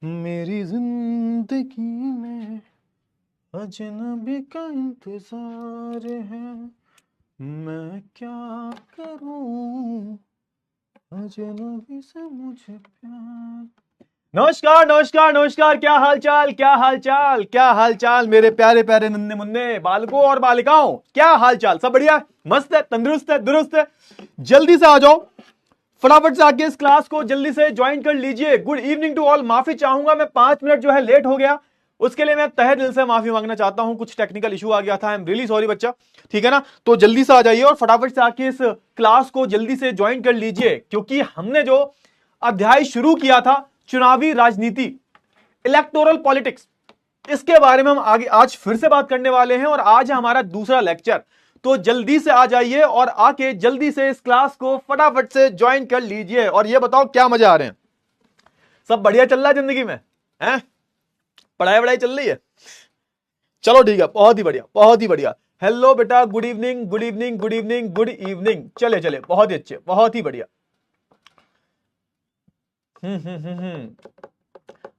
मेरी जिंदगी में अजनबी का इंतजार है, मैं क्या करूं, अजनबी से मुझे प्यार। नमस्कार नमस्कार नमस्कार, क्या हाल चाल, क्या हाल चाल, क्या हाल चाल मेरे प्यारे प्यारे नन्हे मुन्ने बालकों और बालिकाओं, क्या हाल चाल, सब बढ़िया, मस्त है, तंदुरुस्त है, दुरुस्त है। जल्दी से आ जाओ, फटाफट से आके इस क्लास को जल्दी से ज्वाइन कर लीजिए। Good evening to all. माफी चाहूंगा, मैं 5 मिनट जो है लेट हो गया, उसके लिए मैं तहे दिल से माफी मांगना चाहता हूं। कुछ टेक्निकल इशू आ गया था, आई एम रियली सॉरी बच्चा, ठीक है ना। तो जल्दी से आ जाइए और फटाफट से आके इस क्लास को जल्दी से ज्वाइन कर लीजिए, क्योंकि हमने जो अध्याय शुरू किया था चुनावी राजनीति, इलेक्टोरल पॉलिटिक्स, इसके बारे में हम आगे आज फिर से बात करने वाले हैं और आज है हमारा दूसरा लेक्चर। तो जल्दी से आ जाइए और आके जल्दी से इस क्लास को फटाफट से ज्वाइन कर लीजिए। और ये बताओ क्या मजा आ रहे हैं, सब बढ़िया चल रहा है जिंदगी में, हैं? पढ़ाई वढ़ाई चल रही है? चलो ठीक है, बहुत ही बढ़िया, बहुत ही बढ़िया। हेलो बेटा, good evening, good evening, good evening, good evening. चले चले, बहुत ही अच्छे, बहुत ही बढ़िया।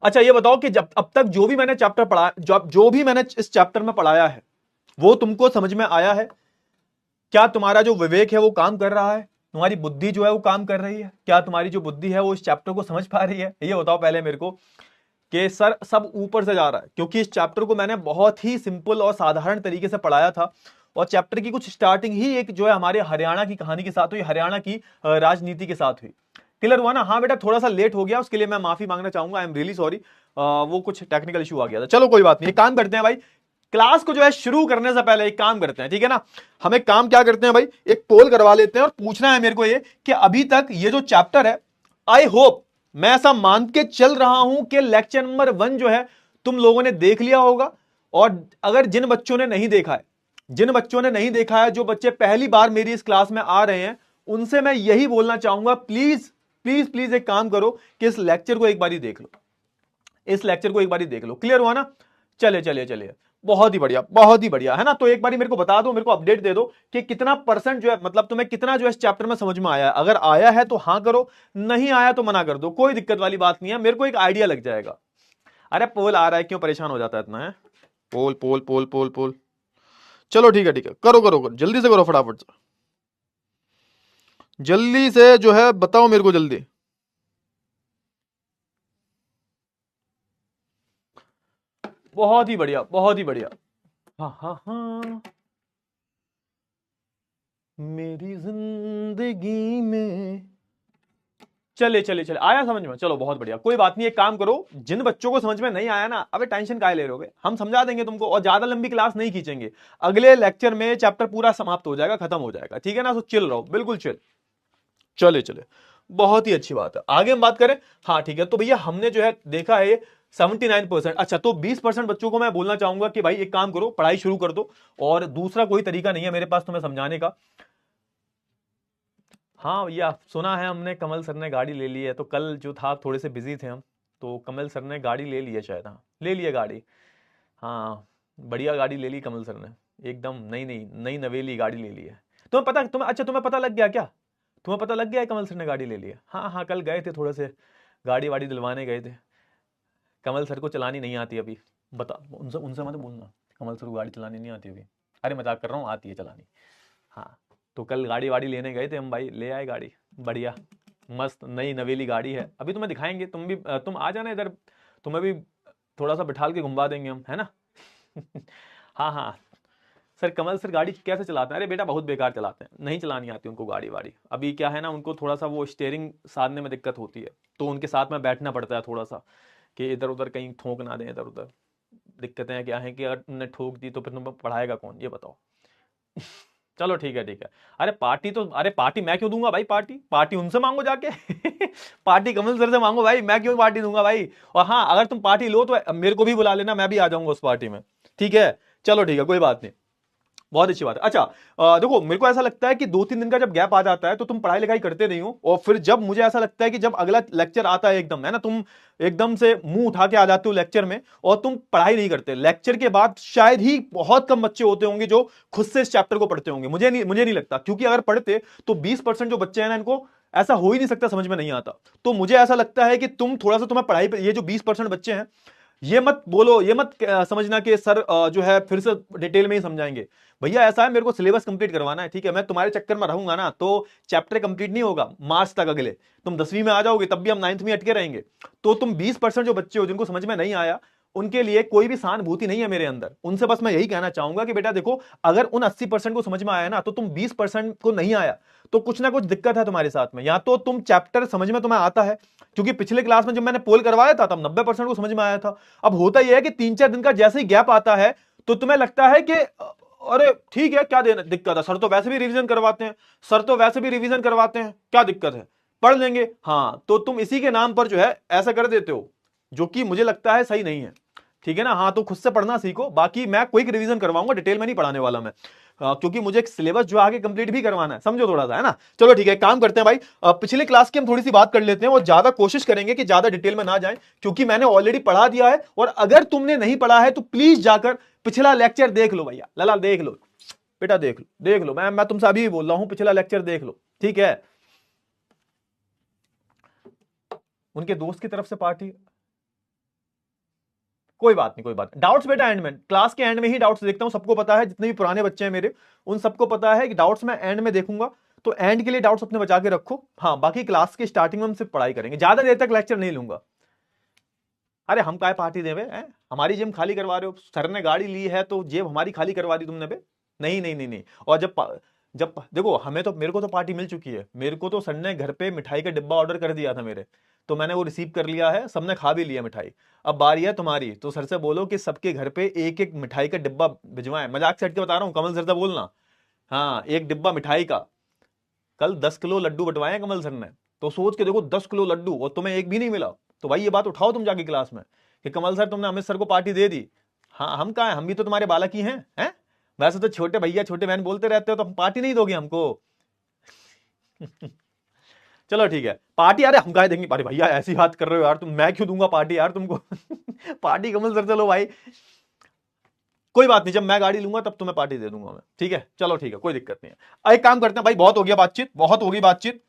अच्छा ये बताओ कि जब अब तक जो भी मैंने चैप्टर पढ़ा, जो भी मैंने इस चैप्टर में पढ़ाया है वो तुमको समझ में आया है? क्या तुम्हारा जो विवेक है वो काम कर रहा है? तुम्हारी बुद्धि जो है वो काम कर रही है? क्या तुम्हारी जो बुद्धि है वो इस चैप्टर को समझ पा रही है? ये बताओ पहले मेरे को कि सर सब ऊपर से जा रहा है, क्योंकि इस चैप्टर को मैंने बहुत ही सिंपल और साधारण तरीके से पढ़ाया था और चैप्टर की कुछ स्टार्टिंग ही एक जो है हमारे हरियाणा की कहानी के साथ हुई, हरियाणा की राजनीति के साथ हुई। क्लियर हुआ ना? हाँ बेटा, थोड़ा सा लेट हो गया, उसके लिए मैं माफी मांगना चाहूंगा, आई एम रियली सॉरी, वो कुछ टेक्निकल इशू आ गया था। चलो कोई बात नहीं, एक काम करते हैं भाई, क्लास को जो है शुरू करने से पहले एक काम करते हैं, ठीक है ना। हम एक काम क्या करते हैं भाई, एक पोल करवा लेते हैं और पूछना है मेरे को ये कि अभी तक ये जो चैप्टर है, आई होप, मैं ऐसा मान के चल रहा हूं कि लेक्चर नंबर 1 जो है तुम लोगों ने देख लिया होगा। और अगर जिन बच्चों ने नहीं देखा है, जिन बच्चों ने नहीं देखा है, जो बच्चे पहली बार मेरी इस क्लास में आ रहे हैं, उनसे मैं यही बोलना चाहूंगा, प्लीज प्लीज प्लीज एक काम करो कि इस लेक्चर को एक बार देख लो, इस लेक्चर को एक बार देख लो। क्लियर हुआ ना? चले चलिए चलिए, बहुत ही बढ़िया, बहुत ही बढ़िया, है ना। तो एक बार मेरे को बता दो, मेरे को अपडेट दे दो कि कितना परसेंट जो है, मतलब तुम्हें कितना जो है इस चैप्टर में समझ में आया है। अगर आया है तो हाँ करो, नहीं आया तो मना कर दो, कोई दिक्कत वाली बात नहीं है, मेरे को एक आइडिया लग जाएगा। अरे पोल आ रहा है, क्यों परेशान हो जाता है इतना, है? पोल पोल पोल पोल पोल। चलो ठीक है ठीक है, करो करो करो, जल्दी से करो, फटाफट से जल्दी से जो है बताओ मेरे को जल्दी। बहुत ही बढ़िया, बहुत ही बढ़िया। हाँ हाँ हाँ, मेरी जिंदगी में, चले चले चले, आया समझ में? चलो बहुत बढ़िया, कोई बात नहीं, एक काम करो, जिन बच्चों को समझ में नहीं आया ना, अबे टेंशन काहे ले रहे हो, हम समझा देंगे तुमको और ज्यादा लंबी क्लास नहीं खींचेंगे। अगले लेक्चर में चैप्टर पूरा समाप्त हो जाएगा, खत्म हो जाएगा, ठीक है ना। तो चिल रहो, बिल्कुल चिल। चले चले, बहुत ही अच्छी बात है, आगे हम बात करें। हाँ ठीक है, तो भैया हमने जो है देखा है 79%। अच्छा, तो 20% बच्चों को मैं बोलना चाहूंगा कि भाई एक काम करो, पढ़ाई शुरू कर दो, और दूसरा कोई तरीका नहीं है मेरे पास तुम्हें समझाने का। हाँ भैया, सुना है हमने कमल सर ने गाड़ी ले ली है, तो कल जो था थोड़े से बिजी थे हम, तो कमल सर ने गाड़ी ले ली है शायद, हाँ ले ली है गाड़ी। हाँ, बढ़िया गाड़ी ले ली कमल सर ने, एकदम नई नई नई नवेली गाड़ी ले ली है। तुम्हें पता, तुम्हें अच्छा तुम्हें पता लग गया क्या? तुम्हें पता लग गया है कमल सर ने गाड़ी ले ली है? हाँ हाँ, कल गए थे थोड़े से, गाड़ी वाड़ी दिलवाने गए थे। कमल सर को चलानी नहीं आती अभी, बता उनसे, उनसे मत बोलना कमल सर को गाड़ी चलानी नहीं आती अभी। अरे मजाक कर रहा हूँ, आती है चलानी। हाँ, तो कल गाड़ी वाड़ी लेने गए थे हम भाई, ले आए गाड़ी, बढ़िया मस्त नई नवेली गाड़ी है। अभी तुम्हें दिखाएंगे, तुम भी तुम आ जाना इधर, तुम्हें भी थोड़ा सा बिठाल के घुमा देंगे हम, है ना। हाँ हाँ, सर कमल सर गाड़ी कैसे चलाते हैं? अरे बेटा बहुत बेकार चलाते हैं, नहीं चलानी आती उनको गाड़ी वाड़ी। अभी क्या है ना, उनको थोड़ा सा वो स्टेयरिंग साधने में दिक्कत होती है, तो उनके साथ में बैठना पड़ता है थोड़ा सा, कि इधर उधर कहीं ठोक ना दें, इधर उधर। दिक्कतें क्या है कि अगर तुमने ठोक दी तो फिर तुम्हें पढ़ाएगा कौन, ये बताओ। चलो ठीक है ठीक है। अरे पार्टी तो, अरे पार्टी मैं क्यों दूंगा भाई, पार्टी पार्टी उनसे मांगो जाके। पार्टी कमल सर से मांगो भाई, मैं क्यों पार्टी दूंगा भाई। और हाँ, अगर तुम पार्टी लो तो मेरे को भी बुला लेना, मैं भी आ जाऊंगा उस पार्टी में, ठीक है। चलो ठीक है, कोई बात नहीं। बहुत अच्छी बात है। अच्छा देखो मेरे को ऐसा लगता है कि 2-3 दिन का जब गैप आ जाता है तो तुम पढ़ाई लिखाई करते नहीं हो, और फिर जब मुझे ऐसा लगता है कि जब अगला लेक्चर आता है एकदम, है ना, तुम एकदम से मुंह उठा के आ जाते हो लेक्चर में और तुम पढ़ाई नहीं करते। लेक्चर के बाद शायद ही बहुत कम बच्चे होते होंगे जो खुद से इस चैप्टर को पढ़ते होंगे, मुझे नहीं लगता, क्योंकि अगर पढ़ते तो 20% जो बच्चे हैं ना, इनको ऐसा हो ही नहीं सकता, समझ में नहीं आता। तो मुझे ऐसा लगता है कि तुम थोड़ा सा, तुम्हें पढ़ाई पे, ये जो 20% बच्चे हैं, ये मत बोलो, ये मत समझना कि सर जो है फिर से डिटेल में ही समझाएंगे। भैया ऐसा है, मेरे को सिलेबस कंप्लीट करवाना है, ठीक है, मैं तुम्हारे चक्कर में रहूंगा ना तो चैप्टर कंप्लीट नहीं होगा मार्च तक। अगले तुम 10वीं में आ जाओगे तब भी हम 9th में अटके रहेंगे। तो तुम 20% जो बच्चे हो जिनको समझ में नहीं आया, उनके लिए कोई भी सहानुभूति नहीं है मेरे अंदर। उनसे बस मैं यही कहना चाहूंगा कि बेटा देखो, अगर उन 80% को समझ में आया ना, तो तुम 20% को नहीं आया तो कुछ ना कुछ दिक्कत है तुम्हारे साथ में। या तो तुम चैप्टर समझ में तुम्हें आता है, क्योंकि पिछले क्लास में जब मैंने पोल करवाया था तब 90% को समझ में आया था। अब होता यह है कि 3-4 दिन का जैसे ही गैप आता है तो तुम्हें लगता है कि अरे ठीक है, क्या देना दिक्कत है, सर तो वैसे भी रिवीजन करवाते हैं, सर तो वैसे भी रिवीजन करवाते हैं, क्या दिक्कत है, पढ़ लेंगे। हाँ, तो तुम इसी के नाम पर जो है ऐसा कर देते हो, जो कि मुझे लगता है सही नहीं है, ठीक है ना। हाँ, तो खुद से पढ़ना सीखो, बाकी मैं क्विक रिवीजन करवाऊंगा, डिटेल में नहीं पढ़ाने वाला मैं, क्योंकि मुझे एक सिलेबस जो आगे कंप्लीट भी करवाना है, समझो थोड़ा सा, है ना। चलो ठीक है, काम करते हैं भाई, पिछले क्लास की हम थोड़ी सी बात कर लेते हैं और ज्यादा कोशिश करेंगे कि ज्यादा डिटेल में ना जाएं, क्योंकि मैंने ऑलरेडी पढ़ा दिया है। और अगर तुमने नहीं पढ़ा है तो प्लीज जाकर पिछला लेक्चर देख लो भैया, लला देख लो बेटा, देख लो, मैं तुमसे अभी भी बोल रहा हूं, पिछला लेक्चर देख लो, ठीक है। उनके दोस्त की तरफ से पार्टी, कोई बात नहीं, कोई बात नहीं। डाउट्स बेटा एंड में, क्लास के एंड में ही डाउट्स देखता हूं, सबको पता है, जितने भी पुराने बच्चे हैं मेरे उन सबको पता है कि डाउट्स मैं एंड में देखूंगा। तो एंड के लिए डाउट्स अपने बचा के रखो। हाँ, बाकी क्लास के स्टार्टिंग में हम सिर्फ पढ़ाई करेंगे, ज्यादा देर तक लेक्चर नहीं लूंगा। अरे हम काय पार्टी देवे हैं, हमारी जेब खाली करवा रहे हो, सर ने गाड़ी ली है तो जेब हमारी खाली करवा दी तुमने बे। नहीं नहीं नहीं नहीं। और जब देखो, मेरे को तो पार्टी मिल चुकी है, मेरे को तो सर ने घर पे मिठाई का डिब्बा ऑर्डर कर दिया था मेरे, तो मैंने वो रिसीव कर लिया है, सबने खा भी लिया मिठाई। अब बारी है तुम्हारी, तो सर से बोलो कि सबके घर पे एक एक मिठाई का डिब्बा भिजवाएं। मजाक से हट के बता रहा हूँ, कमल सर से बोलना। हाँ, एक डिब्बा मिठाई का। कल 10 किलो लड्डू बंटवाए कमल सर ने, तो सोच के देखो 10 किलो लड्डू और तुम्हें एक भी नहीं मिला। तो भाई ये बात उठाओ तुम जाके क्लास में कि कमल सर तुमने अमित सर को पार्टी दे दी। हाँ, हम कहाँ हैं, हम भी तो तुम्हारे बालक ही हैं। वैसे तो छोटे भैया छोटे बहन बोलते रहते हो, तो हम पार्टी नहीं दोगे हमको। चलो ठीक है, पार्टी, अरे हम कहा देंगे, अरे भैया ऐसी बात कर रहे हो यार तुम, मैं क्यों दूंगा पार्टी यार तुमको। पार्टी कमल सर, चलो भाई कोई बात नहीं, जब मैं गाड़ी लूंगा तब तुम्हें पार्टी दे दूंगा मैं, ठीक है। चलो ठीक है, कोई दिक्कत नहीं है। एक काम करते हैं भाई, बहुत हो गया बातचीत, बहुत होगी बातचीत,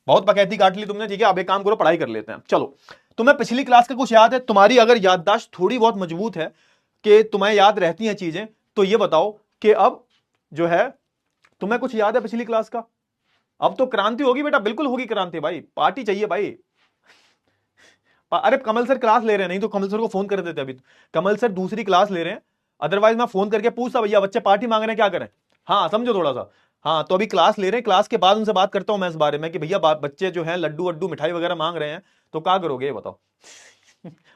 बहुत बकैती काट ली तुमने, ठीक है। अब एक काम करो, पढ़ाई कर लेते हैं। चलो, तुम्हें पिछली क्लास का कुछ याद है? तुम्हारी अगर याददाश्त थोड़ी बहुत मजबूत है कि तुम्हें याद रहती हैं चीजें, तो ये बताओ कि अब जो है तुम्हें कुछ याद है पिछली क्लास का? अब तो क्रांति होगी बेटा, बिल्कुल होगी क्रांति भाई, पार्टी चाहिए भाई। अरे कमल सर क्लास ले रहे हैं, नहीं तो कमल सर को फोन कर देते, अभी कमल सर दूसरी क्लास ले रहे हैं, अदरवाइज मैं फोन करके पूछता भैया बच्चे पार्टी मांग रहे हैं, क्या करें। हाँ, समझो थोड़ा सा। हाँ, तो अभी क्लास ले रहे हैं, क्लास के बाद उनसे बात करता हूं मैं इस बारे में कि भैया बच्चे जो हैं लड्डू वड्डू मिठाई वगैरह मांग रहे हैं, तो क्या करोगे ये बताओ।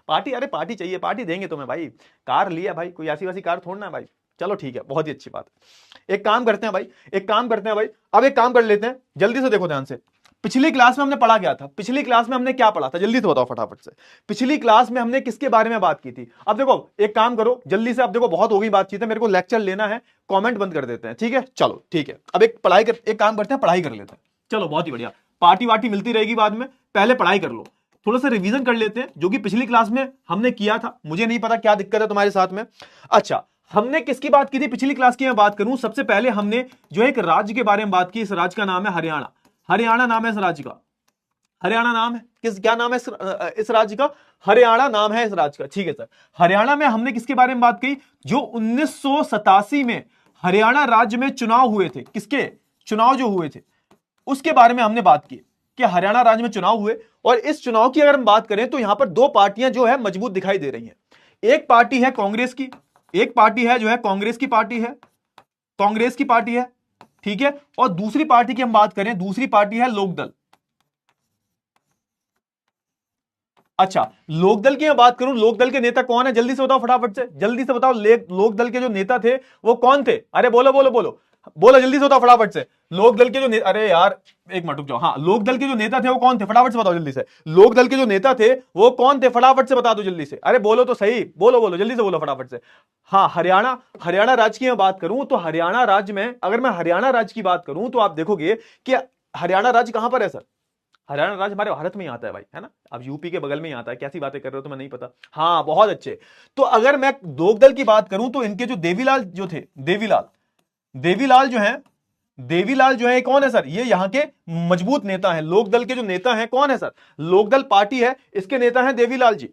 पार्टी, अरे पार्टी चाहिए, पार्टी देंगे तुम्हें भाई, कार लिया भाई, कोई ऐसी वैसी कार थोड़ना है भाई। चलो ठीक है, बहुत ही अच्छी बात। एक काम करते हैं भाई, अब एक काम कर लेते हैं, जल्दी से देखो ध्यान से। पिछली क्लास में हमने पढ़ा क्या था? पिछली क्लास में हमने क्या पढ़ा था, जल्दी से बताओ फटाफट से। पिछली क्लास में हमने किसके बारे में बात की थी? अब देखो एक काम करो जल्दी से, अब देखो बहुत हो गई बातचीत है, मेरे को लेक्चर लेना है, कमेंट बंद कर देते हैं, ठीक है। चलो ठीक है, अब एक काम करते हैं, पढ़ाई कर लेते हैं। चलो बहुत ही बढ़िया, पार्टी वार्टी मिलती रहेगी बाद में, पहले पढ़ाई कर लो, थोड़ा सा रिवीजन कर लेते हैं जो कि पिछली क्लास में हमने किया था। मुझे नहीं पता क्या दिक्कत है तुम्हारे साथ में। अच्छा, हमने किसकी बात की थी पिछली क्लास की? मैं बात करूं, सबसे पहले हमने जो एक राज्य के बारे में बात की, इस राज्य का नाम है हरियाणा। हरियाणा नाम है इस राज्य का, हरियाणा नाम है क्या नाम है इस राज्य का? हरियाणा नाम है इस राज्य का, ठीक है सर। हरियाणा में हमने किसके बारे में बात की? जो 1987 में हरियाणा राज्य में चुनाव हुए थे, किसके चुनाव जो हुए थे उसके बारे में हमने बात की कि हरियाणा राज्य में चुनाव हुए। और इस चुनाव की अगर हम बात करें तो यहां पर दो पार्टियां जो है मजबूत दिखाई दे रही हैं। एक पार्टी है कांग्रेस की, एक पार्टी है जो है कांग्रेस की पार्टी है, ठीक है। और दूसरी पार्टी की हम बात करें, दूसरी पार्टी है लोकदल। अच्छा, लोकदल की मैं बात करूं, लोकदल के नेता कौन है? जल्दी से बताओ फटाफट से, जल्दी से बताओ, लोकदल के जो नेता थे वो कौन थे? अरे बोलो बोलो बोलो, बोलो जल्दी से बताओ फटाफट से। लोक दल के जो अरे यार एक मिनट रुक जाओ। हाँ, लोक दल के जो नेता थे वो कौन थे, फटाफट से बताओ जल्दी से। लोक दल के जो नेता थे वो कौन थे, फटाफट से बता दो जल्दी से। अरे बोलो तो सही, बोलो बोलो जल्दी से बोलो फटाफट से। हाँ, हरियाणा, हरियाणा राज्य की मैं बात करूं तो हरियाणा राज्य में, अगर मैं हरियाणा राज्य की बात करूं तो आप देखोगे कि हरियाणा राज्य कहां पर है सर। हरियाणा राज्य हमारे भारत में ही आता है भाई, है ना। अब यूपी के बगल में ही आता है, कैसी बातें कर रहे हो तुम्हें नहीं पता। हाँ बहुत अच्छे। तो अगर मैं लोक दल की बात करूं तो इनके जो देवीलाल जो थे, देवीलाल, देवीलाल जो है, देवीलाल जो है कौन है सर, ये यहां के मजबूत नेता हैं। लोक दल के जो नेता हैं कौन है सर, लोकदल पार्टी है, इसके नेता हैं देवीलाल जी।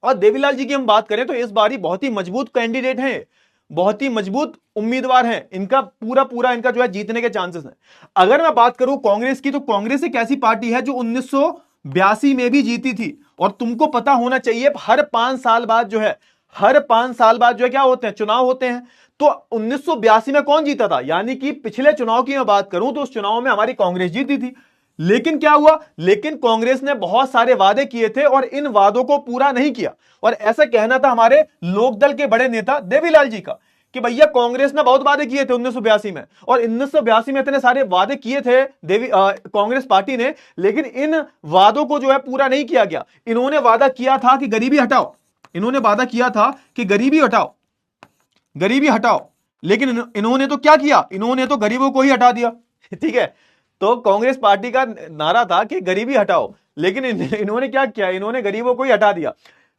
और देवीलाल जी की हम बात करें तो इस बारी बहुत ही मजबूत कैंडिडेट हैं, बहुत ही मजबूत उम्मीदवार हैं। इनका पूरा पूरा इनका जो है जीतने के चांसेस हैं। अगर मैं बात करूं कांग्रेस की, तो कांग्रेस एक ऐसी पार्टी है जो 1982 में भी जीती थी। और तुमको पता होना चाहिए हर 5 साल बाद जो है, हर 5 साल बाद जो है क्या होते हैं, चुनाव होते हैं। तो 1982 में कौन जीता था, यानी कि पिछले चुनाव की मैं बात करूं तो उस चुनाव में हमारी कांग्रेस जीती थी। लेकिन क्या हुआ, लेकिन कांग्रेस ने बहुत सारे वादे किए थे और इन वादों को पूरा नहीं किया। और ऐसा कहना था हमारे लोकदल के बड़े नेता देवीलाल जी का कि भैया कांग्रेस ने बहुत वादे किए थे 1982 में, और 1982 में इतने सारे वादे किए थे कांग्रेस पार्टी ने, लेकिन इन वादों को जो है पूरा नहीं किया गया। इन्होंने वादा किया था कि गरीबी हटाओ, इन्होंने वादा किया था कि गरीबी हटाओ, गरीबी हटाओ, लेकिन इन्होंने तो क्या किया, इन्होंने तो गरीबों को ही हटा दिया। ठीक है, तो कांग्रेस पार्टी का नारा था कि गरीबी हटाओ, लेकिन इन्होंने क्या किया, इन्होंने गरीबों को ही हटा दिया।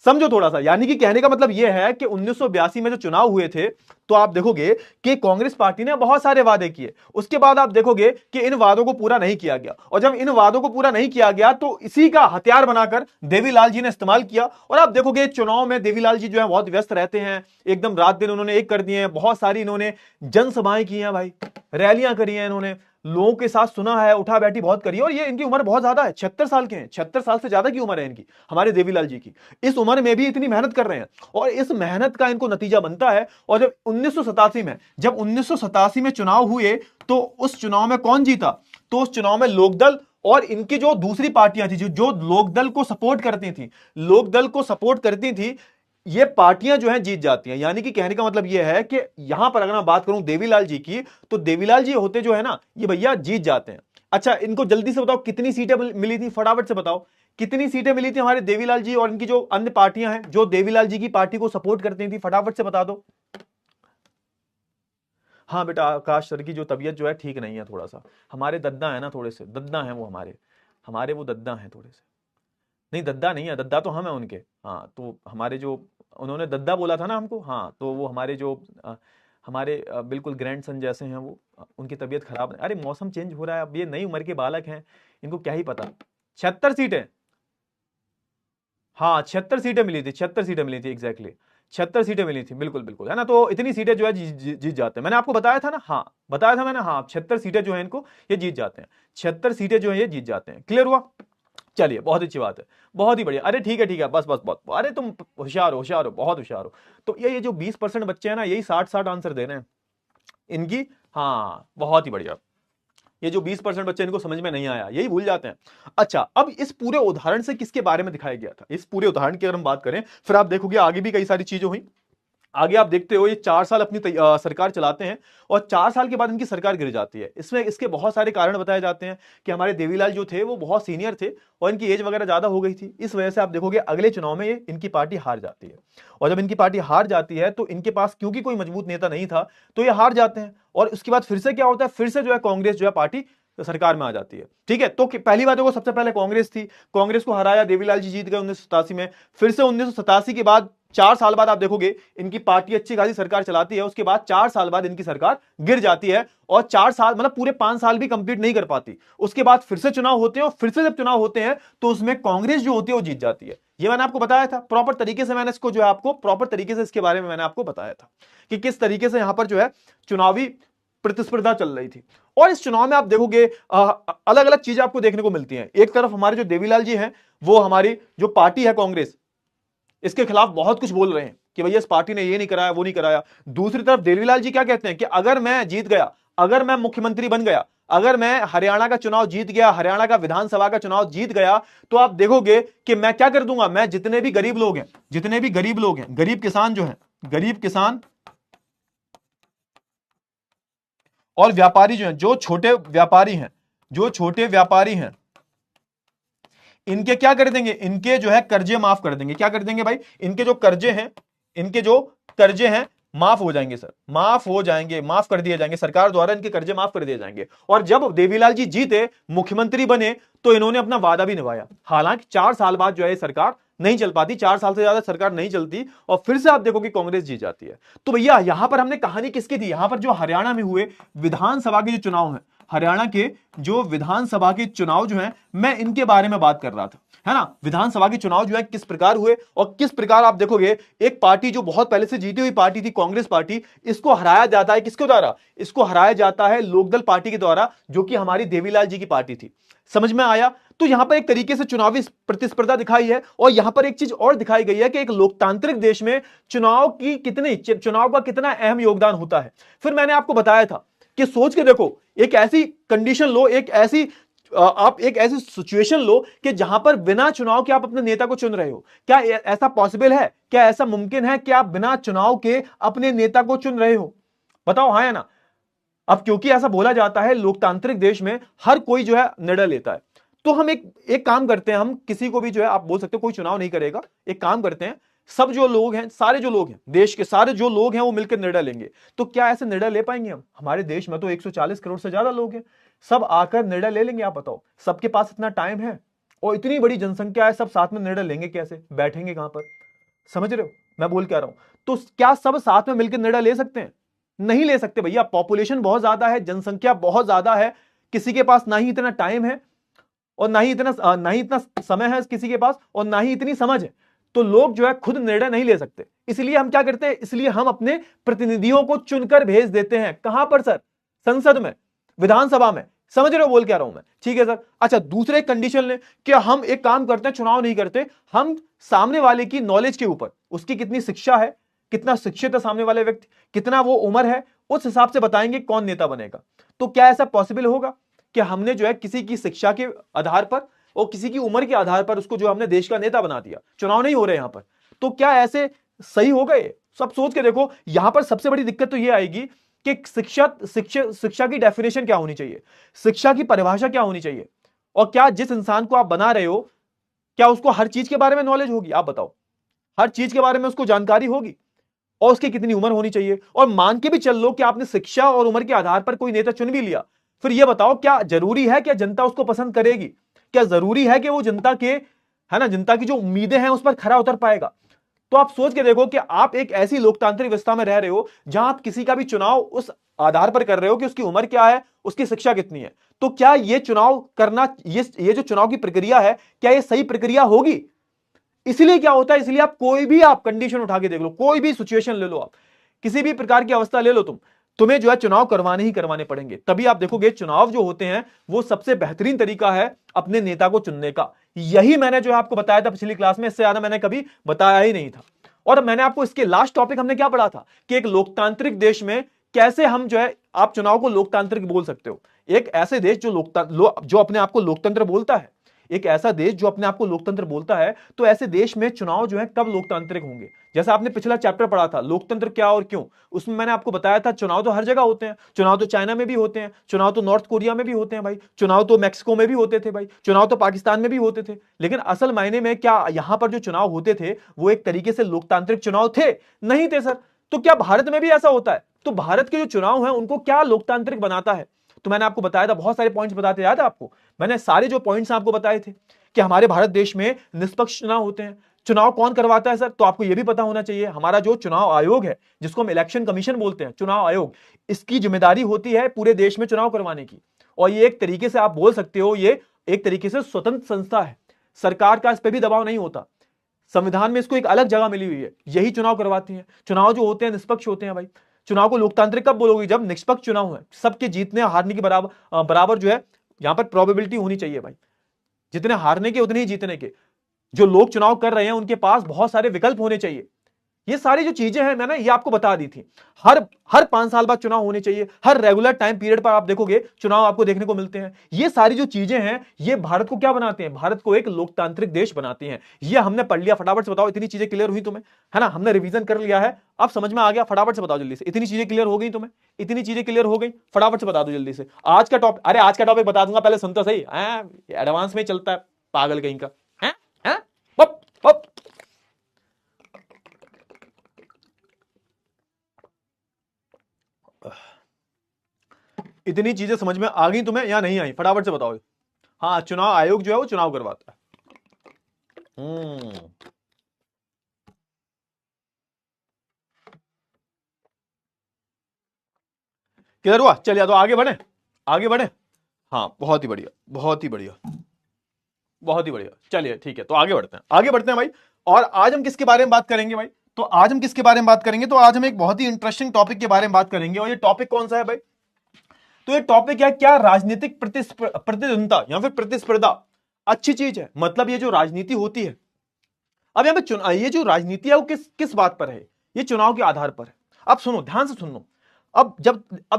समझो थोड़ा सा, यानी कि कहने का मतलब यह है कि 1982 में जो चुनाव हुए थे, तो आप देखोगे कि कांग्रेस पार्टी ने बहुत सारे वादे किए। उसके बाद आप देखोगे कि इन वादों को पूरा नहीं किया गया, और जब इन वादों को पूरा नहीं किया गया तो इसी का हथियार बनाकर देवीलाल जी ने इस्तेमाल किया। और आप देखोगे चुनाव में देवीलाल जी जो है बहुत व्यस्त रहते हैं, एकदम रात दिन उन्होंने एक कर दिए हैं। बहुत सारी इन्होंने जनसभाएं की हैं भाई, रैलियां करी हैं, इन्होंने लोगों के साथ सुना है, उठा बैठी बहुत करी है। और ये इनकी उम्र बहुत ज्यादा है, 76 साल के हैं, 76 साल से ज्यादा की उम्र है इनकी, हमारे देवीलाल जी की। इस उम्र में भी इतनी मेहनत कर रहे हैं, और इस मेहनत का इनको नतीजा बनता है। और जब 1987 में चुनाव हुए, तो उस चुनाव में कौन जीता, तो उस चुनाव में लोकदल और इनकी जो दूसरी पार्टियां थी, जो लोकदल को सपोर्ट करती थी, लोकदल को सपोर्ट करती थी, ये पार्टियां जो हैं जीत जाती हैं। यानी कि कहने का मतलब ये है कि यहां पर अगर मैं बात करूं देवीलाल जी की, तो देवीलाल जी होते जो है ना, ये भैया जीत जाते हैं। अच्छा, इनको जल्दी से बताओ कितनी सीटें मिली थी, फटाफट से बताओ कितनी सीटें मिली थी हमारे देवीलाल जी और इनकी जो अन्य पार्टियां हैं जो देवीलाल जी की पार्टी को सपोर्ट करती थी, फटाफट से बता दो। हाँ बेटा, आकाश सर की जो तबीयत जो है ठीक नहीं है, थोड़ा सा हमारे दद्दा है ना, थोड़े से दद्दा हैं वो, हमारे हमारे वो दद्दा हैं थोड़े से। नहीं दद्दा नहीं है, दद्दा तो हम है उनके। हाँ, तो हमारे जो, उन्होंने दद्दा बोला था ना हमको, हाँ, तो वो हमारे जो हमारे बिल्कुल ग्रैंड सन जैसे हैं वो, उनकी तबीयत खराब है। अरे मौसम चेंज हो रहा है, अब ये नई उम्र के बालक हैं, इनको क्या ही पता। 76 सीटें, हाँ 76 सीटें मिली थी, 76 सीटें मिली थी एग्जैक्टली, 76 सीटें मिली थी, बिल्कुल बिल्कुल, है ना। तो इतनी सीटें जो है जीत जाते हैं, मैंने आपको बताया था ना, हाँ बताया था मैंने, हाँ 76 सीटें जो है इनको ये जीत जाते हैं, 76 सीटें जो है ये जीत जाते हैं। क्लियर हुआ, चलिए बहुत अच्छी बात है, बहुत ही बढ़िया। अरे ठीक है ठीक है, बस बस बहुत, अरे तुम होशियार हो, होशियार हो, बहुत होशियार हो। तो ये जो 20% बच्चे हैं ना, यही 60 आंसर दे रहे हैं इनकी। हाँ बहुत ही बढ़िया। ये जो 20% बच्चे इनको समझ में नहीं आया, यही भूल जाते हैं। अच्छा, अब इस पूरे उदाहरण से किसके बारे में दिखाया गया था, इस पूरे उदाहरण की अगर हम बात करें, फिर आप देखोगे आगे भी कई सारी चीजें हुई। आगे आप देखते हो ये 4 साल अपनी सरकार चलाते हैं, और 4 साल के बाद इनकी सरकार गिर जाती है। इसमें इसके बहुत सारे कारण बताए जाते हैं कि हमारे देवीलाल जो थे वो बहुत सीनियर थे, और इनकी एज वगैरह ज्यादा हो गई थी। इस वजह से आप देखोगे अगले चुनाव में ये इनकी पार्टी हार जाती है। और जब इनकी पार्टी हार जाती है तो इनके पास क्योंकि कोई मजबूत नेता नहीं था, तो ये हार जाते हैं। और उसके बाद फिर से क्या होता है, फिर से जो है कांग्रेस जो है पार्टी सरकार में आ जाती है। ठीक है, तो पहली बात देखो, सबसे पहले कांग्रेस थी, कांग्रेस को हराया, देवीलाल जी जीत गए 1987 में। फिर से 1987 के बाद 4 साल बाद आप देखोगे इनकी पार्टी अच्छी खासी सरकार चलाती है। उसके बाद 4 साल बाद इनकी सरकार गिर जाती है, और 4 साल मतलब पूरे 5 साल भी कंप्लीट नहीं कर पाती। उसके बाद फिर से चुनाव होते हैं, और फिर से जब चुनाव होते हैं तो उसमें कांग्रेस जो होती है वो जीत जाती है। ये मैंने आपको बताया था प्रॉपर तरीके से, मैंने इसको जो है आपको प्रॉपर तरीके से इसके बारे में मैंने आपको बताया था कि किस तरीके से यहां पर जो है चुनावी प्रतिस्पर्धा चल रही थी। और इस चुनाव में आप देखोगे अलग अलग चीजें आपको देखने को मिलती हैं। एक तरफ हमारे जो देवीलाल जी हैं, वो हमारी जो पार्टी है कांग्रेस, इसके खिलाफ बहुत कुछ बोल रहे हैं कि भैया इस पार्टी ने ये नहीं कराया, वो नहीं कराया। दूसरी तरफ देवीलाल जी क्या कहते हैं कि अगर मैं जीत गया, अगर मैं मुख्यमंत्री बन गया, अगर मैं हरियाणा का चुनाव जीत गया, हरियाणा का विधानसभा का चुनाव जीत गया, तो आप देखोगे कि मैं क्या कर दूंगा, मैं जितने भी गरीब लोग हैं, जितने भी गरीब लोग हैं, गरीब किसान जो हैं, गरीब किसान और व्यापारी जो हैं, जो छोटे व्यापारी हैं, जो छोटे व्यापारी हैं, इनके क्या कर देंगे, इनके जो है कर्जे माफ कर देंगे। क्या कर देंगे भाई, इनके जो कर्जे हैं, इनके जो कर्जे हैं माफ हो जाएंगे सर, माफ हो जाएंगे, माफ कर दिए जाएंगे, सरकार द्वारा इनके कर्जे माफ कर दिए जाएंगे। और जब देवीलाल जी जीते, मुख्यमंत्री बने, तो इन्होंने अपना वादा भी निभाया। हालांकि 4 साल बाद जो है सरकार नहीं चल पाती, 4 साल से ज्यादा सरकार नहीं चलती, और फिर से आप देखो कि कांग्रेस जीत जाती है। तो भैया यहां पर हमने कहानी किसकी थी, यहां पर जो हरियाणा में हुए विधानसभा के जो चुनाव है, हरियाणा के जो विधानसभा के चुनाव जो है, मैं इनके बारे में बात कर रहा था, है ना। विधानसभा के चुनाव जो है किस प्रकार हुए, और किस प्रकार आप देखोगे एक पार्टी जो बहुत पहले से जीती हुई पार्टी थी, कांग्रेस पार्टी, इसको हराया जाता है किसके द्वारा, इसको हराया जाता है लोकदल पार्टी के द्वारा, जो कि हमारी देवीलाल जी की पार्टी थी। समझ में आया। तो यहां पर एक तरीके से चुनावी प्रतिस्पर्धा दिखाई है, और यहां पर एक चीज और दिखाई गई है कि एक लोकतांत्रिक देश में चुनाव का कितना अहम योगदान होता है। फिर मैंने आपको बताया था कि सोच के देखो, एक ऐसी कंडीशन लो, आप एक ऐसी सिचुएशन लो कि जहां पर बिना चुनाव के आप अपने नेता को चुन रहे हो। क्या ऐसा पॉसिबल है, क्या ऐसा मुमकिन है कि आप बिना चुनाव के अपने नेता को चुन रहे हो? बताओ हाँ या ना। अब क्योंकि ऐसा बोला जाता है लोकतांत्रिक देश में हर कोई जो है निर्णय लेता है, तो हम एक काम करते हैं, हम किसी को भी जो है, आप बोल सकते हो कोई चुनाव नहीं करेगा, एक काम करते हैं, सब जो लोग हैं, सारे जो लोग हैं, देश के सारे जो लोग हैं, वो मिलकर निर्णय लेंगे। तो क्या ऐसे निर्णय ले पाएंगे हम? हमारे देश में तो 140 करोड़ से ज्यादा लोग हैं, सब आकर निर्णय ले लेंगे? आप बताओ, सबके पास इतना टाइम है? और इतनी बड़ी जनसंख्या है, सब साथ में निर्णय लेंगे कैसे, बैठेंगे कहां पर? समझ रहे हो मैं बोल क्या रहा हूं? तो क्या सब साथ में मिलकर निर्णय ले सकते हैं? नहीं ले सकते भैया। पॉपुलेशन बहुत ज्यादा है, जनसंख्या बहुत ज्यादा है, किसी के पास ना ही इतना टाइम है, और ना ही इतना समय है किसी के पास, और ना ही इतनी समझ है। तो लोग जो है खुद निर्णय नहीं ले सकते। इसलिए हम क्या करते हैं, इसलिए हम अपने प्रतिनिधियों को चुनकर भेज देते हैं। कहां पर सर? संसद में, विधानसभा में। समझ रहे हो बोल क्या रहा हूं मैं? ठीक है सर। अच्छा, दूसरे कंडीशन ले कि हम एक काम करते हैं, चुनाव नहीं करते, हम सामने वाले की नॉलेज के ऊपर, उसकी कितनी शिक्षा है, कितना शिक्षित है सामने वाले व्यक्ति, कितना वो उम्र है, उस हिसाब से बताएंगे कौन नेता बनेगा। तो क्या ऐसा पॉसिबल होगा कि हमने जो है किसी की शिक्षा के आधार पर और किसी की उम्र के आधार पर उसको जो हमने देश का नेता बना दिया, चुनाव नहीं हो रहे यहां पर? तो क्या ऐसे सही हो गए? सब सोच के देखो। यहां पर सबसे बड़ी दिक्कत तो यह आएगी कि शिक्षा की डेफिनेशन क्या होनी चाहिए, शिक्षा की परिभाषा क्या होनी चाहिए, और क्या जिस इंसान को आप बना रहे हो, क्या उसको हर चीज के बारे में नॉलेज होगी? आप बताओ, हर चीज के बारे में उसको जानकारी होगी? और उसकी कितनी उम्र होनी चाहिए? और मान के भी चल लो कि आपने शिक्षा और उम्र के आधार पर कोई नेता चुन भी लिया, फिर यह बताओ क्या जरूरी है, क्या जनता उसको पसंद करेगी? क्या जरूरी है कि वो जनता के, है ना, जनता की जो उम्मीदें हैं उस पर खरा उतर पाएगा? तो आप सोच के देखो कि आप एक ऐसी लोकतांत्रिक व्यवस्था में रह रहे हो जहां आप किसी का भी चुनाव उस आधार पर कर रहे हो कि उसकी उम्र क्या है, उसकी शिक्षा कितनी है। तो क्या ये चुनाव करना, ये जो चुनाव की प्रक्रिया है, क्या ये सही प्रक्रिया होगी? इसलिए क्या होता है, इसलिए आप कोई भी आप कंडीशन उठा के देख लो, कोई भी सिचुएशन ले लो, आप किसी भी प्रकार की अवस्था ले लो, तुम्हें जो है चुनाव करवाने ही करवाने पड़ेंगे। तभी आप देखोगे चुनाव जो होते हैं वो सबसे बेहतरीन तरीका है अपने नेता को चुनने का। यही मैंने जो है आपको बताया था पिछली क्लास में, इससे ज्यादा मैंने कभी बताया ही नहीं था। और मैंने आपको इसके लास्ट टॉपिक हमने क्या पढ़ा था कि एक लोकतांत्रिक देश में कैसे हम जो है, आप चुनाव को लोकतांत्रिक बोल सकते हो। एक ऐसे देश जो अपने आप को लोकतंत्र बोलता है, एक ऐसा देश जो अपने आप को लोकतंत्र बोलता है, तो ऐसे देश में चुनाव जो है कब लोकतांत्रिक होंगे? जैसा आपने पिछला चैप्टर पढ़ा था लोकतंत्र क्या और क्यों, उसमें मैंने आपको बताया था चुनाव तो हर जगह होते हैं, चुनाव तो चाइना में भी होते हैं, चुनाव तो नॉर्थ कोरिया में भी होते हैं भाई, चुनाव तो मैक्सिको में भी होते थे भाई, चुनाव तो पाकिस्तान में भी होते थे। लेकिन असल मायने में क्या यहां पर जो चुनाव होते थे वो एक तरीके से लोकतांत्रिक चुनाव थे? नहीं थे सर। तो क्या भारत में भी ऐसा होता है? तो भारत के जो चुनाव है उनको क्या लोकतांत्रिक बनाता है? तो मैंने आपको बताया था, बहुत सारे पॉइंट्स बताते, याद है आपको? मैंने सारे जो पॉइंट्स आपको बताए थे कि हमारे भारत देश में निष्पक्ष चुनाव होते हैं। चुनाव कौन करवाता है सर? तो आपको यह भी पता होना चाहिए, हमारा जो चुनाव आयोग है, जिसको हम इलेक्शन कमीशन बोलते हैं, चुनाव आयोग, इसकी जिम्मेदारी होती है पूरे देश में चुनाव करवाने की। और ये एक तरीके से आप बोल सकते हो, ये एक तरीके से स्वतंत्र संस्था है, सरकार का इस पर भी दबाव नहीं होता, संविधान में इसको एक अलग जगह मिली हुई है, यही चुनाव करवाती है। चुनाव जो होते हैं निष्पक्ष होते हैं भाई। चुनाव को लोकतांत्रिक कब बोलोगे? जब निष्पक्ष चुनाव है, सबके जीतने हारने की बराबर जो है यहां पर प्रोबेबिलिटी होनी चाहिए भाई, जितने हारने के उतने ही जीतने के। जो लोग चुनाव कर रहे हैं उनके पास बहुत सारे विकल्प होने चाहिए। ये सारी जो चीजें हैं मैंने ये आपको बता दी थी। हर 5 साल बाद चुनाव होने चाहिए, हर रेगुलर टाइम पीरियड पर आप देखोगे चुनाव आपको देखने को मिलते हैं। ये सारी जो चीजें हैं ये भारत को क्या बनाते हैं, भारत को एक लोकतांत्रिक देश बनाती हैं। ये हमने पढ़ लिया, फटाफट से बताओ, इतनी चीजें क्लियर हुई तुम्हें, है ना? हमने रिवीजन कर लिया है, अब समझ में आ गया, फटाफट से बताओ जल्दी से, इतनी चीजें क्लियर हो गई तुम्हें, इतनी चीजें क्लियर हो गई, फटाफट से बता दो जल्दी से। आज का टॉपिक, अरे आज का टॉपिक बता दूंगा, पहले सुन तो सही, एडवांस में चलता है पागल कहीं का, है? पप पप। इतनी चीजें समझ में आ गई तुम्हें या नहीं आई, फटाफट से बताओ। हाँ, चुनाव आयोग जो है वो चुनाव करवाता है। क्लियर हुआ? चलिए तो आगे बढ़े, आगे बढ़े। हाँ, बहुत ही बढ़िया, बहुत ही बढ़िया, बहुत ही बढ़िया। चलिए ठीक है, तो आगे बढ़ते हैं, आगे बढ़ते हैं भाई। और आज हम किसके बारे में बात करेंगे भाई? तो आज हम किसके बारे में बात करेंगे? तो आज हम एक बहुत ही इंटरेस्टिंग टॉपिक के बारे में बात करेंगे। और ये टॉपिक कौन सा है भाई? तो ये टॉपिक है, क्या राजनीतिक प्रतिद्वंदता या फिर प्रतिस्पर्धा अच्छी चीज है? मतलब ये जो राजनीति होती है, अब यहां पे ये जो राजनीति है वो किस किस बात पर है? ये चुनाव के आधार पर है। अब सुनो, ध्यान से सुनो। अब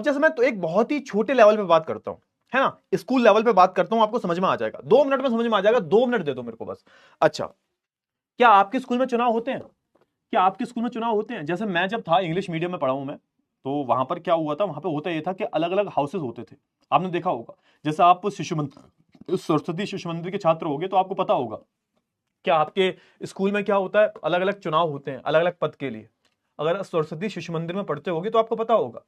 जैसे मैं तो एक बहुत ही छोटे लेवल पे बात करता हूं, है ना, स्कूल लेवल पे बात करता हूं, आपको समझ में आ जाएगा, 2 मिनट में समझ में आ जाएगा, 2 मिनट दे दो मेरे को बस। अच्छा, क्या आपके स्कूल में चुनाव होते हैं? क्या आपके स्कूल में चुनाव होते हैं? जैसे मैं जब था, इंग्लिश मीडियम में पढ़ा हूं मैं, तो वहां पर क्या हुआ था, वहां पर होता यह था कि अलग अलग हाउसेस होते थे। आपने देखा होगा, जैसे आप सरस्वती शिशु मंदिर के छात्र होंगे तो आपको पता होगा क्या आपके स्कूल में क्या होता है, अलग अलग चुनाव होते हैं अलग अलग पद के लिए। अगर सरस्वती शिशु मंदिर में पढ़ते होगे तो आपको पता होगा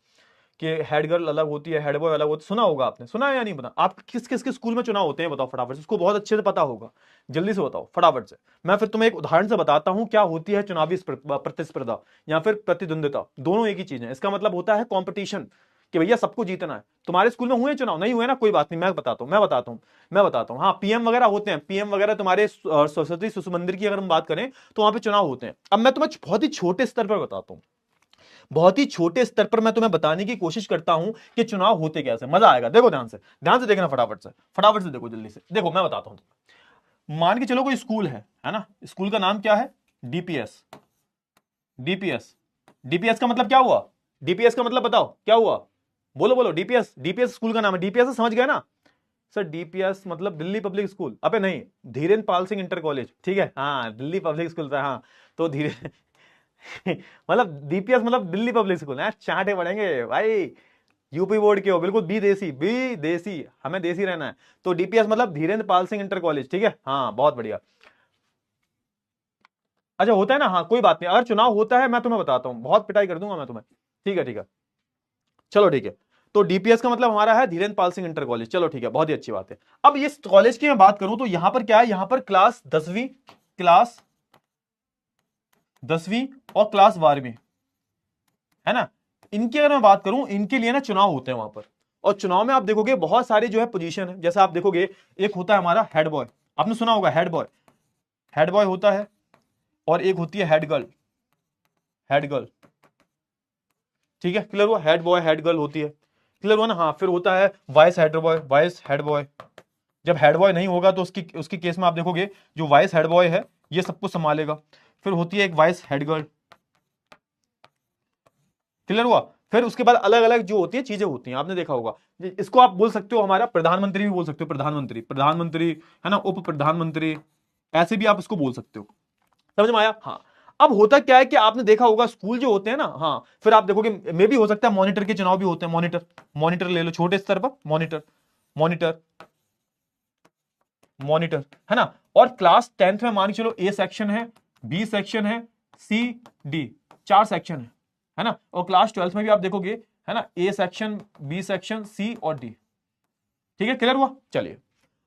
कि हेड गर्ल अलग होती है, हेड बॉय अलग होता है। सुना होगा आपने, सुना है या नहीं पता? आप किस किस के स्कूल में चुनाव होते हैं बताओ फटाफट से, उसको बहुत अच्छे से पता होगा, जल्दी से बताओ फटाफट से। मैं फिर तुम्हें एक उदाहरण से बताता हूं क्या होती है चुनावी प्रतिस्पर्धा या फिर प्रतिद्वंदिता, दोनों एक ही चीज है। इसका मतलब होता है कॉम्पिटिशन, कि भैया सबको जीतना है। तुम्हारे स्कूल में हुए चुनाव? नहीं हुए ना, कोई बात नहीं, मैं बताता हूं, मैं बताता हूं। हाँ, पीएम वगैरह होते हैं, पीएम वगैरह तुम्हारे सरस्वती शिशु मंदिर की अगर हम बात करें तो वहां पे चुनाव होते हैं। अब मैं तुम्हें बहुत ही छोटे स्तर पर बताता हूं, बहुत ही छोटे स्तर पर मैं तुम्हें बताने की कोशिश करता हूं कि चुनाव होते कैसे। मजा आएगा, देखो ध्यान से देखना, फटाफट से देखो, जल्दी से देखो, मैं बताता हूं। मान के चलो कोई स्कूल है ना, स्कूल का नाम क्या है? डीपीएस। डीपीएस, डीपीएस का मतलब क्या हुआ? डीपीएस का मतलब बताओ क्या हुआ? बोलो बोलो, डीपीएस, डीपीएस स्कूल का नाम है, डीपीएस समझ गए ना सर? डीपीएस मतलब दिल्ली पब्लिक स्कूल, अबे नहीं, धीरेन्द्र पाल सिंह इंटर कॉलेज, ठीक है, हाँ दिल्ली पब्लिक स्कूल था, हाँ। तो धीरे मतलब डीपीएस मतलब दिल्ली पब्लिक स्कूल है, चांटे पड़ेंगे भाई, यूपी बोर्ड के हो, बिल्कुल बी देसी, हमें देसी रहना है। तो डीपीएस मतलब धीरेन्द्र पाल सिंह इंटर कॉलेज, ठीक है, हाँ बहुत बढ़िया। अच्छा होता है ना, हाँ कोई बात नहीं, अगर चुनाव होता है मैं तुम्हें बताता हूं, बहुत पिटाई कर दूंगा मैं तुम्हें, ठीक है ठीक है, चलो ठीक है। तो डीपीएस का मतलब हमारा है धीरेन्द्र पाल सिंह इंटर कॉलेज, चलो ठीक है, बहुत ही अच्छी बात है। अब इस कॉलेज की मैं बात करूं तो यहां पर क्या है, यहां पर क्लास 10वीं और क्लास 12वीं, है ना, इनकी अगर मैं बात करूं, इनके लिए ना चुनाव होते हैं वहां पर। और चुनाव में आप देखोगे बहुत सारे जो है पोजीशन है, जैसे आप देखोगे एक होता है हमारा हेड बॉय, आपने सुना होगा हेड बॉय होता है, और एक होती है हेड गर्ल, ठीक है, क्लियर हुआ? हेड बॉय हेड गर्ल होती है, क्लियर हुआ ना? हाँ, फिर होता है वाइस हेड बॉय। जब हेड बॉय नहीं होगा तो उसकी केस में आप देखोगे जो वाइस हेड बॉय है ये सब कुछ संभालेगा। फिर होती है एक वाइस हेड गर्ल, क्लियर हुआ? फिर उसके बाद अलग अलग जो होती है चीजें होती हैं, आपने देखा होगा। इसको आप बोल सकते हो हमारा प्रधानमंत्री भी बोल सकते हो, प्रधानमंत्री है ना, उप प्रधानमंत्री, ऐसे भी आप इसको बोल सकते हो। समझ में आया? हाँ। अब होता क्या है कि आपने देखा होगा स्कूल जो होते हैं ना, हाँ, फिर आप देखोगे मे भी हो सकता है मॉनिटर के चुनाव भी होते हैं, मॉनिटर ले लो, छोटे स्तर पर मॉनिटर है ना। और क्लास 10th में मान के चलो ए सेक्शन है, बी सेक्शन है, सी डी, 4 सेक्शन है ना। और क्लास 12th में भी आप देखोगे, है ना, ए सेक्शन, बी सेक्शन, सी और डी, ठीक है, क्लियर हुआ? चलिए,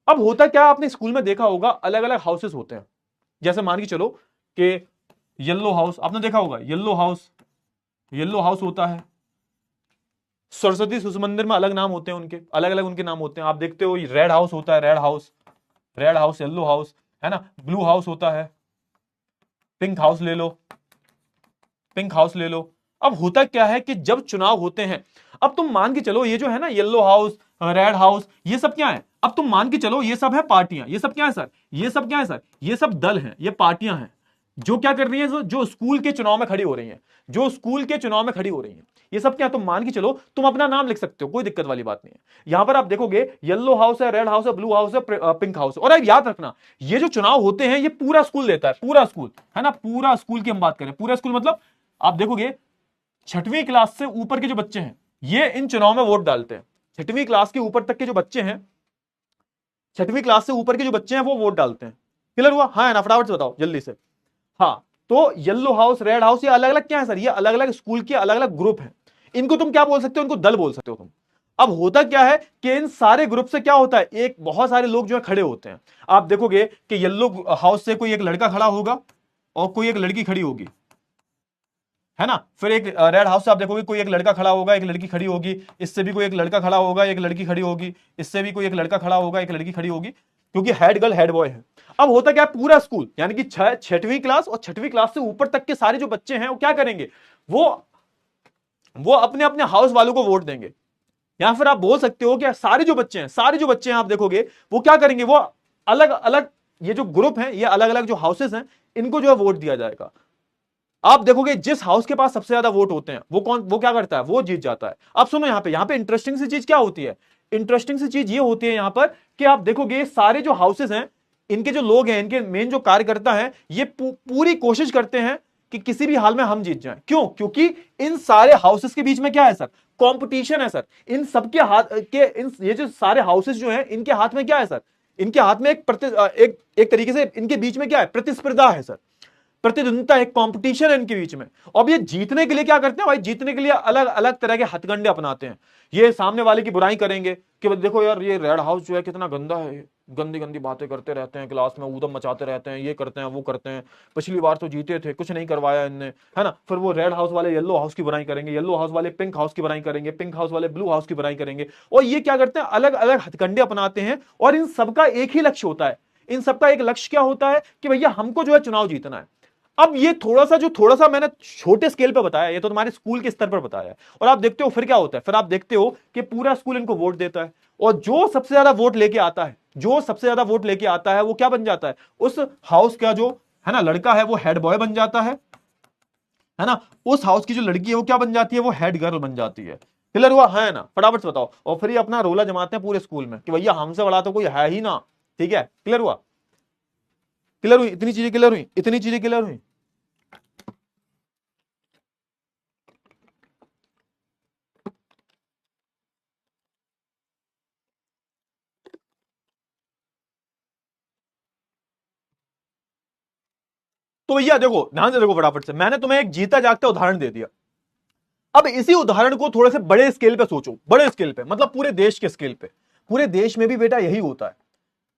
अब होता क्या, आपने स्कूल में देखा होगा अलग अलग हाउसेस होते हैं। जैसे मान के चलो कि येलो हाउस, आपने देखा होगा येलो हाउस होता है। सरस्वती शिशु मंदिर में अलग नाम होते हैं उनके, अलग अलग उनके नाम होते हैं। आप देखते हो रेड हाउस होता है, रेड हाउस, येलो हाउस, है ना, ब्लू हाउस होता है, पिंक हाउस ले लो। अब होता क्या है कि जब चुनाव होते हैं, अब तुम मान के चलो ये जो है ना येलो हाउस, रेड हाउस, ये सब क्या है? अब तुम मान के चलो ये सब है पार्टियां, ये सब क्या है सर? ये सब क्या है सर? ये सब दल हैं, ये पार्टियां हैं। जो क्या कर रही है, जो स्कूल के चुनाव में खड़ी हो रही है, जो स्कूल के चुनाव में खड़ी हो रही है, ये सब क्या तुम मान के चलो, तुम अपना नाम लिख सकते हो, कोई दिक्कत वाली बात नहीं है। यहां पर आप देखोगे येलो हाउस है, रेड हाउस है, ब्लू हाउस है, पिंक हाउस है। और आप याद रखना, ये जो चुनाव होते हैं ये पूरा स्कूल देता है, पूरा स्कूल है ना, पूरा स्कूल की हम बात करें, पूरा स्कूल मतलब आप देखोगे 6वीं क्लास से ऊपर के जो बच्चे हैं ये इन चुनाव में वोट डालते हैं। 6वीं क्लास के ऊपर तक के जो बच्चे हैं, 6वीं क्लास से ऊपर के जो बच्चे हैं वो वोट डालते हैं। क्लियर हुआ? हाँ है ना? फटाफट से बताओ जल्दी से। हाँ, तो येलो हाउस, रेड हाउस, ये अलग अलग क्या है सर? ये अलग अलग स्कूल के अलग अलग ग्रुप हैं। इनको तुम क्या बोल सकते हो? इनको दल बोल सकते हो तुम। अब होता क्या है कि इन सारे ग्रुप से क्या होता है, एक बहुत सारे लोग जो है खड़े होते हैं। आप देखोगे कि येलो हाउस से कोई एक लड़का खड़ा होगा और कोई एक लड़की खड़ी होगी, है ना। फिर एक रेड हाउस से आप देखोगे कोई एक लड़का खड़ा होगा, एक लड़की खड़ी होगी, इससे भी कोई एक लड़का खड़ा होगा, एक लड़की खड़ी होगी, इससे भी कोई एक लड़का खड़ा होगा, एक लड़की खड़ी होगी, क्योंकि हेड गर्ल हेड बॉय है। अब होता क्या है, पूरा स्कूल यानी कि 6वीं क्लास और 6वीं क्लास से ऊपर तक के सारे जो बच्चे हैं वो क्या करेंगे, वो अपने अपने हाउस वालों को वोट देंगे। या फिर आप बोल सकते हो कि सारे जो बच्चे हैं, सारे जो बच्चे हैं आप देखोगे वो क्या करेंगे, वो अलग अलग, ये जो ग्रुप हैं, ये अलग अलग जो हाउसेस हैं, इनको जो है वोट दिया जाएगा। आप देखोगे जिस हाउस के पास सबसे ज्यादा वोट होते हैं वो क्या करता है, वो जीत जाता है। अब सुनो, यहां पे इंटरेस्टिंग सी चीज क्या होती है, इंटरेस्टिंग सी चीज ये होती है यहां पर कि आप देखोगे सारे जो हाउसेस हैं, इनके जो लोग हैं, इनके मेन जो कार्यकर्ता हैं, ये पूरी कोशिश करते हैं कि किसी भी हाल में हम जीत जाएं। क्यों? क्योंकि इन सारे हाउसेस के बीच में क्या है सर, कंपटीशन है सर। इन सबके हाथ के ये जो सारे हाउसेस जो हैं, इनके हाथ में क्या है सर, इनके हाथ में एक तरीके से इनके बीच में क्या है, प्रतिस्पर्धा है सर, प्रतिद्वंदिता, एक कंपटीशन है इनके बीच में। अब ये जीतने के लिए क्या करते हैं भाई, जीतने के लिए अलग अलग तरह के हथकंडे अपनाते हैं। ये सामने वाले की बुराई करेंगे कि देखो यार ये रेड हाउस जो है कितना गंदा है, गंदी गंदी बातें करते रहते हैं, क्लास में ऊधम मचाते रहते हैं, ये करते हैं वो करते हैं, पिछली बार तो जीते थे, कुछ नहीं करवाया इनने, है ना। फिर वो रेड हाउस वाले येलो हाउस की बुराई करेंगे, येलो हाउस वाले पिंक हाउस की बुराई करेंगे, पिंक हाउस वाले ब्लू हाउस की बुराई करेंगे। और ये क्या करते हैं, अलग अलग हथकंडे अपनाते हैं। और इन सबका एक ही लक्ष्य होता है, इन सबका एक लक्ष्य क्या होता है कि भैया हमको जो है चुनाव जीतना है। अब ये थोड़ा सा मैंने छोटे स्केल पे बताया, ये तो तुम्हारे स्कूल के स्तर पर बताया है। और आप देखते हो फिर क्या होता है, फिर आप देखते हो कि पूरा स्कूल इनको वोट देता है। और जो सबसे ज्यादा वोट लेके आता है, जो सबसे ज्यादा वोट लेके आता है, वो क्या बन जाता है, उस हाउस का जो है ना लड़का है वो हेड बॉय बन जाता है ना। उस हाउस की जो लड़की है वो क्या बन जाती है, वो हेड गर्ल बन जाती है। क्लियर हुआ? है ना? फटाफट से बताओ। और फिर ये अपना रोला जमाते हैं पूरे स्कूल में कि भैया हमसे बड़ा तो कोई है ही ना। ठीक है, क्लियर हुआ? क्लियर हुई? इतनी चीजें क्लियर हुई? इतनी चीजें क्लियर हुई? तो भैया देखो, ध्यान से देखो, फटाफट से, मैंने तुम्हें एक जीता जागता उदाहरण दे दिया। अब इसी उदाहरण को थोड़े से बड़े स्केल पे सोचो, बड़े स्केल पे मतलब पूरे देश के स्केल पे। पूरे देश में भी बेटा यही होता है।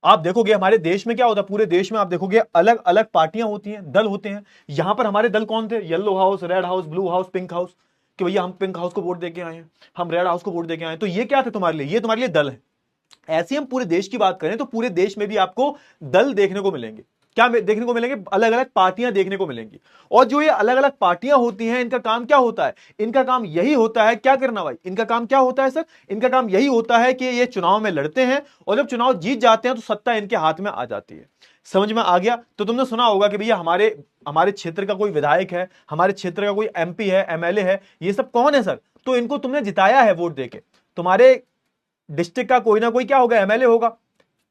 आप देखोगे हमारे देश में क्या होता है, पूरे देश में आप देखोगे अलग अलग पार्टियां होती हैं, दल होते हैं। यहां पर हमारे दल कौन थे, yellow house, red house, blue house, pink house, कि भैया हम पिंक हाउस को वोट देके आए हैं, हम रेड हाउस को वोट देके आए हैं। तो ये क्या थे तुम्हारे लिए, ये तुम्हारे लिए दल है। ऐसे ही हम पूरे देश की बात करें तो पूरे देश में भी आपको दल देखने को मिलेंगे। क्या देखने को मिलेंगे, अलग अलग पार्टियां देखने को मिलेंगी। और जो ये अलग अलग पार्टियां होती हैं, इनका काम क्या होता है, इनका काम यही होता है, क्या करना भाई, इनका काम क्या होता है सर, इनका काम यही होता है कि ये चुनाव में लड़ते हैं और जब चुनाव जीत जाते हैं तो सत्ता इनके हाथ में आ जाती है। समझ में आ गया? तो तुमने सुना होगा कि भैया हमारे हमारे क्षेत्र का कोई विधायक है, हमारे क्षेत्र का कोई एमपी है, एमएलए है, ये सब कौन है सर, तो इनको तुमने जिताया है वोट देके। तुम्हारे डिस्ट्रिक्ट का कोई ना कोई क्या होगा, एमएलए होगा,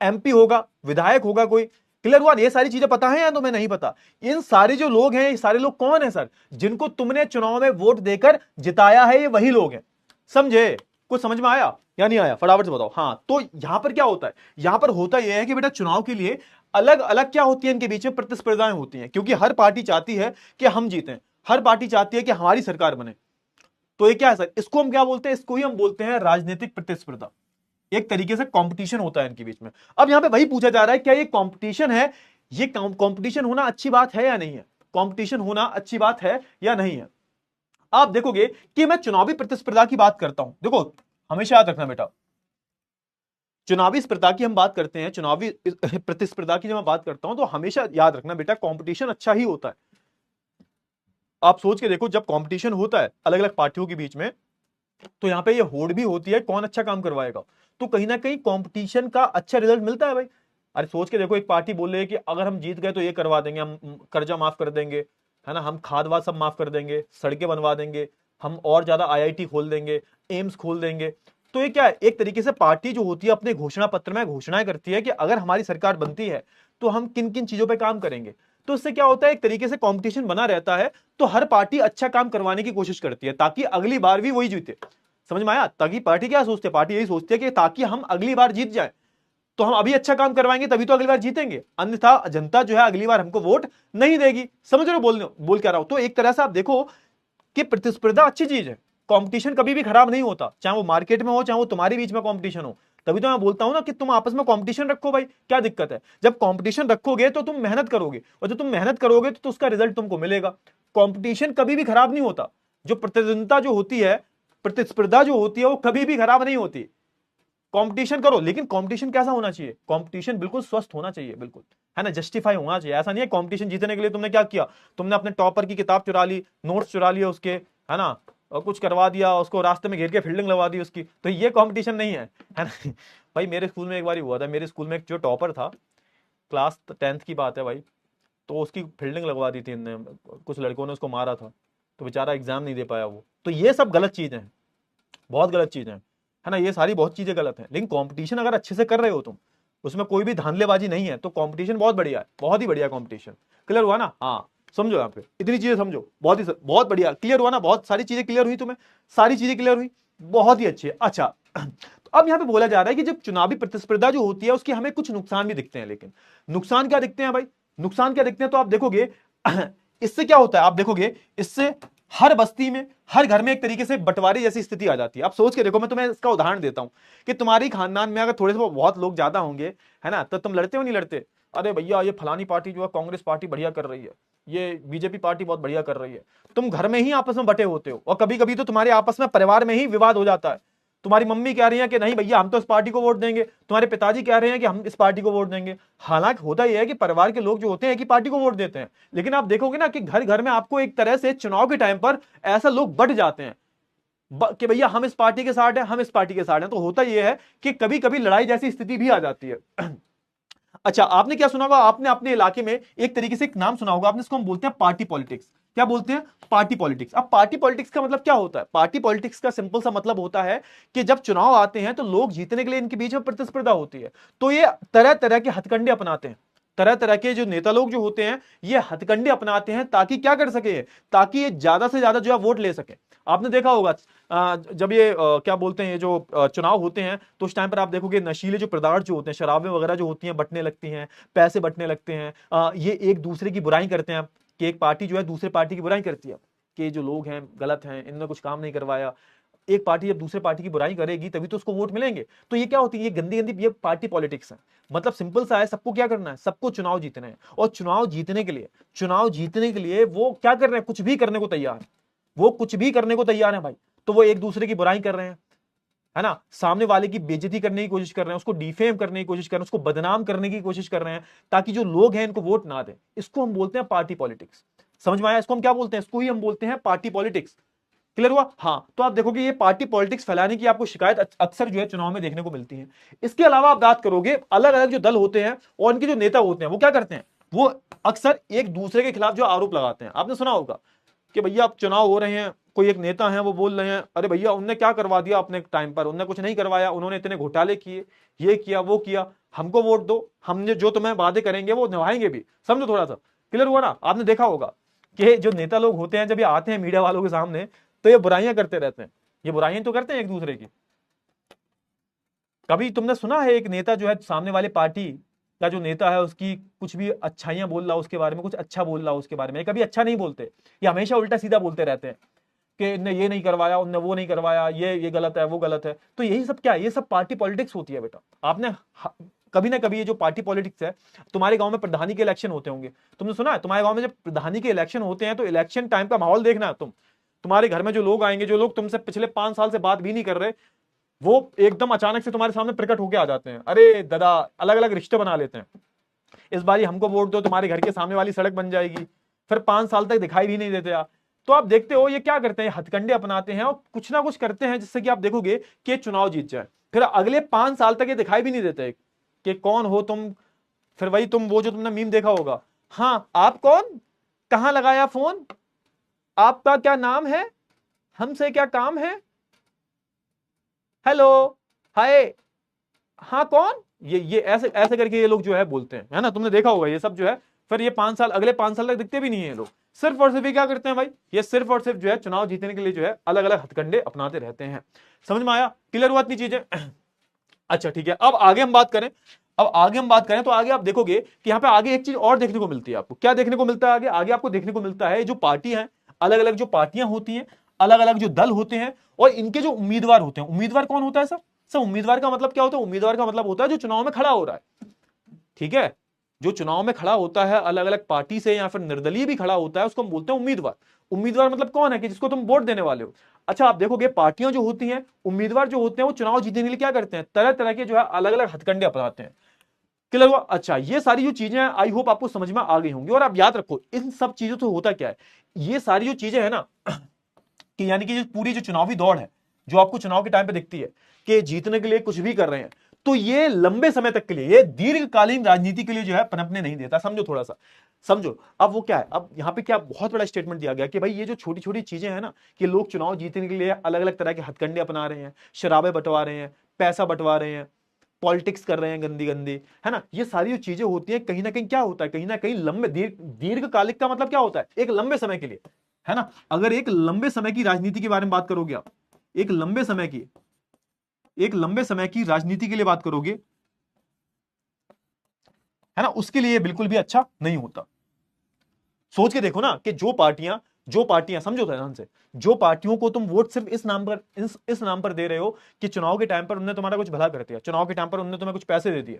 एमपी होगा, विधायक होगा कोई। क्लियर हुआ? ये सारी चीजें पता है या तुम्हें नहीं पता? इन सारे जो लोग हैं, ये सारे लोग कौन है सर, जिनको तुमने चुनाव में वोट देकर जिताया है, ये वही लोग हैं। समझे? कुछ समझ में आया या नहीं आया? फटाफट से बताओ। हाँ, तो यहां पर क्या होता है, यहां पर होता यह है कि बेटा चुनाव के लिए अलग अलग क्या होती है, इनके बीच में प्रतिस्पर्धाएं होती हैं, क्योंकि हर पार्टी चाहती है कि हम जीतें, हर पार्टी चाहती है कि हमारी सरकार बने। तो ये क्या है सर, इसको हम क्या बोलते हैं, इसको ही हम बोलते हैं राजनीतिक प्रतिस्पर्धा। एक तरीके से कंपटीशन होता है इनके बीच में। अब यहां पे वही पूछा जा रहा है, क्या ये कंपटीशन है, ये कंपटीशन होना अच्छी बात है या नहीं है, कंपटीशन होना अच्छी बात है या नहीं है। आप देखोगे कि मैं चुनावी प्रतिस्पर्धा की बात करता हूं, देखो हमेशा याद रखना बेटा, चुनावी स्पर्धा की हम बात करते हैं, चुनावी प्रतिस्पर्धा की जब मैं बात करता हूं तो हमेशा याद रखना बेटा, कंपटीशन अच्छा ही होता है। आप सोच के देखो, जब कंपटीशन होता है अलग अलग पार्टियों के बीच में, तो यहां पे ये होड़ भी होती है कौन अच्छा काम करवाएगा, तो कहीं ना कहीं कंपटीशन का अच्छा रिजल्ट मिलता है भाई। अरे सोच के देखो, एक पार्टी बोल रही है कि अगर हम जीत गए तो ये करवा देंगे, हम कर्जा माफ कर देंगे, है ना, हम खाद वाद सब माफ कर देंगे, सड़कें बनवा देंगे, हम और ज्यादा आईआईटी खोल देंगे, एम्स खोल देंगे। तो ये क्या है, एक तरीके से पार्टी जो होती है अपने घोषणा पत्र में घोषणाएं करती है कि अगर हमारी सरकार बनती है तो हम किन किन चीजों पर काम करेंगे। तो इससे क्या होता है, एक तरीके से कंपटीशन बना रहता है, तो हर पार्टी अच्छा काम करवाने की कोशिश करती है ताकि अगली बार भी वही जीते। समझ में आया? ताकि पार्टी क्या सोचती है, पार्टी यही सोचती है कि ताकि हम अगली बार जीत जाए, तो हम अभी अच्छा काम करवाएंगे तभी तो अगली बार जीतेंगे, अन्यथा जनता जो है अगली बार हमको वोट नहीं देगी। समझ रहे हो बोल क्या रहा हूं? तो एक तरह से आप देखो कि प्रतिस्पर्धा अच्छी चीज है, कंपटीशन कभी भी खराब नहीं होता, चाहे वो मार्केट में हो चाहे वो तुम्हारे बीच में कंपटीशन हो। तभी तो मैं बोलता हूं ना कि तुम आपस में कंपटीशन रखो भाई, क्या दिक्कत है? जब कंपटीशन रखोगे तो तुम मेहनत करोगे, और जब तुम मेहनत करोगे तो उसका रिजल्ट तुमको मिलेगा। कंपटीशन कभी भी खराब नहीं होता, जो प्रतिद्वंदिता जो होती है, प्रतिस्पर्धा जो होती है, वो कभी भी खराब नहीं होती। कंपटीशन करो, लेकिन कंपटीशन कैसा होना चाहिए? कंपटीशन बिल्कुल स्वस्थ होना चाहिए, बिल्कुल, है ना, जस्टिफाई होना चाहिए। ऐसा नहीं है कंपटीशन जीतने के लिए तुमने क्या किया, तुमने अपने टॉपर की किताब चुरा ली, नोट्स चुरा लिए उसके, है ना, और कुछ करवा दिया, उसको रास्ते में घेर के फील्डिंग लगवा दी उसकी, तो ये कंपटीशन नहीं है ना। भाई मेरे स्कूल में एक बार हुआ था, मेरे स्कूल में एक जो टॉपर था, क्लास 10th की बात है भाई, तो उसकी फील्डिंग लगवा दी थी इनने, कुछ लड़कों ने उसको मारा था, तो बेचारा एग्जाम नहीं दे पाया वो। तो ये सब गलत चीजें हैं, बहुत गलत चीजें हैं, है ना, ये सारी बहुत चीजें गलत है। लेकिन कंपटीशन अगर अच्छे से कर रहे हो तुम, उसमें कोई भी धांधलेबाजी नहीं है, तो कंपटीशन बहुत बढ़िया है, बहुत ही बढ़िया कंपटीशन। क्लियर हुआ ना? हाँ, समझो यहाँ पे इतनी चीजें समझो, बहुत बढ़िया क्लियर हुआ ना, बहुत सारी चीजें क्लियर हुई तुम्हें, सारी चीजें क्लियर हुई, बहुत ही अच्छी है। अच्छा, तो अब यहाँ पे बोला जा रहा है कि जब चुनावी प्रतिस्पर्धा जो होती है उसके हमें कुछ नुकसान भी दिखते हैं। लेकिन नुकसान क्या दिखते हैं भाई? नुकसान क्या दिखते हैं, तो आप देखोगे इससे क्या होता है, आप देखोगे इससे हर बस्ती में, हर घर में एक तरीके से बंटवारे जैसी स्थिति आ जाती है। आप सोच के देखो, मैं तुम्हें इसका उदाहरण देता हूं कि तुम्हारी खानदान में अगर थोड़े से बहुत लोग ज्यादा होंगे, है ना, तो तुम लड़ते हो नहीं लड़ते? अरे भैया ये फलानी पार्टी जो है कांग्रेस पार्टी बढ़िया कर रही है, ये बीजेपी पार्टी बहुत बढ़िया कर रही है। तुम घर में ही आपस में बटे होते हो, और कभी कभी तो तुम्हारे आपस में परिवार में ही विवाद हो जाता है। तुम्हारी मम्मी कह रही है कि नहीं भैया हम तो इस पार्टी को वोट देंगे, तुम्हारे पिताजी कह रहे हैं कि हम इस पार्टी को वोट देंगे। हालांकि होता यह है कि परिवार के लोग जो होते हैं कि पार्टी को वोट देते हैं, लेकिन आप देखोगे ना कि घर घर में आपको एक तरह से चुनाव के टाइम पर ऐसा लोग बट जाते हैं कि भैया हम इस पार्टी के साथ हैं, हम इस पार्टी के साथ हैं। तो होता यह है कि कभी कभी लड़ाई जैसी स्थिति भी आ जाती है। अच्छा, आपने क्या सुना होगा, आपने अपने इलाके में एक तरीके से एक नाम सुना होगा आपने, इसको हम बोलते हैं पार्टी पॉलिटिक्स। क्या बोलते हैं? Party politics. अब पार्टी पॉलिटिक्स का मतलब क्या होता है? पार्टी पॉलिटिक्स का सिंपल सा मतलब होता है कि जब चुनाव आते हैं तो लोग जीतने के लिए इनके बीच में प्रतिस्पर्धा होती है, तो ये तरह तरह के हथकंडे अपनाते हैं। तरह तरह के जो नेता लोग जो होते हैं ये हथकंडे अपनाते हैं ताकि क्या कर सके, ताकि ये ज्यादा से ज्यादा जो है वोट ले सके। आपने देखा होगा जब ये क्या बोलते हैं, ये जो चुनाव होते हैं तो उस टाइम पर आप देखोगे नशीले जो पदार्थ जो होते हैं, शराबें वगैरह जो होती हैं बटने लगती हैं, पैसे बटने लगते हैं। ये एक दूसरे की बुराई करते हैं कि एक पार्टी जो है दूसरे पार्टी की बुराई करती है कि जो लोग हैं गलत हैं, इन्होंने कुछ काम नहीं करवाया। एक पार्टी जब दूसरे पार्टी की बुराई करेगी तभी तो उसको वोट मिलेंगे। तो ये क्या होती है, ये गंदी गंदी ये पार्टी पॉलिटिक्स है। मतलब सिंपल सा है, सबको क्या करना है, सबको चुनाव जीतने हैं, और चुनाव जीतने के लिए वो क्या कर रहे हैं, कुछ भी करने को तैयार है, वो कुछ भी करने को तैयार है भाई। तो वो एक दूसरे की बुराई कर रहे हैं, है ना, सामने वाले की बेइज्जती करने की कोशिश कर रहे हैं, उसको डिफेम करने की कोशिश कर रहे हैं, उसको बदनाम करने की कोशिश कर रहे हैं ताकि जो लोग हैं इनको वोट ना दें। इसको हम बोलते हैं पार्टी पॉलिटिक्स। समझ में आया? इसको हम क्या बोलते हैं? इसको ही हम बोलते हैं पार्टी पॉलिटिक्स। क्लियर हुआ? हाँ, तो आप देखोगे ये पार्टी पॉलिटिक्स फैलाने की आपको शिकायत अक्सर जो है चुनाव में देखने को मिलती है। इसके अलावा आप बात करोगे अलग अलग जो दल होते हैं और उनके जो नेता होते हैं वो क्या करते हैं, वो अक्सर एक दूसरे के खिलाफ जो आरोप लगाते हैं। आपने सुना होगा कि भैया अब चुनाव हो रहे हैं, कोई एक नेता है वो बोल रहे हैं अरे भैया उनने क्या करवा दिया अपने टाइम पर, उनने कुछ नहीं करवाया, उन्होंने इतने घोटाले किए, ये किया वो किया, हमको वोट दो, हमने जो तुम्हें वादे करेंगे वो निभाएंगे भी। समझो थोड़ा सा। क्लियर हुआ ना? आपने देखा होगा कि जो नेता लोग होते हैं जब ये आते हैं मीडिया वालों के सामने तो ये बुराइयां करते रहते हैं, ये बुराइयां तो करते हैं एक दूसरे की। कभी तुमने सुना है एक नेता जो है सामने वाले पार्टी का जो नेता है उसकी कुछ भी अच्छाइयां बोल रहा उसके बारे में, कुछ अच्छा बोल रहा उसके बारे में? कभी अच्छा नहीं बोलते, ये हमेशा उल्टा सीधा बोलते रहते हैं कि इनने ये नहीं करवाया, उनने वो नहीं करवाया, ये गलत है, वो गलत है। तो यही सब क्या है, ये सब पार्टी पॉलिटिक्स होती है बेटा। आपने कभी ना कभी ये जो पार्टी पॉलिटिक्स है, तुम्हारे गांव में प्रधानी के इलेक्शन होते होंगे, तुमने सुना है तुम्हारे गांव में जब प्रधानी के इलेक्शन होते हैं तो इलेक्शन टाइम का माहौल देखना है तुम। तुम्हारे घर में जो लोग आएंगे, जो लोग तुमसे पिछले 5 साल से बात भी नहीं कर रहे, वो एकदम अचानक से तुम्हारे सामने प्रकट होकर आ जाते हैं। अरे दादा, अलग अलग रिश्ते बना लेते हैं, इस बार हमको वोट दो, तुम्हारे घर के सामने वाली सड़क बन जाएगी। फिर 5 साल तक दिखाई भी नहीं देते आप। तो आप देखते हो ये क्या करते हैं, हथकंडे अपनाते हैं और कुछ ना कुछ करते हैं जिससे कि आप देखोगे कि चुनाव जीत जाए। फिर अगले 5 साल तक ये दिखाई भी नहीं देते कि कौन हो तुम, फिर वही वो जो तुमने मीम देखा होगा, हाँ आप कौन, कहां लगाया फोन, आपका क्या नाम है, हमसे क्या काम है, हेलो, हाय, हाँ कौन, ये ऐसे ऐसे करके ये लोग जो है बोलते हैं, है ना, तुमने देखा होगा ये सब जो है। फिर ये 5 साल, अगले 5 साल तक दिखते भी नहीं है ये लोग। सिर्फ और सिर्फ ये क्या करते हैं भाई, ये सिर्फ और सिर्फ जो है चुनाव जीतने के लिए जो है अलग अलग हथकंडे अपनाते रहते हैं। समझ में आया, क्लियर हुआ इतनी चीजें? अच्छा ठीक है, अब आगे हम बात करें। अब आगे हम बात करें तो आगे आप देखोगे कि यहाँ पे आगे एक चीज और देखने को मिलती है आपको। क्या देखने को मिलता है आगे? आगे आपको देखने को मिलता है जो पार्टी है, अलग अलग जो पार्टियां होती हैं, अलग अलग जो दल होते हैं, और इनके जो उम्मीदवार होते हैं। उम्मीदवार कौन होता है सर? सर उम्मीदवार का मतलब क्या होता है? उम्मीदवार का मतलब होता है जो चुनाव में खड़ा हो रहा है, ठीक है, जो चुनाव में खड़ा होता है अलग अलग पार्टी से या फिर निर्दलीय भी खड़ा होता है, उसको हम बोलते हैं उम्मीदवार। उम्मीदवार मतलब कौन है? कि जिसको तुम वोट देने वाले हो। अच्छा आप देखोगे पार्टियां जो होती हैं, उम्मीदवार जो होते हैं, वो चुनाव जीतने के लिए क्या करते हैं? तरह तरह के जो है अलग अलग हथकंडे अपनाते हैं। क्लियर हुआ? अच्छा ये सारी जो चीजें हैं आई होप आपको समझ में आ गई होंगी। और आप याद रखो इन सब चीजों से होता क्या है, ये सारी जो चीजें है ना कि यानी कि जो पूरी जो चुनावी दौड़ है जो आपको चुनाव के टाइम पे दिखती है कि जीतने के लिए कुछ भी कर रहे हैं, तो ये लंबे समय तक के लिए, ये दीर्घकालीन राजनीति के लिए जो है पनपने नहीं देता। समझो, थोड़ा सा समझो। अब वो क्या है, अब यहां पे क्या बहुत बड़ा स्टेटमेंट दिया गया कि भाई ये जो छोटी छोटी चीजें हैं ना, कि लोग चुनाव जीतने के लिए अलग अलग तरह के हथकंडे अपना रहे हैं, शराबे बंटवा रहे हैं, पैसा बंटवा रहे हैं, पॉलिटिक्स कर रहे हैं गंदी गंदी, है ना, ये सारी जो चीजें होती हैं कहीं ना कहीं क्या होता है, कहीं ना कहीं लंबे दीर्घकालिक का मतलब क्या होता है? एक लंबे समय के लिए, है ना। अगर एक लंबे समय की राजनीति के बारे में बात करोगे आप, एक लंबे समय की, एक लंबे समय की राजनीति के लिए बात करोगे, है ना, उसके लिए बिल्कुल भी अच्छा नहीं होता। सोच के देखो ना कि जो पार्टियां समझो ध्यान से, जो पार्टियों को तुम वोट सिर्फ इस नाम पर दे रहे हो कि चुनाव के टाइम पर उन्होंने तुम्हारा कुछ भला कर दिया, चुनाव के टाइम पर उन्होंने तुम्हें कुछ पैसे दे दिए,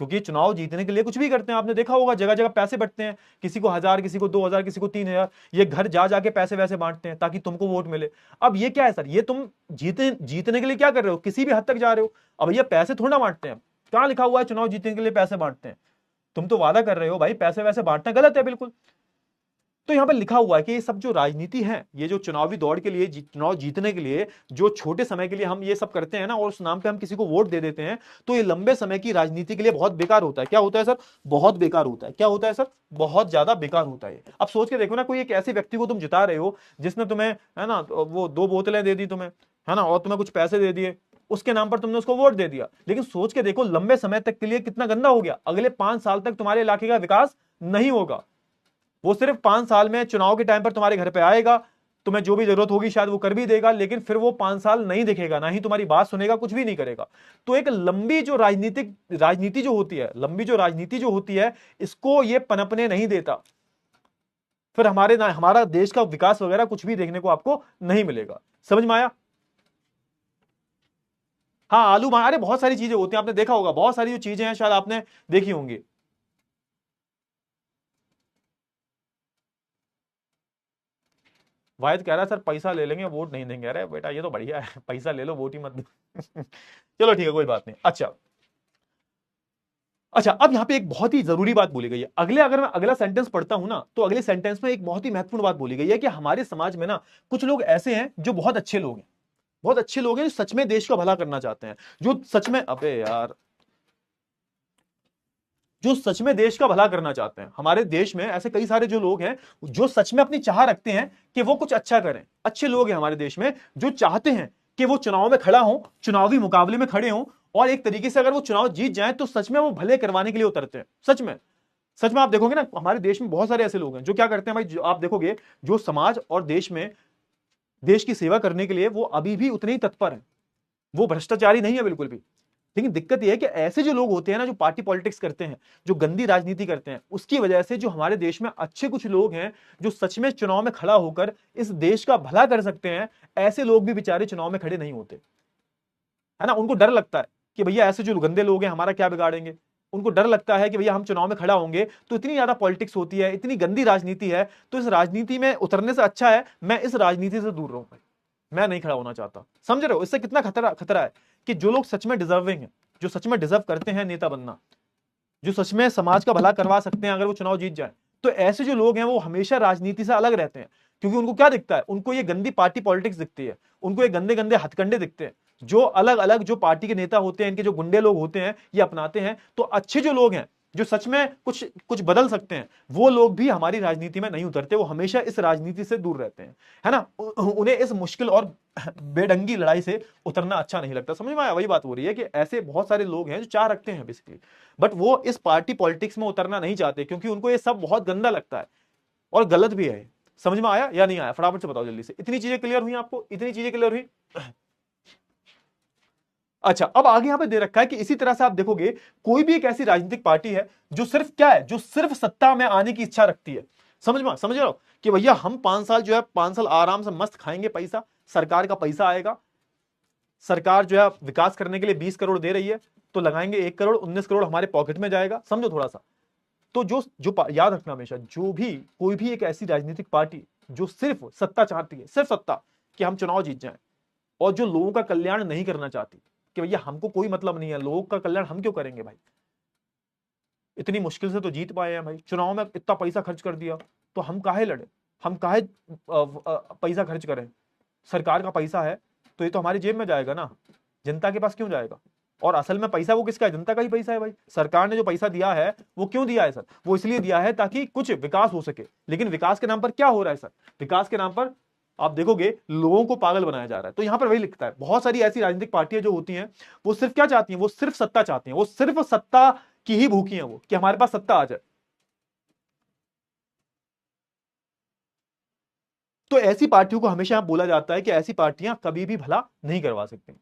क्योंकि चुनाव जीतने के लिए कुछ भी करते हैं, आपने देखा होगा जगह जगह पैसे बंटते हैं, किसी को 1000, किसी को 2000, किसी को 3000, ये घर जा जाके पैसे वैसे बांटते हैं ताकि तुमको वोट मिले। अब ये क्या है सर, ये तुम जीतने के लिए क्या कर रहे हो, किसी भी हद तक जा रहे हो। अब भैया पैसे थोड़ा ना बांटते हैं, कहां लिखा हुआ है चुनाव जीतने के लिए पैसे बांटते हैं? तुम तो वादा कर रहे हो भाई, पैसे वैसे बांटना गलत है बिल्कुल। तो यहां पर लिखा हुआ है कि ये सब जो राजनीति है, ये जो चुनावी दौड़ के लिए, चुनाव जीतने के लिए जो छोटे समय के लिए हम ये सब करते हैं ना, और उस नाम पे हम किसी को वोट दे देते हैं, तो ये लंबे समय की राजनीति के लिए बहुत बेकार होता है। क्या होता है सर? बहुत बेकार होता है। क्या होता है सर? बहुत ज्यादा बेकार होता है। अब सोच के देखो ना, कोई एक ऐसे व्यक्ति को तुम जिता रहे हो जिसने तुम्हें, है ना, वो 2 बोतलें दे दी तुम्हें, है ना, और तुम्हें कुछ पैसे दे दिए, उसके नाम पर तुमने उसको वोट दे दिया। लेकिन सोच के देखो लंबे समय तक के लिए कितना गंदा हो गया। अगले 5 साल तक तुम्हारे इलाके का विकास नहीं होगा। वो सिर्फ 5 साल में चुनाव के टाइम पर तुम्हारे घर पे आएगा, तुम्हें जो भी जरूरत होगी शायद वो कर भी देगा, लेकिन फिर वो 5 साल नहीं दिखेगा, ना ही तुम्हारी बात सुनेगा, कुछ भी नहीं करेगा। तो एक लंबी जो राजनीति जो होती है, लंबी जो राजनीति जो होती है, इसको ये पनपने नहीं देता। फिर हमारा देश का विकास वगैरह कुछ भी देखने को आपको नहीं मिलेगा। समझ में आया? हाँ आलू, अरे बहुत सारी चीजें होती हैं, आपने देखा होगा, बहुत सारी जो चीजें हैं शायद आपने देखी होंगी। वाहिद कह रहा है सर पैसा ले लेंगे वोट नहीं देंगे। अरे बेटा ये तो बढ़िया है, पैसा ले लो वोट ही मत दो। चलो ठीक है, कोई बात नहीं। अच्छा अच्छा, अब यहां पे एक बहुत ही जरूरी बात बोली गई है। अगर मैं अगला सेंटेंस पढ़ता हूं ना, तो अगले सेंटेंस में एक बहुत ही महत्वपूर्ण बात बोली गई है कि हमारे समाज में ना कुछ लोग ऐसे हैं जो बहुत अच्छे लोग हैं, बहुत अच्छे लोग हैं, जो सच में देश का भला करना चाहते हैं, जो सच में, अबे यार, जो सच में देश का भला करना चाहते हैं। हमारे देश में ऐसे कई सारे जो लोग हैं जो सच में अपनी चाह रखते हैं कि वो कुछ अच्छा करें। अच्छे लोग हैं हमारे देश में जो चाहते हैं कि वो चुनाव में खड़ा हो, चुनावी मुकाबले में खड़े हों, और एक तरीके से अगर वो चुनाव जीत जाए तो सच में वो भले करवाने के लिए उतरते हैं। सच में, सच में आप देखोगे ना हमारे देश में बहुत सारे ऐसे लोग हैं जो क्या करते हैं भाई, जो आप देखोगे जो समाज और देश में, देश की सेवा करने के लिए वो अभी भी उतने ही तत्पर हैं। वो भ्रष्टाचारी नहीं है बिल्कुल भी। लेकिन दिक्कत यह है कि ऐसे जो लोग होते हैं ना, जो पार्टी पॉलिटिक्स करते हैं, जो गंदी राजनीति करते हैं, उसकी वजह से जो हमारे देश में अच्छे कुछ लोग हैं जो सच में चुनाव में खड़ा होकर इस देश का भला कर सकते हैं, ऐसे लोग भी बेचारे चुनाव में खड़े नहीं होते, है ना। उनको डर लगता है कि भैया ऐसे जो गंदे लोग हैं हमारा क्या बिगाड़ेंगे। उनको डर लगता है कि भैया हम चुनाव में खड़ा होंगे तो इतनी ज्यादा पॉलिटिक्स होती है, इतनी गंदी राजनीति है, तो इस राजनीति में उतरने से अच्छा है मैं इस राजनीति से दूर रहूं भाई, मैं नहीं खड़ा होना चाहता। समझ रहे हो इससे कितना खतरा है? कि जो लोग सच में डिजर्विंग है, जो सच में डिजर्व करते हैं नेता बनना, जो सच में समाज का भला करवा सकते हैं अगर वो चुनाव जीत जाए, तो ऐसे जो लोग हैं वो हमेशा राजनीति से अलग रहते हैं। क्योंकि उनको क्या दिखता है? उनको ये गंदी पार्टी पॉलिटिक्स दिखती है, उनको ये गंदे गंदे हथकंडे दिखते हैं जो अलग अलग जो पार्टी के नेता होते हैं, इनके जो गुंडे लोग होते हैं ये अपनाते हैं। तो अच्छे जो लोग हैं जो सच में कुछ कुछ बदल सकते हैं, वो लोग भी हमारी राजनीति में नहीं उतरते, वो हमेशा इस राजनीति से दूर रहते हैं, है ना। उन्हें इस मुश्किल और बेढंगी लड़ाई से उतरना अच्छा नहीं लगता। समझ में आया? वही बात हो रही है कि ऐसे बहुत सारे लोग हैं जो चाह रखते हैं बेसिकली, बट वो इस पार्टी पॉलिटिक्स में उतरना नहीं चाहते, क्योंकि उनको ये सब बहुत गंदा लगता है और गलत भी है। समझ में आया या नहीं आया? फटाफट से बताओ जल्दी से। इतनी चीजें क्लियर हुई आपको? इतनी चीजें क्लियर हुई? अच्छा, अब आगे यहां पे दे रखा है कि इसी तरह से आप देखोगे कोई भी एक ऐसी राजनीतिक पार्टी है जो सिर्फ क्या है, जो सिर्फ सत्ता में आने की इच्छा रखती है। समझ रहे हो कि भैया हम 5 साल जो है 5 साल आराम से मस्त खाएंगे पैसा, सरकार का पैसा आएगा, सरकार जो है विकास करने के लिए 20 करोड़ दे रही है, तो लगाएंगे 1 करोड़, 19 करोड़ हमारे पॉकेट में जाएगा। समझो थोड़ा सा। तो जो जो याद रखना हमेशा, जो भी कोई भी एक ऐसी राजनीतिक पार्टी जो सिर्फ सत्ता चाहती है, सिर्फ सत्ता, कि हम चुनाव जीत जाएं, और जो लोगों का कल्याण नहीं करना चाहती, कि भैया हमको कोई मतलब नहीं है, लोगों का कल्याण हम क्यों करेंगे भाई, इतनी मुश्किल से तो जीत पाए हैं भाई, चुनाव में इतना पैसा खर्च कर दिया, तो हम काहे लड़े, हम काहे पैसा खर्च करें, सरकार का पैसा है तो ये तो हमारी जेब में जाएगा ना, जनता के पास क्यों जाएगा। और असल में पैसा वो किसका है? जनता का ही पैसा है भाई। सरकार ने जो पैसा दिया है वो क्यों दिया है सर? वो इसलिए दिया है ताकि कुछ विकास हो सके, लेकिन विकास के नाम पर क्या हो रहा है सर? विकास के नाम पर आप देखोगे लोगों को पागल बनाया जा रहा है। तो यहां पर वही लिखता है, बहुत सारी ऐसी राजनीतिक पार्टियां जो होती हैं वो सिर्फ क्या चाहती हैं? वो सिर्फ सत्ता चाहती हैं, वो सिर्फ सत्ता की ही भूखी हैं, वो कि हमारे पास सत्ता आ जाए। तो ऐसी पार्टियों को हमेशा बोला जाता है कि ऐसी पार्टियां कभी भी भला नहीं करवा सकती।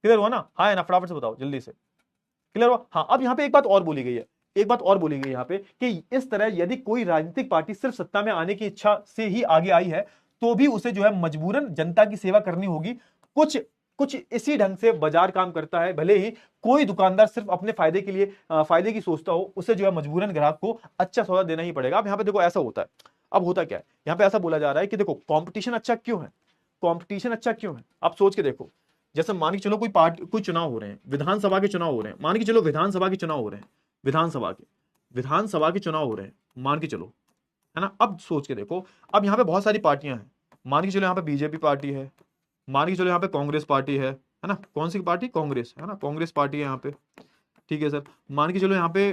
क्लियर हुआ ना? हाँ है ना? फटाफट से बताओ जल्दी से। क्लियर हुआ? हाँ। अब यहां पे एक बात और बोली गई है, एक बात और बोली गई यहां पे कि इस तरह यदि कोई राजनीतिक पार्टी सिर्फ सत्ता में आने की इच्छा से ही आगे आई है, तो भी उसे जो है मजबूरन जनता की सेवा करनी होगी। कुछ कुछ इसी ढंग से बाजार काम करता है, भले ही कोई दुकानदार सिर्फ अपने फायदे के लिए फायदे की सोचता हो, उसे जो है मजबूरन ग्राहक को अच्छा सौदा देना ही पड़ेगा। अब यहाँ पे देखो ऐसा होता है। अब होता क्या है यहाँ पे? ऐसा बोला जा रहा है कि देखो कंपटीशन अच्छा क्यों है, कंपटीशन अच्छा क्यों है, आप सोच के देखो। जैसे मान के चलो कोई चुनाव हो रहे हैं, विधानसभा के चुनाव हो रहे हैं, मान के चलो विधानसभा के चुनाव हो रहे हैं, विधानसभा के चुनाव हो रहे हैं, मान के चलो, है ना। अब सोच के देखो, अब यहाँ पे बहुत सारी पार्टियां हैं, मान के चलो यहाँ पे बीजेपी पार्टी है, मान के चलो यहाँ पे कांग्रेस पार्टी है ना। कौन सी पार्टी? कांग्रेस, है ना, कांग्रेस पार्टी है यहाँ पे। ठीक है सर। मान के चलो यहाँ पे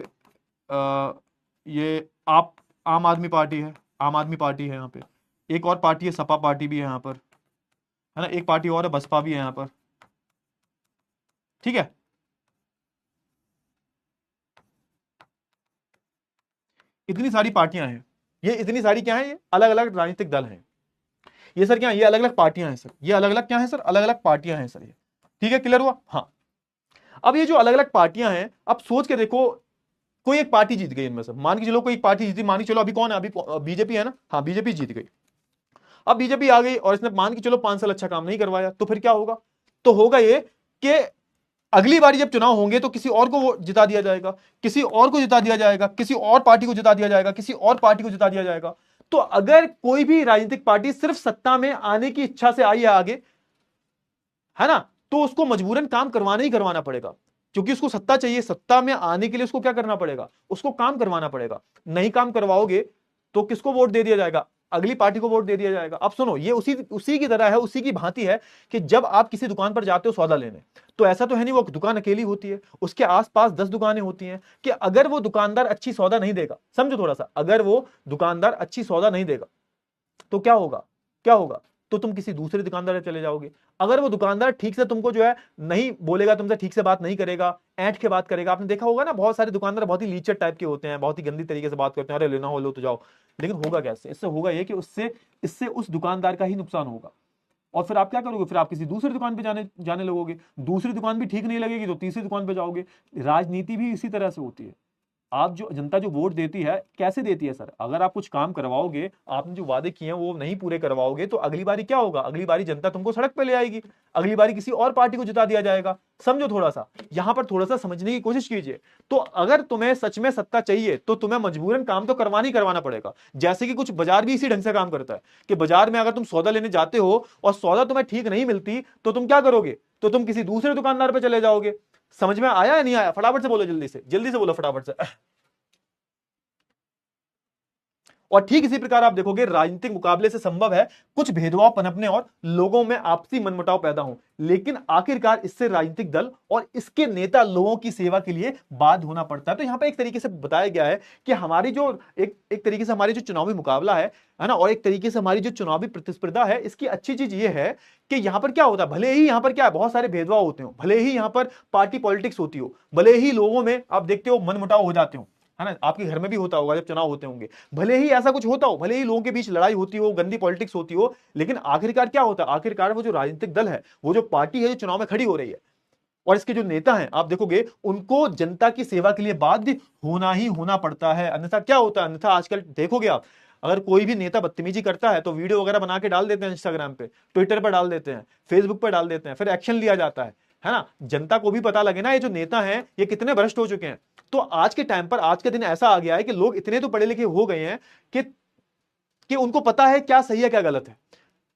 ये आप आम आदमी पार्टी है, आम आदमी पार्टी है यहाँ पे। एक और पार्टी है सपा पार्टी भी है यहाँ पर, है ना। एक पार्टी और है बसपा भी है यहाँ पर। ठीक है। इतनी सारी पार्टियां हैं, ये इतनी सारी क्या है? ये अलग अलग राजनीतिक दल हैं। ये सर क्या है? ये अलग अलग पार्टियां हैं सर। ये अलग अलग क्या है सर? अलग अलग पार्टियां हैं सर ये। ठीक है, क्लियर हुआ? हाँ। अब ये जो अलग अलग पार्टियां हैं, अब सोच के देखो, कोई एक पार्टी जीत गई इनमें से, मान के चलो कोई एक पार्टी जीती, मान के चलो अभी कौन है? अभी बीजेपी है ना। हाँ, बीजेपी जीत गई। अब बीजेपी आ गई और इसने मान के चलो 5 साल अच्छा काम नहीं करवाया, तो फिर क्या होगा? तो होगा ये कि अगली बारी जब चुनाव होंगे तो किसी और को वो जिता दिया जाएगा, किसी और को जिता दिया जाएगा, किसी और पार्टी को जिता दिया जाएगा, किसी और पार्टी को जिता दिया जाएगा। तो अगर कोई भी राजनीतिक पार्टी सिर्फ सत्ता में आने की इच्छा से आई है आगे, है ना, तो उसको मजबूरन काम करवाना ही करवाना पड़ेगा, क्योंकि उसको सत्ता चाहिए। सत्ता में आने के लिए उसको क्या करना पड़ेगा? उसको काम करवाना पड़ेगा। नहीं काम करवाओगे तो किसको वोट दे दिया जाएगा? अगली पार्टी को वोट दे दिया जाएगा। अब सुनो, ये उसी उसी की तरह है, उसी की भांति है कि जब आप किसी दुकान पर जाते हो सौदा लेने, तो ऐसा तो है नहीं वो दुकान अकेली होती है, उसके आसपास 10 दुकानें होती हैं। कि अगर वो दुकानदार अच्छी सौदा नहीं देगा, समझो थोड़ा सा, अगर वो दुकानदार अच्छी सौदा नहीं देगा तो क्या होगा? क्या होगा? तो तुम किसी दूसरे दुकानदार से चले जाओगे। अगर वो दुकानदार ठीक से तुमको जो है नहीं बोलेगा, तुमसे ठीक से बात नहीं करेगा, ऐंठ के बात करेगा, आपने देखा होगा ना, बहुत सारे दुकानदार बहुत ही लीचर टाइप के होते हैं, बहुत ही गंदी तरीके से बात करते हैं, अरे लेना हो लो तो जाओ। लेकिन होगा कैसे? इससे होगा ये कि उससे इससे उस दुकानदार का ही नुकसान होगा। और फिर आप क्या करोगे? फिर आप किसी दूसरी दुकान पे जाने लगोगे, दूसरी दुकान भी ठीक नहीं लगेगी तो तीसरी दुकान पे जाओगे। राजनीति भी इसी तरह से होती है। आप जो जनता जो वोट देती है, कैसे देती है सर? अगर आप कुछ काम करवाओगे, आपने जो वादे किए हैं वो नहीं पूरे करवाओगे, तो अगली बारी क्या होगा? अगली बारी जनता तुमको सड़क पे ले आएगी, अगली बारी किसी और पार्टी को जिता दिया जाएगा। समझो थोड़ा सा, यहां पर थोड़ा सा समझने की कोशिश कीजिए। तो अगर तुम्हें सच में सत्ता चाहिए तो तुम्हें मजबूरन काम तो करवाना ही करवाना पड़ेगा। जैसे कि कुछ बाजार भी इसी ढंग से काम करता है कि बाजार में अगर तुम सौदा लेने जाते हो और सौदा तुम्हें ठीक नहीं मिलती, तो तुम क्या करोगे? तो तुम किसी दूसरे दुकानदार पे चले जाओगे। समझ में आया या नहीं आया? फटाफट से बोलो, जल्दी से बोलो, फटाफट से। और ठीक इसी प्रकार आप देखोगे राजनीतिक मुकाबले से संभव है कुछ भेदभाव पनपने और लोगों में आपसी मनमुटाव पैदा हो, लेकिन आखिरकार इससे राजनीतिक दल और इसके नेता लोगों की सेवा के लिए बाध्य होना पड़ता है। तो यहां पर एक तरीके से बताया गया है कि हमारी जो एक तरीके से हमारी जो चुनावी मुकाबला है ना, और एक तरीके से हमारी जो चुनावी प्रतिस्पर्धा है, इसकी अच्छी चीज ये है कि यहां पर क्या होता है, भले ही यहां पर क्या है, बहुत सारे भेदभाव होते हो, भले ही यहां पर पार्टी पॉलिटिक्स होती हो, भले ही लोगों में आप देखते हो मनमुटाव हो जाते हो, है ना, आपके घर में भी होता होगा जब चुनाव होते होंगे, भले ही ऐसा कुछ होता हो, भले ही लोगों के बीच लड़ाई होती हो, गंदी पॉलिटिक्स होती हो, लेकिन आखिरकार क्या होता है, आखिरकार वो जो राजनीतिक दल है, वो जो पार्टी है जो चुनाव में खड़ी हो रही है, और इसके जो नेता हैं आप देखोगे उनको जनता की सेवा के लिए बाध्य होना ही होना पड़ता है। अन्यथा क्या होता है, अन्यथा आजकल देखोगे आप, अगर कोई भी नेता बदतमीजी करता है तो वीडियो वगैरह बना के डाल देते हैं इंस्टाग्राम पे, ट्विटर पर डाल देते हैं, फेसबुक पर डाल देते हैं, फिर एक्शन लिया जाता है ना, जनता को भी पता लगे ना ये जो नेता हैं ये कितने भ्रष्ट हो चुके हैं। तो आज के टाइम पर, आज के दिन ऐसा आ गया है कि लोग इतने तो पढ़े लिखे हो गए हैं कि उनको पता है क्या सही है क्या गलत है।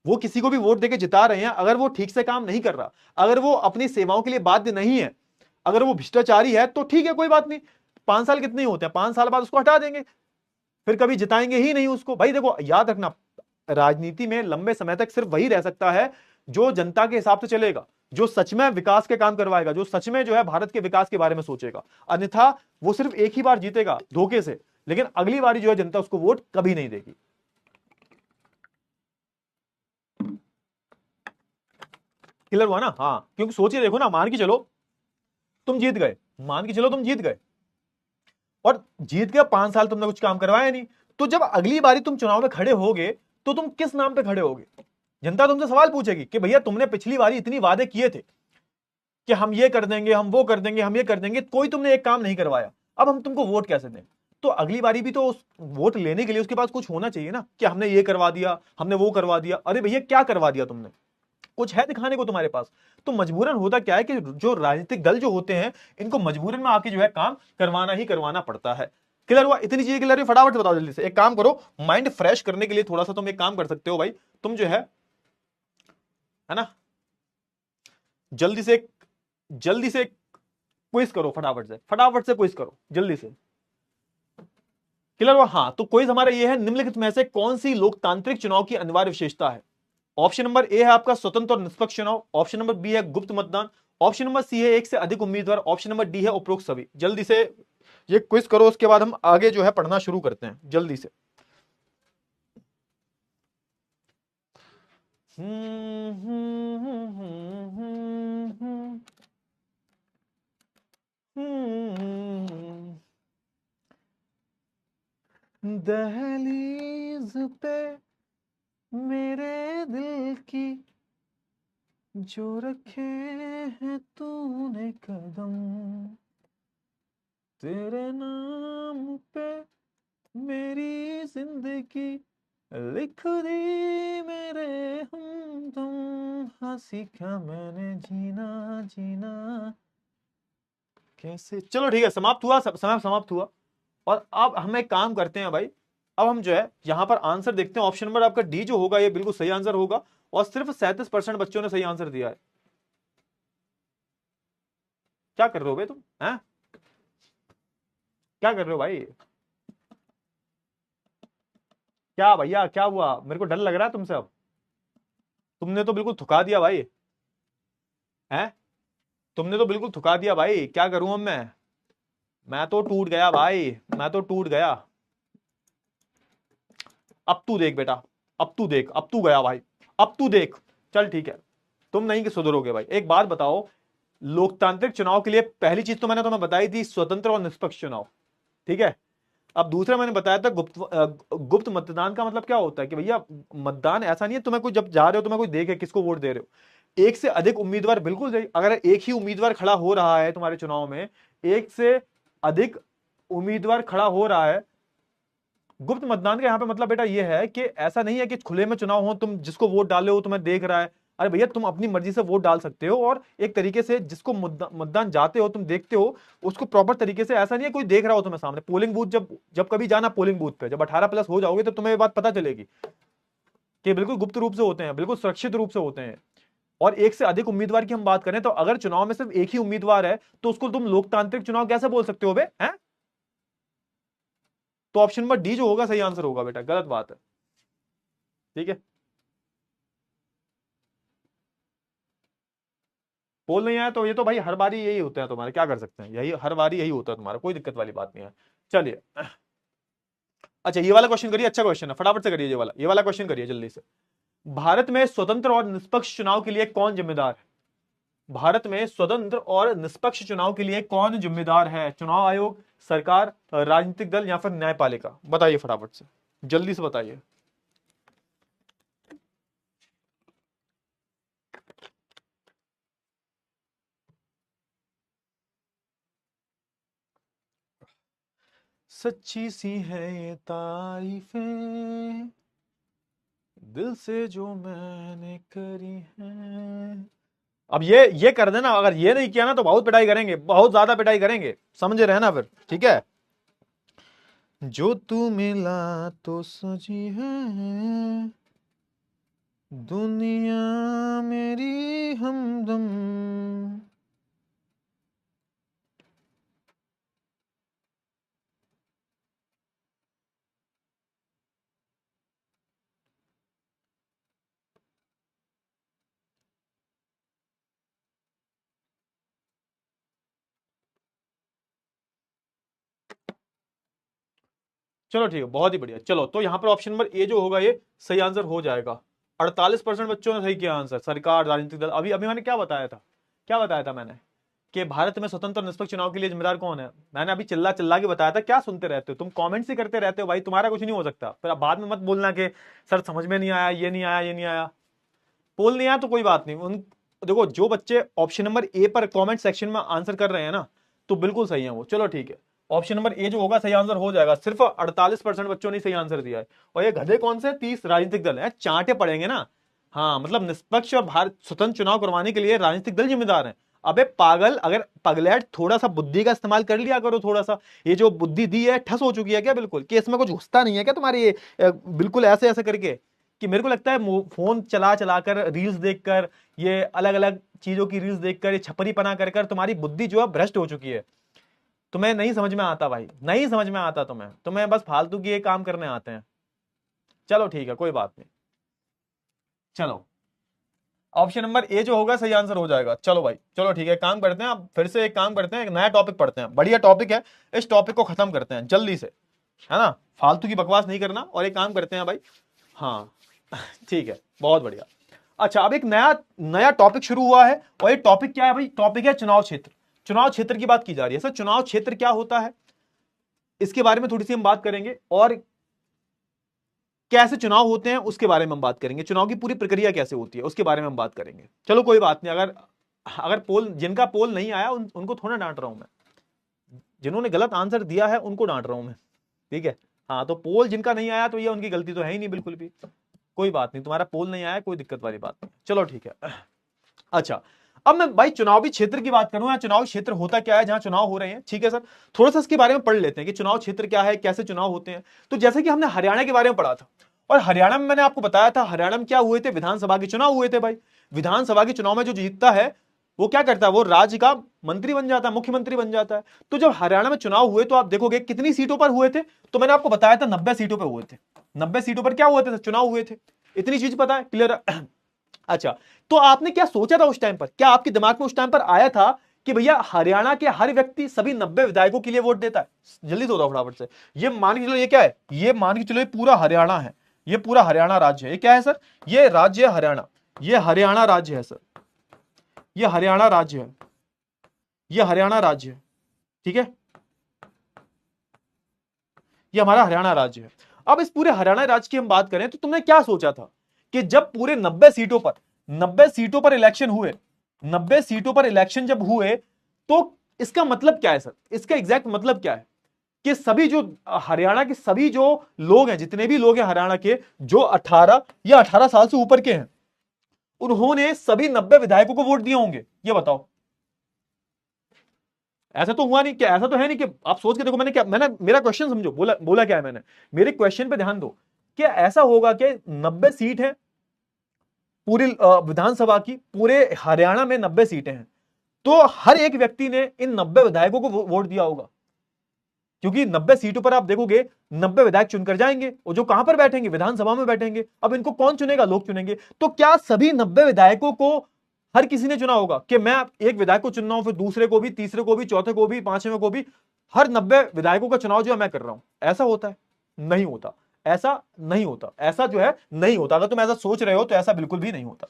वो किसी को भी वोट देके जिता रहे हैं, अगर वो ठीक से काम नहीं कर रहा, अगर वो अपनी सेवाओं के लिए बाध्य नहीं है, अगर वो भ्रष्टाचारी है, तो ठीक है, कोई बात नहीं, 5 साल कितने होते हैं, 5 साल बाद उसको हटा देंगे, फिर कभी जिताएंगे ही नहीं उसको। भाई देखो, याद रखना, राजनीति में लंबे समय तक सिर्फ वही रह सकता है जो जनता के हिसाब से चलेगा, जो सच में विकास के काम करवाएगा, जो सच में जो है भारत के विकास के बारे में सोचेगा। अन्यथा वो सिर्फ एक ही बार जीतेगा धोखे से, लेकिन अगली बारी जो है जनता उसको वोट कभी नहीं देगी। क्लियर हुआ ना? हाँ, क्योंकि सोचिए, देखो ना, मान के चलो तुम जीत गए, मान के चलो तुम जीत गए, और जीत के 5 साल तुमने कुछ काम करवाया नहीं, तो जब अगली बारी तुम चुनाव में खड़े होगे तो तुम किस नाम पे खड़े होगे? जनता तुमसे सवाल पूछेगी कि भैया तुमने पिछली बारी इतनी वादे किए थे कि हम ये कर देंगे, हम वो कर देंगे, हम ये कर देंगे, कोई तुमने एक काम नहीं करवाया, अब हम तुमको वोट कैसे दें? तो अगली बारी भी तो उस वोट लेने के लिए उसके पास कुछ होना चाहिए ना, कि हमने ये करवा दिया, हमने वो करवा दिया। अरे भैया क्या करवा दिया तुमने? कुछ है दिखाने को तुम्हारे पास? तो मजबूरन होता क्या है कि जो राजनीतिक दल जो होते हैं, इनको मजबूरन में आके जो है काम करवाना ही करवाना पड़ता है। क्लियर हुआ? इतनी चीजें क्लियर हुई? फटाफट बताओ जल्दी से। एक काम करो, माइंड फ्रेश करने के लिए थोड़ा सा तुम एक काम कर सकते हो भाई, तुम जो है ना, जल्दी से क्विज करो, फटाफट से क्विज करो जल्दी से। क्लियर हुआ? हाँ, तो क्विज हमारा ये है, निम्नलिखित में से कौन सी लोकतांत्रिक चुनाव की अनिवार्य विशेषता है? ऑप्शन नंबर ए है आपका स्वतंत्र और निष्पक्ष चुनाव, ऑप्शन नंबर बी है गुप्त मतदान, ऑप्शन नंबर सी है एक से अधिक उम्मीदवार, ऑप्शन नंबर डी है उपरोक्त सभी। जल्दी से ये क्विज करो, उसके बाद हम आगे जो है पढ़ना शुरू करते हैं, जल्दी से। दहलीज पे मेरे दिल की जो रखे हैं तूने कदम, तेरे नाम पे मेरी जिंदगी लिख दी मेरे हमदम, हाँ सीखा मैंने जीना कैसे। चलो ठीक है, समाप्त हुआ, समय समाप्त हुआ। और अब हम एक काम करते हैं भाई, अब हम जो है यहां पर आंसर देखते हैं। ऑप्शन नंबर आपका डी जो होगा ये बिल्कुल सही आंसर होगा, और सिर्फ 37% बच्चों ने सही आंसर दिया है। क्या कर रहे हो भाई तुम? हैं, क्या कर रहे हो भाई? क्या भैया, क्या हुआ? मेरे को डर लग रहा है तुमसे अब, तुमने तो बिल्कुल थुका दिया भाई, हैं, तुमने तो बिल्कुल थुका दिया भाई। क्या करूं अब मैं तो टूट गया भाई, मैं तो टूट गया। अब तू देख बेटा, अब तू देख, अब तू गया भाई, अब तू देख। चल ठीक है, तुम नहीं कि सुधरोगे भाई। एक बात बताओ, लोकतांत्रिक चुनाव के लिए पहली चीज तो मैंने तुम्हें बताई थी, स्वतंत्र और निष्पक्ष चुनाव, ठीक है। अब दूसरा मैंने बताया था गुप्त मतदान का मतलब क्या होता है कि भैया मतदान ऐसा नहीं है तुम्हें कोई जब जा रहे हो तुम्हें कोई देखे किसको वोट दे रहे हो। एक से अधिक उम्मीदवार, बिल्कुल सही, अगर एक ही उम्मीदवार खड़ा हो रहा है तुम्हारे चुनाव में, एक से अधिक उम्मीदवार खड़ा हो रहा है, गुप्त मतदान का यहां पे मतलब बेटा ये है कि ऐसा नहीं है कि खुले में चुनाव हो, तुम जिसको वोट डाले हो तुम्हें देख रहा है। अरे भैया तुम अपनी मर्जी से वोट डाल सकते हो, और एक तरीके से जिसको मतदान जाते हो तुम देखते हो उसको प्रॉपर तरीके से, ऐसा नहीं है कोई देख रहा हो तुम्हें सामने। पोलिंग बूथ जब जब कभी जाना पोलिंग बूथ पे, जब 18+ हो जाओगे तो तुम्हें ये बात पता चलेगी कि बिल्कुल गुप्त रूप से होते हैं, बिल्कुल सुरक्षित रूप से होते हैं। और एक से अधिक उम्मीदवार की हम बात करें तो अगर चुनाव में सिर्फ एक ही उम्मीदवार है तो उसको तुम लोकतांत्रिक चुनाव कैसे बोल सकते हो बे? हैं? तो ऑप्शन नंबर डी जो होगा सही आंसर होगा बेटा, गलत बात है। ठीक है, पोल नहीं आया तो ये तो भाई हर बारी यही होता है तुम्हारे, क्या कर सकते हैं, यही हर बारी यही होता है तुम्हारा, कोई दिक्कत वाली बात नहीं है। चलिए, अच्छा ये वाला क्वेश्चन करिए, अच्छा क्वेश्चन है, फटाफट से करिए, ये वाला क्वेश्चन करिए जल्दी से। भारत में स्वतंत्र और निष्पक्ष चुनाव के लिए कौन जिम्मेदार है? भारत में स्वतंत्र और निष्पक्ष चुनाव के लिए कौन जिम्मेदार है? चुनाव आयोग, सरकार, राजनीतिक दल या फिर न्यायपालिका? बताइए फटाफट से, जल्दी से बताइए। सच्ची सी है ये तारीफें दिल से जो मैंने करी है। अब ये कर देना, अगर ये नहीं किया ना तो बहुत पिटाई करेंगे, बहुत ज्यादा पिटाई करेंगे, समझे रहना फिर, ठीक है। जो तू मिला तो सजी है दुनिया मेरी हमदम। चलो ठीक है, बहुत ही बढ़िया। चलो तो यहां पर ऑप्शन नंबर ए जो होगा ये सही आंसर हो जाएगा। 48% बच्चों ने सही किया आंसर, सरकार, राजनीतिक दल। अभी अभी मैंने क्या बताया था, क्या बताया था मैंने, कि भारत में स्वतंत्र और निष्पक्ष चुनाव के लिए जिम्मेदार कौन है? मैंने अभी चिल्ला चिल्ला के बताया था। क्या सुनते रहते हो तुम, कमेंट्स ही करते रहते हो भाई, तुम्हारा कुछ नहीं हो सकता। फिर अब बाद में मत बोलना कि सर समझ में नहीं आया, ये नहीं आया, ये नहीं आया। पोल नहीं आया तो कोई बात नहीं, उन देखो जो बच्चे ऑप्शन नंबर ए पर कमेंट सेक्शन में आंसर कर रहे हैं ना, तो बिल्कुल सही है वो। चलो ठीक है, ऑप्शन नंबर ए जो होगा सही आंसर हो जाएगा। सिर्फ 48% बच्चों ने सही आंसर दिया है। और ये गधे कौन से? 30 राजनीतिक दल है, चांटे पड़ेंगे ना। हाँ मतलब निष्पक्ष और भारत स्वतंत्र चुनाव करवाने के लिए राजनीतिक दल जिम्मेदार हैं। अबे पागल, अगर पगलैट थोड़ा सा बुद्धि का इस्तेमाल कर लिया करो, थोड़ा सा। ये जो बुद्धि दी है ठस हो चुकी है क्या बिल्कुल, कि इसमें कुछ घुसता नहीं है क्या तुम्हारी ये बिल्कुल ऐसे ऐसे करके, कि मेरे को लगता है फोन चला चला कर, रील्स देखकर, ये अलग अलग चीजों की रील्स देखकर, ये छपरी पना कर कर तुम्हारी बुद्धि जो है भ्रष्ट हो चुकी है। तुम्हें नहीं समझ में आता भाई, नहीं समझ में आता तुम्हें बस फालतू की ये काम करने आते हैं। चलो ठीक है, कोई बात नहीं। चलो ऑप्शन नंबर ए जो होगा सही आंसर हो जाएगा। चलो भाई, चलो ठीक है, काम करते हैं। अब फिर से एक काम करते हैं, एक नया टॉपिक पढ़ते हैं, बढ़िया टॉपिक है, इस टॉपिक को खत्म करते हैं जल्दी से, है ना। फालतू की बकवास नहीं करना, और एक काम करते हैं भाई। हाँ ठीक है, बहुत बढ़िया। अच्छा, अब एक नया नया टॉपिक शुरू हुआ है, और ये टॉपिक क्या है भाई? टॉपिक है चुनाव क्षेत्र। चुनाव क्षेत्र की बात की जा रही है। सर चुनाव क्षेत्र क्या होता है, इसके बारे में थोड़ी सी हम बात करेंगे, और कैसे चुनाव होते हैं उसके बारे में हम बात करेंगे, चुनाव की पूरी प्रक्रिया कैसे होती है उसके बारे में हम बात करेंगे। चलो कोई बात नहीं, अगर अगर पोल, जिनका पोल नहीं आया उनको थोड़ा डांट रहा हूं मैं, जिन्होंने गलत आंसर दिया है उनको डांट रहा हूं मैं, ठीक है। हाँ तो पोल जिनका नहीं आया तो ये उनकी गलती तो है ही नहीं बिल्कुल भी, कोई बात नहीं, तुम्हारा पोल नहीं आया, कोई दिक्कत वाली बात नहीं। चलो ठीक है। अच्छा, अब मैं भाई चुनावी क्षेत्र की बात करूं, या चुनावी क्षेत्र होता क्या है जहां चुनाव हो रहे हैं, ठीक है सर। थोड़ा सा इसके बारे में पढ़ लेते हैं कि चुनाव क्षेत्र क्या है, कैसे चुनाव होते हैं। तो जैसे कि हमने हरियाणा के बारे में पढ़ा था, और हरियाणा में मैंने आपको बताया था, हरियाणा में क्या हुए थे, विधानसभा के चुनाव हुए थे भाई। विधानसभा के चुनाव में जो जीतता है वो क्या करता है, वो राज्य का मंत्री बन जाता है, मुख्यमंत्री बन जाता है। तो जब हरियाणा में चुनाव हुए तो आप देखोगे कितनी सीटों पर हुए थे, तो मैंने आपको बताया था 90 सीटों पर हुए थे। 90 सीटों पर क्या हुए थे, चुनाव हुए थे। इतनी चीज पता है, क्लियर? अच्छा, तो आपने क्या सोचा था उस टाइम पर, क्या आपके दिमाग में उस टाइम पर आया था कि भैया हरियाणा के हर व्यक्ति सभी 90 विधायकों के लिए वोट देता है? जल्दी से बताओ फटाफट से। ये मान के चलो, ये क्या है, ये मान के चलो ये पूरा हरियाणा है, ये पूरा हरियाणा राज्य है। ये क्या है सर? ये राज्य है हरियाणा, ये हरियाणा राज्य है सर, ये हरियाणा राज्य है, ये हरियाणा राज्य है, ठीक है, ये हमारा हरियाणा राज्य है। अब इस पूरे हरियाणा राज्य की हम बात करें तो तुमने क्या सोचा था कि जब पूरे 90 सीटों पर, 90 सीटों पर इलेक्शन हुए, 90 सीटों पर इलेक्शन जब हुए, तो इसका मतलब क्या है सर, इसका एग्जैक्ट मतलब क्या है कि सभी जो हरियाणा के सभी जो लोग हैं, जितने भी लोग हैं हरियाणा के जो 18 या 18 साल से ऊपर के हैं, उन्होंने सभी 90 विधायकों को वोट दिए होंगे? ये बताओ। ऐसा तो हुआ नहीं, क्या ऐसा तो है नहीं कि आप सोच के देखो, मैंने क्या, मैंने मेरा क्वेश्चन समझो, बोला बोला क्या है मैंने, मेरे क्वेश्चन पे ध्यान दो। क्या ऐसा होगा कि 90 सीट है पूरी विधानसभा की, पूरे हरियाणा में 90 सीटें हैं, तो हर एक व्यक्ति ने इन 90 विधायकों को वोट दिया होगा? क्योंकि 90 सीटों पर आप देखोगे 90 विधायक चुनकर जाएंगे, और जो कहां पर बैठेंगे, विधानसभा में बैठेंगे। अब इनको कौन चुनेगा, लोग चुनेंगे। तो क्या सभी 90 विधायकों को हर किसी ने चुना होगा कि मैं एक विधायक को चुन रहा हूं, फिर दूसरे को भी, तीसरे को भी, चौथे को भी, पांचवें को भी, हर 90 विधायकों का चुनाव जो है मैं कर रहा हूं? ऐसा होता है? नहीं होता। ऐसा नहीं होता, ऐसा जो है नहीं होता। अगर तुम ऐसा सोच रहे हो तो ऐसा बिल्कुल भी नहीं होता।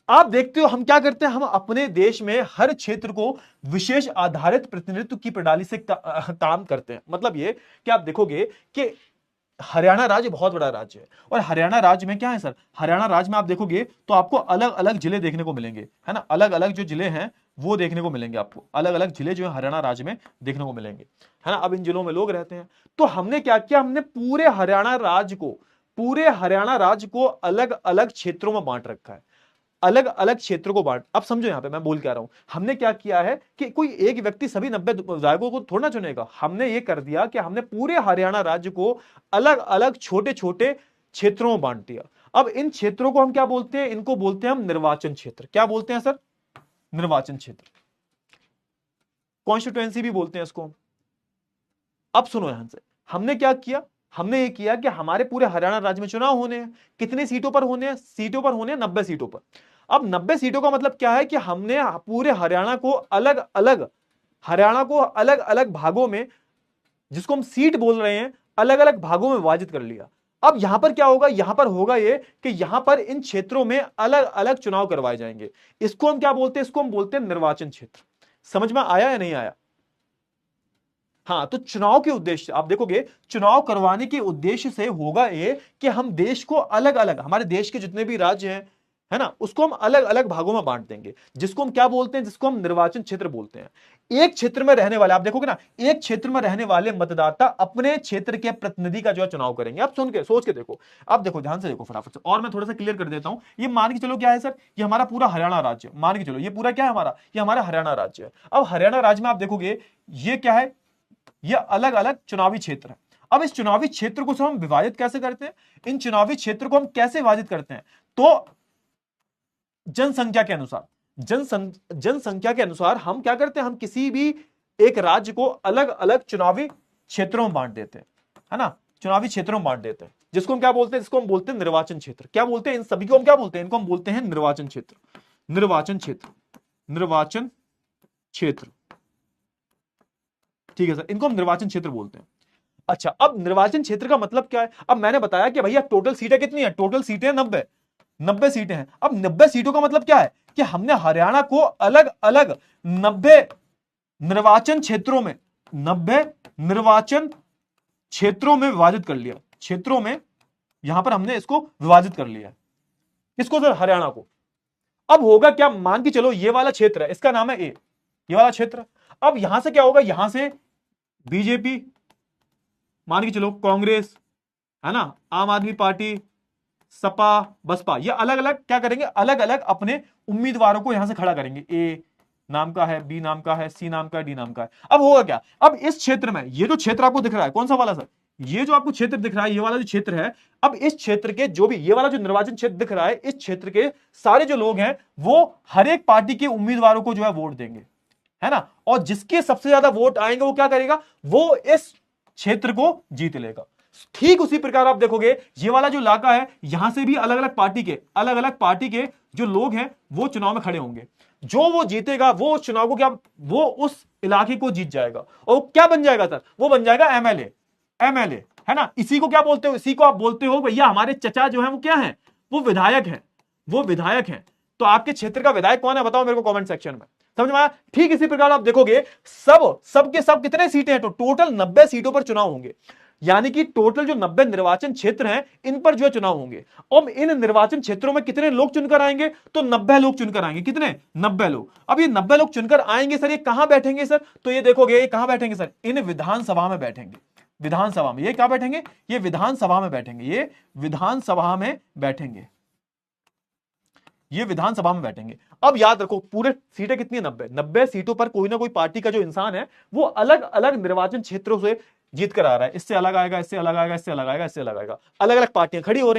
आप देखते हो हम क्या करते हैं, हम अपने देश में हर क्षेत्र को विशेष आधारित प्रतिनिधित्व की प्रणाली से काम करते हैं। मतलब ये कि आप देखोगे कि हरियाणा राज्य बहुत बड़ा राज्य है, और हरियाणा राज्य में क्या है सर, हरियाणा राज्य में आप देखोगे तो आपको अलग अलग जिले देखने को मिलेंगे, है ना। अलग अलग जो जिले हैं वो देखने को मिलेंगे आपको, अलग अलग जिले जो है हरियाणा राज्य में देखने को मिलेंगे, है ना। अब इन जिलों में लोग रहते हैं। तो हमने क्या किया, हमने पूरे हरियाणा राज्य को अलग अलग क्षेत्रों में बांट रखा है, अलग अलग क्षेत्रों को बांट। अब समझो यहां पे मैं बोल क्या रहा हूं, हमने क्या किया है कि कोई एक व्यक्ति सभी 90 विधायकों को थोड़ा ना चुनेगा। हमने ये कर दिया कि हमने पूरे हरियाणा राज्य को अलग अलग छोटे छोटे क्षेत्रों में बांट दिया। अब इन क्षेत्रों को हम क्या बोलते हैं, इनको बोलते हैं हम निर्वाचन क्षेत्र। क्या बोलते हैं सर, निर्वाचन क्षेत्र। कॉन्स्टिट्यूएंसी भी बोलते हैं इसको। अब सुनो यहां से, हमने क्या किया, हमने ये किया कि हमारे पूरे हरियाणा राज्य में चुनाव होने हैं। कितनी सीटों पर होने हैं, सीटों पर होने हैं 90 सीटों पर। अब 90 सीटों का मतलब क्या है कि हमने पूरे हरियाणा को अलग अलग भागों में, जिसको हम सीट बोल रहे हैं, अलग अलग भागों में विभाजित कर लिया। अब यहां पर क्या होगा, यहां पर होगा ये कि यहां पर इन क्षेत्रों में अलग अलग चुनाव करवाए जाएंगे। इसको हम क्या बोलते हैं, इसको हम बोलते हैं निर्वाचन क्षेत्र। समझ में आया या नहीं आया? हाँ, तो चुनाव के उद्देश्य आप देखोगे, चुनाव करवाने के उद्देश्य से होगा ये कि हम देश को अलग अलग, हमारे देश के जितने भी राज्य हैं, है ना, उसको हम अलग अलग भागों में बांट देंगे, जिसको हम क्या बोलते हैं, जिसको हम निर्वाचन क्षेत्र बोलते हैं। एक क्षेत्र में रहने वाले, आप देखोगे ना, एक क्षेत्र में रहने वाले मतदाता अपने क्षेत्र के प्रतिनिधि का जो है चुनाव करेंगे। आप सुन के सोच के देखो, आप देखो, ध्यान से देखो फटाफट से, और मैं थोड़ा सा क्लियर कर देता हूं। ये मान के चलो क्या है सर, ये हमारा पूरा हरियाणा राज्य, मान के चलो ये पूरा क्या है हमारा, ये हमारा हरियाणा राज्य है। अब हरियाणा राज्य में आप देखोगे ये क्या है, ये अलग अलग चुनावी क्षेत्र है। अब इस चुनावी क्षेत्र को हम विभाजित कैसे करते हैं, इन चुनावी क्षेत्र को हम कैसे विभाजित करते हैं, तो जनसंख्या के अनुसार, जनसंख्या के अनुसार हम क्या करते हैं, हम किसी भी एक राज्य को अलग अलग चुनावी क्षेत्रों में बांट देते हैं, है ना, चुनावी क्षेत्रों में बांट देते हैं, जिसको हम क्या बोलते हैं, जिसको हम बोलते हैं निर्वाचन क्षेत्र। क्या बोलते हैं इन सभी को, हम क्या बोलते हैं, इनको हम बोलते हैं निर्वाचन क्षेत्र। निर्वाचन क्षेत्र, निर्वाचन क्षेत्र, ठीक है सर, इनको हम निर्वाचन क्षेत्र बोलते हैं। अच्छा, अब निर्वाचन क्षेत्र का मतलब क्या है, अब मैंने बताया कि भैया टोटल सीटें कितनी है, टोटल सीटें 90 सीटें हैं। अब 90 सीटों का मतलब क्या है कि हमने हरियाणा को अलग अलग 90 निर्वाचन क्षेत्रों में, 90 निर्वाचन क्षेत्रों में विभाजित कर लिया, क्षेत्रों में यहां पर हमने इसको विभाजित कर लिया। किसको सर, हरियाणा को। अब होगा क्या, मान के चलो ये वाला क्षेत्र है, इसका नाम है ए, ये वाला क्षेत्र। अब यहां से क्या होगा, यहां से बीजेपी, मान के चलो कांग्रेस, है ना, आम आदमी पार्टी, सपा, बसपा, ये अलग अलग क्या करेंगे, अलग अलग अपने उम्मीदवारों को यहां से खड़ा करेंगे। ए नाम का है, बी नाम का है, सी नाम का है, डी नाम का है। अब होगा क्या, अब इस क्षेत्र में, ये जो क्षेत्र आपको दिख रहा है, कौन सा वाला सर, ये जो आपको क्षेत्र दिख रहा है, ये वाला जो क्षेत्र है, अब इस क्षेत्र के जो भी, ये वाला जो निर्वाचन क्षेत्र दिख रहा है, इस क्षेत्र के सारे जो लोग हैं वो हर एक पार्टी के उम्मीदवारों को जो है वोट देंगे, है ना, और जिसके सबसे ज्यादा वोट आएंगे वो क्या करेगा, वो इस क्षेत्र को जीत लेगा। ठीक उसी प्रकार आप देखोगे ये वाला जो इलाका है, यहां से भी अलग अलग पार्टी के जो लोग हैं वो चुनाव में खड़े होंगे। जो वो जीतेगा वो उस चुनाव को क्या, वो उस इलाके को जीत जाएगा, और क्या बन जाएगा सर, वो बन जाएगा एमएलए, है ना। इसी को क्या बोलते हो, इसी को आप बोलते हो भैया हमारे चचा जो है वो क्या है, वो विधायक है। तो आपके क्षेत्र का विधायक कौन है, बताओ मेरे को कमेंट सेक्शन में। समझ में आया? ठीक इसी प्रकार आप देखोगे सब कितने सीटें हैं, तो टोटल 90 सीटों पर चुनाव होंगे, यानी कि टोटल जो 90 निर्वाचन क्षेत्र हैं इन पर जो है चुनाव होंगे। और इन निर्वाचन क्षेत्रों में कितने लोग चुनकर आएंगे, तो 90 लोग चुनकर आएंगे। कितने, 90 लोग। अब ये 90 लोग चुनकर आएंगे सर, ये कहां बैठेंगे सर, तो ये देखोगे ये कहां बैठेंगे सर, इन विधानसभा में बैठेंगे, विधानसभा में। ये क्या बैठेंगे, ये विधानसभा में बैठेंगे, ये विधानसभा में बैठेंगे, ये विधानसभा में बैठेंगे। अब याद रखो पूरे सीटें कितनी है, 90 सीटों पर कोई ना कोई पार्टी का जो इंसान है वो अलग अलग निर्वाचन क्षेत्रों से जीत कर आ रहा है। इससे अलग आएगा, इससे अलग आएगा, इससे अलग आएगा, इससे अलग आएगा। अलग अलग पार्टियां खड़ी हो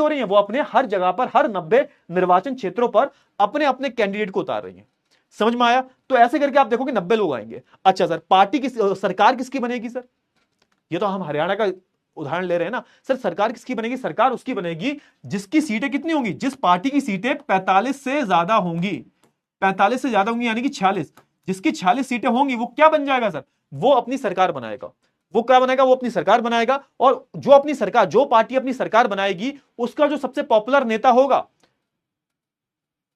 रही हैं, वो अपने हर जगह पर, हर 90 निर्वाचन क्षेत्रों पर अपने अपने कैंडिडेट को उतार रही हैं। समझ में आया? तो ऐसे करके आप देखोगे 90 लोग आएंगे। अच्छा सर, पार्टी की सरकार किसकी बनेगी सर? ये तो हम हरियाणा का उदाहरण ले रहे हैं ना सर। सरकार किसकी बनेगी? सरकार उसकी बनेगी जिसकी सीटें कितनी होंगी, जिस पार्टी की सीटें 45 से ज्यादा होंगी, 45 से ज्यादा होंगी यानी कि 46, जिसकी 46 सीटें होंगी वो क्या बन जाएगा सर? वो अपनी सरकार बनाएगा। वो क्या बनाएगा? वो अपनी सरकार बनाएगा। और जो अपनी सरकार, जो पार्टी अपनी सरकार बनाएगी, उसका जो सबसे पॉपुलर नेता होगा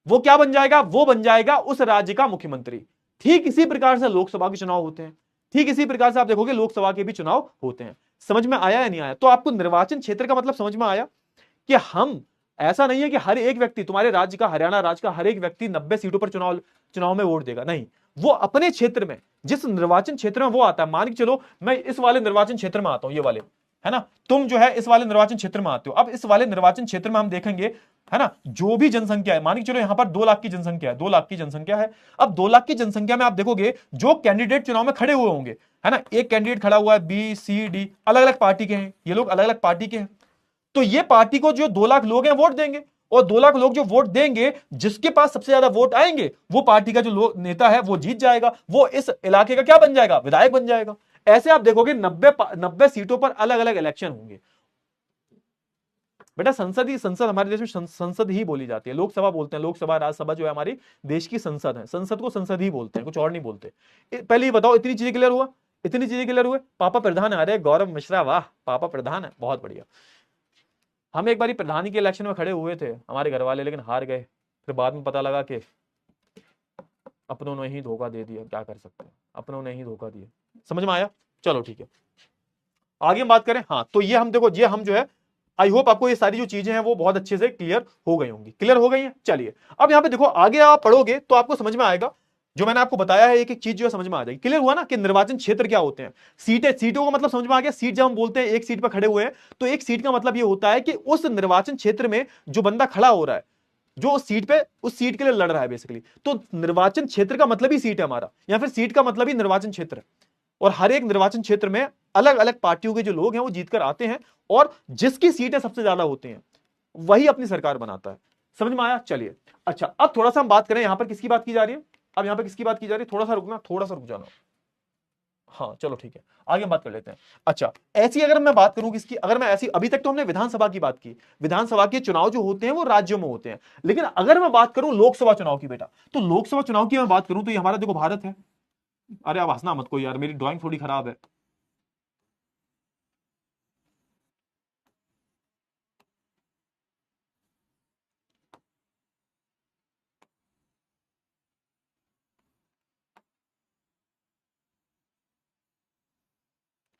वो क्या बन जाएगा? वो बन जाएगा उस राज्य का मुख्यमंत्री। ठीक इसी प्रकार से लोकसभा के चुनाव होते हैं, ठीक इसी प्रकार से आप देखोगे लोकसभा के भी चुनाव होते हैं। समझ में आया या नहीं आया? तो आपको निर्वाचन क्षेत्र का मतलब समझ में आया कि हम, ऐसा नहीं है कि हर एक व्यक्ति, तुम्हारे राज्य का, हरियाणा राज्य का हर एक व्यक्ति 90 सीटों पर चुनाव में वोट देगा, नहीं। वो अपने क्षेत्र में, जिस निर्वाचन क्षेत्र में वो आता है, मान के चलो मैं इस वाले निर्वाचन क्षेत्र में आता हूं, ये वाले, है ना, तुम जो है इस वाले निर्वाचन क्षेत्र में आते हो। अब इस वाले निर्वाचन क्षेत्र में हम देखेंगे, है ना, जो भी जनसंख्या है, मान के चलो यहां पर 2 लाख की जनसंख्या है, 2 लाख की जनसंख्या है। अब 2 लाख की जनसंख्या में आप देखोगे जो कैंडिडेट चुनाव में खड़े हुए होंगे, है ना, एक कैंडिडेट खड़ा हुआ है, बी सी डी, अलग अलग पार्टी के हैं, ये लोग अलग अलग पार्टी के हैं। तो ये पार्टी को जो 2 लाख लोग हैं वोट देंगे, और 2 लाख लोग जो वोट देंगे, जिसके पास सबसे ज्यादा वोट आएंगे वो पार्टी का जो नेता है वो जीत जाएगा, वो इस इलाके का क्या बन जाएगा? विधायक बन जाएगा। ऐसे आप देखोगे 90 सीटों पर अलग अलग इलेक्शन होंगे। बेटा संसद हमारे देश में संसद ही बोली जाती है, लोकसभा बोलते हैं, लोकसभा राज्यसभा जो है हमारी देश की संसद है, संसद को संसद ही बोलते हैं, कुछ और नहीं बोलते। पहले ये बताओ, इतनी चीजें क्लियर हुआ? इतनी चीजें क्लियर हुए? पापा प्रधान आ रहे हैं, गौरव मिश्रा, वाह, पापा प्रधान है, बहुत बढ़िया। हम एक बार प्रधानी के इलेक्शन में खड़े हुए थे, हमारे घर वाले, लेकिन हार गए। फिर बाद में पता लगा कि अपनों ने ही धोखा दे दिया, क्या कर सकते हैं, अपनों ने ही धोखा दिया। समझ में आया? चलो ठीक है, आगे हम बात करें। हाँ, तो ये हम देखो, ये हम जो है, आई होप आपको ये सारी जो चीजें हैं वो बहुत अच्छे से क्लियर हो गई होंगी। क्लियर हो गई हैं? चलिए अब यहां पे देखो, आगे आप पढ़ोगे तो आपको समझ में आएगा, जो मैंने आपको बताया है एक एक चीज जो है समझ में आ जाएगी। क्लियर हुआ ना कि निर्वाचन क्षेत्र क्या होते हैं? सीटों का मतलब समझ में आ गया। सीट जब हम बोलते हैं एक सीट पर खड़े हुए हैं, तो एक सीट का मतलब ये होता है कि उस निर्वाचन क्षेत्र में जो बंदा खड़ा हो रहा है, जो उस सीट पे, उस सीट के लिए लड़ रहा है बेसिकली, तो निर्वाचन क्षेत्र का मतलब ही सीट है हमारा, या फिर सीट का मतलब ही निर्वाचन क्षेत्र है। और हर एक निर्वाचन क्षेत्र में अलग अलग पार्टियों के जो लोग हैं वो जीतकर आते हैं, और जिसकी सीटें सबसे ज्यादा होती हैं वही अपनी सरकार बनाता है। समझ में आया? चलिए, अच्छा अब थोड़ा सा हम बात करें, यहां पर किसकी बात की जा रही है? अब यहां पर किसकी बात की जा रही है? थोड़ा सा रुकना, थोड़ा सा रुक जाना। हाँ चलो ठीक है, आगे हम बात कर लेते हैं। अच्छा, ऐसी अगर मैं बात करूं किसकी, अगर मैं ऐसी, अभी तक तो हमने विधानसभा की बात की, विधानसभा के चुनाव जो होते हैं वो राज्यों में होते हैं, लेकिन अगर मैं बात करूं लोकसभा चुनाव की बेटा, तो लोकसभा चुनाव की मैं बात करूं तो ये हमारा देखो भारत है। अरे आप हंसना मत कोई यार, मेरी ड्राइंग थोड़ी खराब है।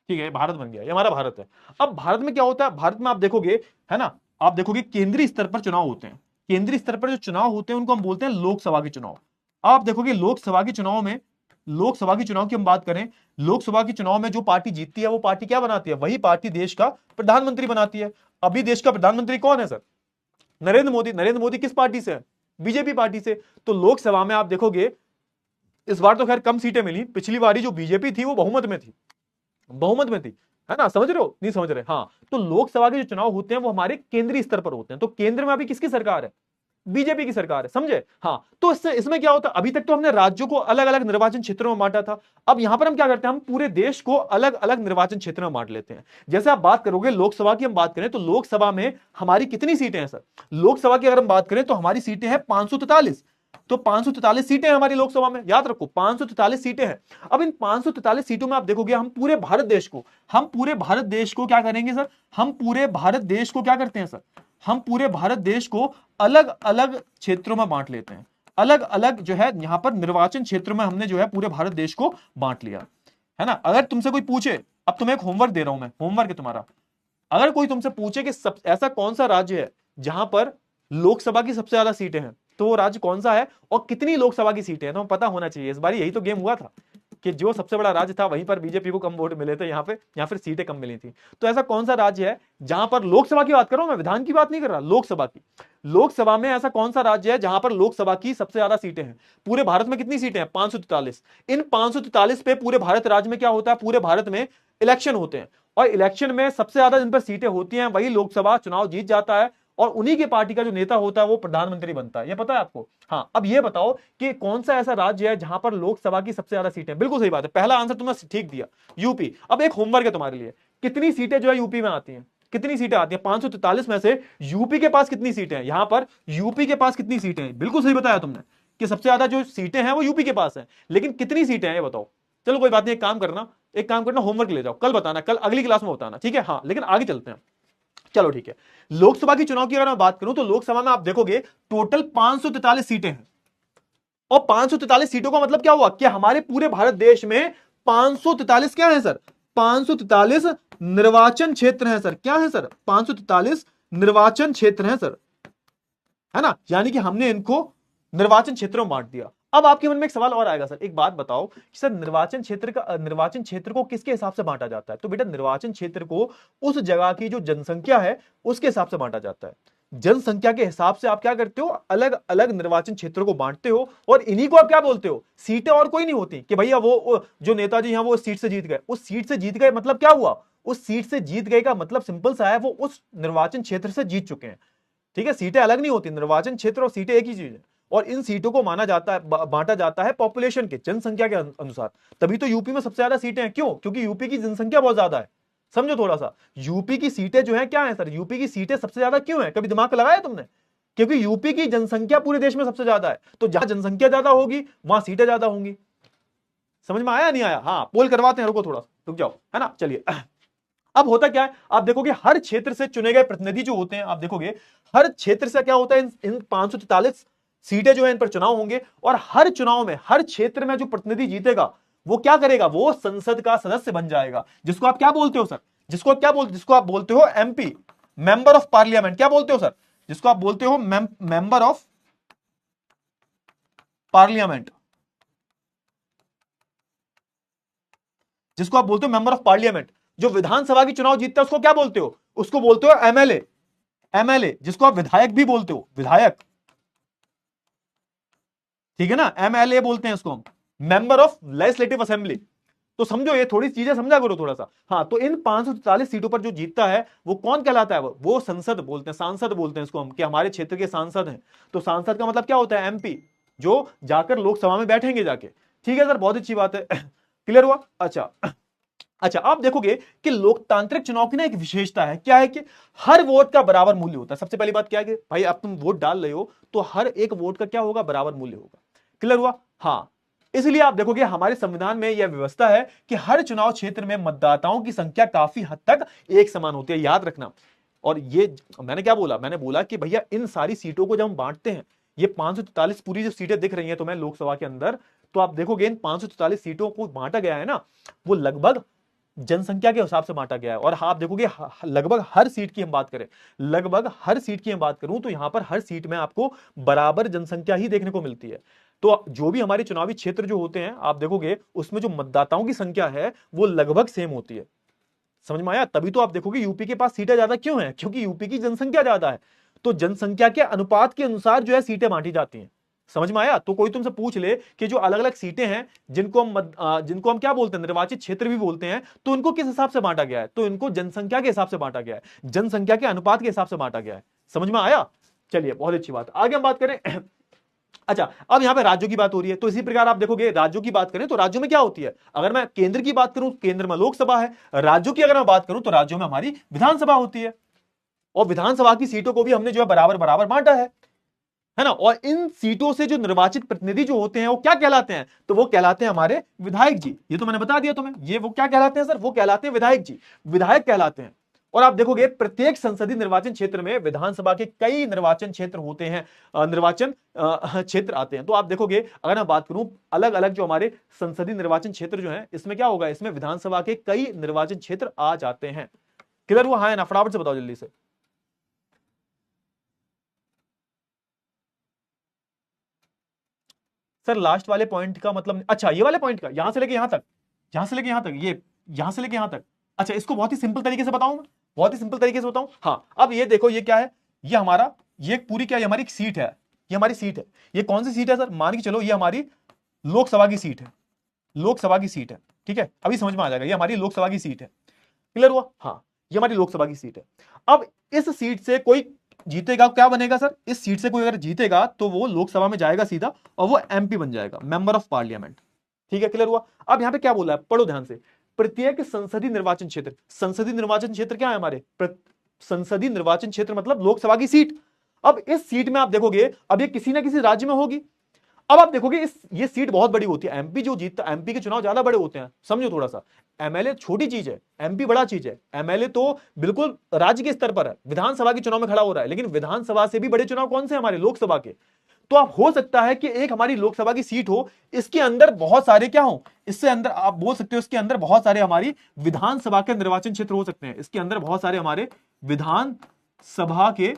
ठीक है, भारत बन गया, ये हमारा भारत है। अब भारत में क्या होता है? भारत में आप देखोगे, है ना, आप देखोगे केंद्रीय स्तर पर चुनाव होते हैं। केंद्रीय स्तर पर जो चुनाव होते हैं उनको हम बोलते हैं लोकसभा के चुनाव। आप देखोगे लोकसभा के चुनाव में, लोकसभा के चुनाव की हम बात करें, लोकसभा के चुनाव में जो पार्टी जीतती है वो पार्टी क्या बनाती है? वही पार्टी देश का प्रधानमंत्री बनाती है। अभी देश का प्रधानमंत्री कौन है सर? नरेंद्र मोदी। नरेंद्र मोदी किस पार्टी से है? बीजेपी पार्टी से। तो लोकसभा में आप देखोगे, इस बार तो खैर कम सीटें मिली, पिछली बारी जो बीजेपी थी वो बहुमत में थी, बहुमत में थी, है ना, समझ रहे हो? नहीं समझ रहे? हाँ, तो लोकसभा के जो चुनाव होते हैं वो हमारे केंद्रीय स्तर पर होते हैं। तो केंद्र में अभी किसकी सरकार है? बीजेपी की सरकार है, समझे? हाँ, तो इसमें क्या होता है, अभी तक तो हमने राज्यों को अलग अलग निर्वाचन क्षेत्रों में बांटा था। अब यहां पर हम क्या करते हैं, हम पूरे देश को अलग अलग निर्वाचन क्षेत्र में बांट लेते हैं। जैसे आप बात करोगे लोकसभा की, हम बात करें तो लोकसभा में हमारी कितनी सीटें हैं सर? लोकसभा की अगर हम बात करें तो हमारी सीटें हैं 543। तो 543 सीटें हैं हमारी लोकसभा में, याद रखो 543 सीटें हैं। अब इन 543 सीटों में आप देखोगे, हम पूरे भारत देश को क्या करेंगे सर? हम पूरे भारत देश को क्या करते हैं सर? हम पूरे भारत देश को अलग अलग क्षेत्रों में बांट लेते हैं। अलग अलग जो है यहां पर निर्वाचन क्षेत्र में हमने जो है पूरे भारत देश को बांट लिया, है ना। अगर तुमसे कोई पूछे, अब तुम्हें एक होमवर्क दे रहा हूं मैं, होमवर्क है तुम्हारा, अगर कोई तुमसे पूछे कि ऐसा कौन सा राज्य है जहां पर लोकसभा की सबसे ज्यादा सीटें हैं, तो वो राज्य कौन सा है और कितनी लोकसभा की सीटें हैं, तो पता होना चाहिए। इस बार यही तो गेम हुआ था कि जो सबसे बड़ा राज्य था वहीं पर बीजेपी को कम वोट मिले थे, यहाँ पर सीटें कम मिली थी। तो ऐसा कौन सा राज्य है जहां पर, लोकसभा की बात कर रहा हूं मैं, विधान की बात नहीं कर रहा, लोकसभा की। लोकसभा में ऐसा कौन सा राज्य है जहां पर लोकसभा की सबसे ज्यादा सीटें हैं? पूरे भारत में कितनी सीटें हैं? 543। इन 543 पे पूरे भारत राज्य में क्या होता है? पूरे भारत में इलेक्शन होते हैं, और इलेक्शन में सबसे ज्यादा जिन पर सीटें होती हैं वही लोकसभा चुनाव जीत जाता है, और उन्हीं की पार्टी का जो नेता होता है वो प्रधानमंत्री बनता है। ये पता है आपको? हाँ, अब ये बताओ कि कौन सा ऐसा राज्य है जहां पर लोकसभा की सबसे ज्यादा सीटें? बिल्कुल सही बात है, पहला आंसर तुमने ठीक दिया, यूपी। अब एक होमवर्क है तुम्हारे लिए, कितनी सीटें जो है यूपी में आती हैं? कितनी सीटें आती हैं 543 में से? यूपी के पास कितनी सीटें हैं? यहां पर यूपी के पास कितनी सीटें हैं? बिल्कुल सही बताया तुमने कि सबसे ज्यादा जो सीटें हैं वो यूपी के पास है, लेकिन कितनी सीटें हैं ये बताओ। चलो कोई बात नहीं, एक काम करना, होमवर्क ले जाओ, कल बताना, कल अगली क्लास में बताना, ठीक है? हाँ, लेकिन आगे चलते हैं। चलो ठीक है, लोकसभा की चुनाव की अगर मैं बात करूं तो लोकसभा में आप देखोगे टोटल 543 सीटें हैं। और 543 सीटों का मतलब क्या हुआ कि हमारे पूरे भारत देश में 543 क्या है सर? 543 निर्वाचन क्षेत्र हैं सर। क्या है सर? 543 निर्वाचन क्षेत्र हैं सर, है ना? यानी कि हमने इनको निर्वाचन क्षेत्रों में बांट दिया। अब आपके मन में एक सवाल और आएगा, सर एक बात बताओ कि सर निर्वाचन क्षेत्र को किसके हिसाब से बांटा जाता है? तो बेटा निर्वाचन क्षेत्र को उस जगह की जो जनसंख्या है उसके हिसाब से बांटा जाता है। जनसंख्या के हिसाब से आप क्या करते हो? अलग अलग निर्वाचन क्षेत्रों को बांटते हो, और इन्हीं को आप क्या बोलते हो? सीटें। और कोई नहीं होती कि भैया वो जो नेताजी हैं वो सीट से जीत गए। उस सीट से जीत गए मतलब क्या हुआ? उस सीट से जीत गए का मतलब सिंपल सा है, वो उस निर्वाचन क्षेत्र से जीत चुके हैं। ठीक है, सीटें अलग नहीं होती, निर्वाचन क्षेत्र और सीटें एक ही चीज है। और इन सीटों को माना जाता है, बांटा जाता है पॉपुलेशन के, जनसंख्या के अनुसार। तभी तो यूपी में सबसे ज्यादा सीटें हैं। क्यों? क्योंकि यूपी की जनसंख्या बहुत ज्यादा है। समझो थोड़ा सा, यूपी की सीटें जो है क्या है सर? यूपी की सीटें सबसे ज्यादा क्यों है? कभी दिमाग लगाया तुमने? क्योंकि यूपी की जनसंख्या पूरे देश में सबसे ज्यादा है, तो जहां जनसंख्या ज्यादा होगी वहां सीटें ज्यादा होंगी। समझ में आया नहीं आया? हाँ, पोल करवाते हैं, रुको थोड़ा रुक जाओ, है ना? चलिए अब होता क्या है, आप देखोगे हर क्षेत्र से चुने गए प्रतिनिधि जो होते हैं, आप देखोगे हर क्षेत्र से क्या होता है, इन 543 सीटें जो है इन पर चुनाव होंगे, और हर चुनाव में हर क्षेत्र में जो प्रतिनिधि जीतेगा वो क्या करेगा? वो संसद का सदस्य बन जाएगा, जिसको आप क्या बोलते हो सर? जिसको आप बोलते हो एमपी, मेंबर ऑफ पार्लियामेंट। क्या बोलते हो सर? जिसको आप बोलते हो मेंबर ऑफ पार्लियामेंट, जिसको आप बोलते हो मेंबर ऑफ पार्लियामेंट। जो विधानसभा की चुनाव जीतता है उसको क्या बोलते हो? उसको बोलते हो एमएलए। एमएलए जिसको आप विधायक भी बोलते हो, विधायक, ठीक है ना? एमएलए बोलते हैं इसको हम, मेंबर ऑफ लेजिस्लेटिव असेंबली। तो समझो, ये थोड़ी चीजें समझा करो थोड़ा सा। हाँ, तो इन 544 सीटों पर जो जीतता है वो कौन कहलाता है? वो संसद बोलते हैं, सांसद बोलते हैं इसको हम, कि हमारे क्षेत्र के सांसद हैं। तो सांसद का मतलब क्या होता है? एमपी, जो जाकर लोकसभा में बैठेंगे जाके। ठीक है सर, बहुत अच्छी बात है। क्लियर हुआ? अच्छा, आप देखोगे कि लोकतांत्रिक चुनाव की ना एक विशेषता है, क्या है कि हर वोट का बराबर मूल्य होता है। सबसे पहली बात क्या है कि भाई अब तुम वोट डाल रहे हो तो हर एक वोट का क्या होगा? बराबर मूल्य होगा। क्लियर हुआ? हाँ, इसलिए आप देखोगे हमारे संविधान में यह व्यवस्था है कि हर चुनाव क्षेत्र में मतदाताओं की संख्या काफी हद तक एक समान होती है, याद रखना। और ये मैंने क्या बोला? मैंने बोला कि भैया इन सारी सीटों को जब हम बांटते हैं, ये 543 पूरी जो सीटें दिख रही हैं तुम्हें लोकसभा के अंदर, तो आप देखोगे इन 543 सीटों को बांटा गया है ना, वो लगभग जनसंख्या के हिसाब से बांटा गया है। और आप देखोगे लगभग हर सीट की हम बात करें, लगभग हर सीट की हम बात करूं तो यहां पर हर सीट में आपको बराबर जनसंख्या ही देखने को मिलती है। तो जो भी हमारे चुनावी क्षेत्र जो होते हैं, आप देखोगे उसमें जो मतदाताओं की संख्या है वो लगभग सेम होती है। समझ में आया? तभी तो आप देखोगे यूपी के पास सीटें ज्यादा क्यों है? क्योंकि यूपी की जनसंख्या ज्यादा है, तो जनसंख्या के अनुपात के अनुसार जो है सीटें बांटी जाती हैं। समझ में आया? तो कोई तुमसे पूछ ले कि जो अलग अलग सीटें हैं जिनको हम क्या बोलते हैं? निर्वाचित क्षेत्र भी बोलते हैं, तो उनको किस हिसाब से बांटा गया है? तो इनको जनसंख्या के हिसाब से बांटा गया है, जनसंख्या के अनुपात के हिसाब से बांटा गया है। समझ में आया? चलिए, बहुत अच्छी बात, आगे हम बात करें। अच्छा, अब यहां पे राज्यों की बात हो रही है, तो इसी प्रकार आप देखोगे राज्यों की बात करें तो राज्यों में क्या होती है? अगर मैं केंद्र की बात करूं, केंद्र में लोकसभा है। राज्यों की अगर मैं बात करूं तो राज्यों में हमारी विधानसभा होती है, और विधानसभा की सीटों को भी हमने जो है बराबर बराबर बांटा है ना? और इन सीटों से जो निर्वाचित प्रतिनिधि जो होते हैं वो क्या कहलाते हैं? तो वो कहलाते हैं हमारे विधायक जी। ये तो मैंने बता दिया तुम्हें, ये वो क्या कहलाते हैं सर? वो कहलाते हैं विधायक जी, विधायक कहलाते हैं। और आप देखोगे प्रत्येक संसदीय निर्वाचन क्षेत्र में विधानसभा के कई निर्वाचन क्षेत्र होते हैं, निर्वाचन क्षेत्र आते हैं। तो आप देखोगे, अगर मैं बात करूं अलग अलग जो हमारे संसदीय निर्वाचन क्षेत्र जो है, इसमें क्या होगा? इसमें विधानसभा के कई निर्वाचन क्षेत्र आ जाते हैं। क्लियर हुआ? हाँ ना? फटाफट से बताओ जल्दी से। सर लास्ट वाले पॉइंट का मतलब, अच्छा ये वाले पॉइंट का, यहां से लेके यहां तक, यहां से लेके यहां तक, ये यहां से लेके यहां तक। अच्छा, इसको बहुत ही सिंपल तरीके से बताऊं मैं, बहुत ही सिंपल तरीके से बताऊं। हाँ, अब ये देखो, ये क्या है? ये हमारा, ये पूरी क्या है? हमारी सीट है, ये हमारी सीट है। ये कौन सी सीट है सर? मान के चलो ये हमारी लोकसभा की सीट है, लोकसभा की सीट है। ठीक है, अभी समझ में आ जाएगा, ये हमारी लोकसभा की सीट है। क्लियर हुआ? हाँ, ये हमारी लोकसभा की सीट है। अब इस सीट से कोई जीतेगा क्या बनेगा सर, इस सीट से कोई अगर जीतेगा तो वो लोकसभा में जाएगा सीधा और वो एमपी बन जाएगा, मेंबर ऑफ पार्लियामेंट। ठीक है, क्लियर हुआ। अब यहां पे क्या बोला है, पढ़ो ध्यान से। प्रत्येक संसदीय निर्वाचन क्षेत्र, संसदीय निर्वाचन क्षेत्र क्या है हमारे, संसदीय निर्वाचन क्षेत्र मतलब लोकसभा की सीट। अब इस सीट में आप देखोगे, अब ये किसी ना किसी राज्य में होगी। अब आप देखोगे ये सीट बहुत बड़ी होती है, एमपी जो जीतता, एमपी के चुनाव ज्यादा बड़े होते हैं, समझो थोड़ा सा। एमएलए छोटी चीज है, एमपी बड़ा चीज है। एमएलए तो बिल्कुल राज्य के स्तर पर है, विधानसभा के चुनाव में खड़ा हो रहा है, लेकिन विधानसभा से भी बड़े चुनाव कौन से हमारे, लोकसभा के। तो आप हो सकता है कि एक हमारी लोकसभा की सीट हो, इसके अंदर बहुत सारे क्या हो, इससे अंदर आप बोल सकते हो इसके अंदर बहुत सारे हमारी विधानसभा के निर्वाचन क्षेत्र हो सकते हैं, इसके अंदर बहुत सारे हमारे विधानसभा के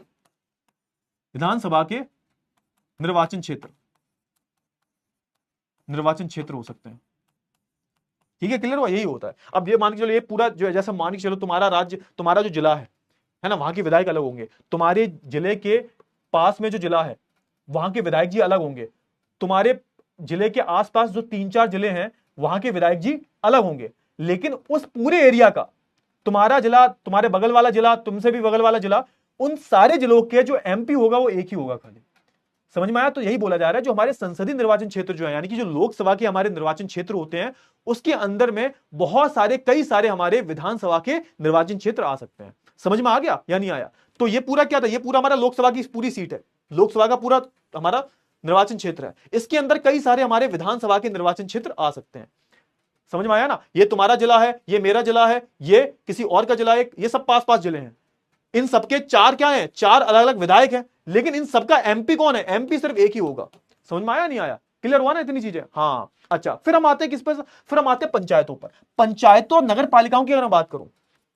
निर्वाचन क्षेत्र हो सकते हैं। ठीक है, क्लियर हुआ, यही होता है। अब ये मान के चलो, ये पूरा जो है, जैसा मान के चलो तुम्हारा राज्य, तुम्हारा जो जिला है ना, वहां के विधायक अलग होंगे, तुम्हारे जिले के पास में जो जिला है वहां के विधायक जी अलग होंगे, तुम्हारे जिले के आसपास जो 3-4 जिले हैं वहां के विधायक जी अलग होंगे, लेकिन उस पूरे एरिया का, तुम्हारा जिला, तुम्हारे बगल वाला जिला, तुमसे भी बगल वाला जिला, उन सारे जिलों के जो एमपी होगा वो एक ही होगा खाली। समझ में आया। तो यही बोला जा रहा है, जो हमारे संसदीय निर्वाचन क्षेत्र जो है, यानी कि जो लोकसभा के हमारे निर्वाचन क्षेत्र होते हैं, उसके अंदर में बहुत सारे, कई सारे हमारे विधानसभा के निर्वाचन क्षेत्र आ सकते हैं। समझ में आ गया या नहीं आया। तो ये पूरा क्या था, ये पूरा हमारा लोकसभा की पूरी सीट है, लोकसभा का पूरा हमारा निर्वाचन क्षेत्र है, इसके अंदर कई सारे हमारे विधानसभा के निर्वाचन क्षेत्र आ सकते हैं। समझ में आया ना। ये तुम्हारा जिला है, ये मेरा जिला है, ये किसी और का जिला है, ये सब पास पास जिले हैं, इन सबके 4 क्या हैं, 4 अलग अलग विधायक हैं, लेकिन इन सबका एमपी कौन है, एमपी सिर्फ एक ही होगा। समझ में आया नहीं आया, क्लियर हुआ ना इतनी चीजें। हाँ अच्छा, फिर हम आते हैं किस पर, फिर हम आते हैं पंचायतों पर। पंचायतों और नगर पालिकाओं की अगर मैं बात करूं,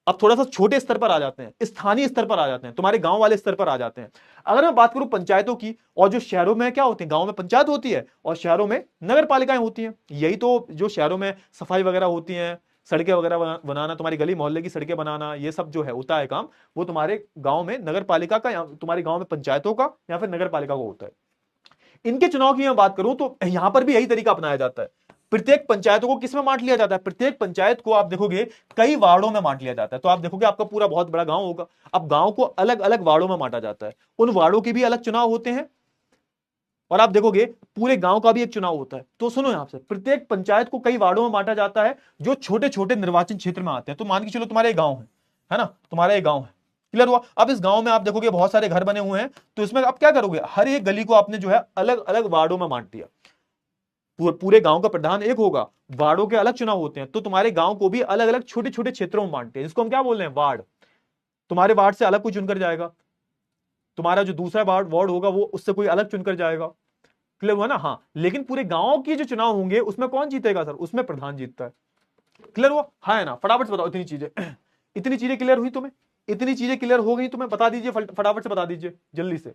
अब थोड़ा सा छोटे स्तर पर आ जाते हैं, स्थानीय स्तर पर आ जाते हैं, तुम्हारे गांव वाले स्तर पर आ जाते हैं। अगर मैं बात करूं पंचायतों की, और जो शहरों में क्या होती है, गांव में पंचायत होती है और शहरों में नगर पालिकाएं होती हैं। यही तो जो शहरों में सफाई वगैरह होती हैं, सड़कें वगैरह बनाना, तुम्हारी गली मोहल्ले की सड़कें बनाना, ये सब जो है होता है काम, वो तुम्हारे गांव में नगर पालिका का, या तुम्हारे गांव में पंचायतों का या फिर नगर पालिका का होता है। इनके चुनाव की मैं बात करूं तो यहां पर भी यही तरीका अपनाया जाता है। प्रत्येक पंचायतों को किसमें बांट लिया जाता है, प्रत्येक पंचायत को आप देखोगे कई वार्डों में बांट लिया जाता है। तो आप देखोगे आपका पूरा बहुत बड़ा गांव होगा, अब गांव को अलग अलग वार्डों में बांटा जाता है, उन वार्डों के भी अलग चुनाव होते हैं, और आप देखोगे पूरे गांव का भी एक चुनाव होता है। तो सुनो यहां से, प्रत्येक पंचायत को कई वार्डों में बांटा जाता है जो छोटे छोटे निर्वाचन क्षेत्र में आते हैं। तो मान के चलो तुम्हारा एक गांव है ना, तुम्हारा एक गांव है, क्लियर हुआ। अब इस गांव में आप देखोगे बहुत सारे घर बने हुए हैं, तो इसमें आप क्या करोगे, हर एक गली को आपने जो है अलग अलग वार्डों में बांट दिया। पूरे गांव का प्रधान एक होगा, वार्डों के अलग चुनाव होते हैं, तो तुम्हारे गांव को भी अलग अलग छोटे छोटे क्षेत्रों में बांटते हैं, जिसको हम क्या बोल रहे हैं, वार्ड। तुम्हारे वार्ड से अलग कोई चुनकर जाएगा, तुम्हारा जो दूसरा वार्ड होगा वो उससे कोई अलग चुनकर जाएगा, क्लियर हुआ ना। हाँ, लेकिन पूरे गांव के जो चुनाव होंगे उसमें कौन जीतेगा सर, उसमें प्रधान जीतता है, क्लियर हुआ। हाँ है ना, फटाफट से बताओ, इतनी चीजें क्लियर हुई तुम्हें, इतनी चीजें क्लियर हो गई तुम्हें, बता दीजिए, फटाफट से बता दीजिए जल्दी से।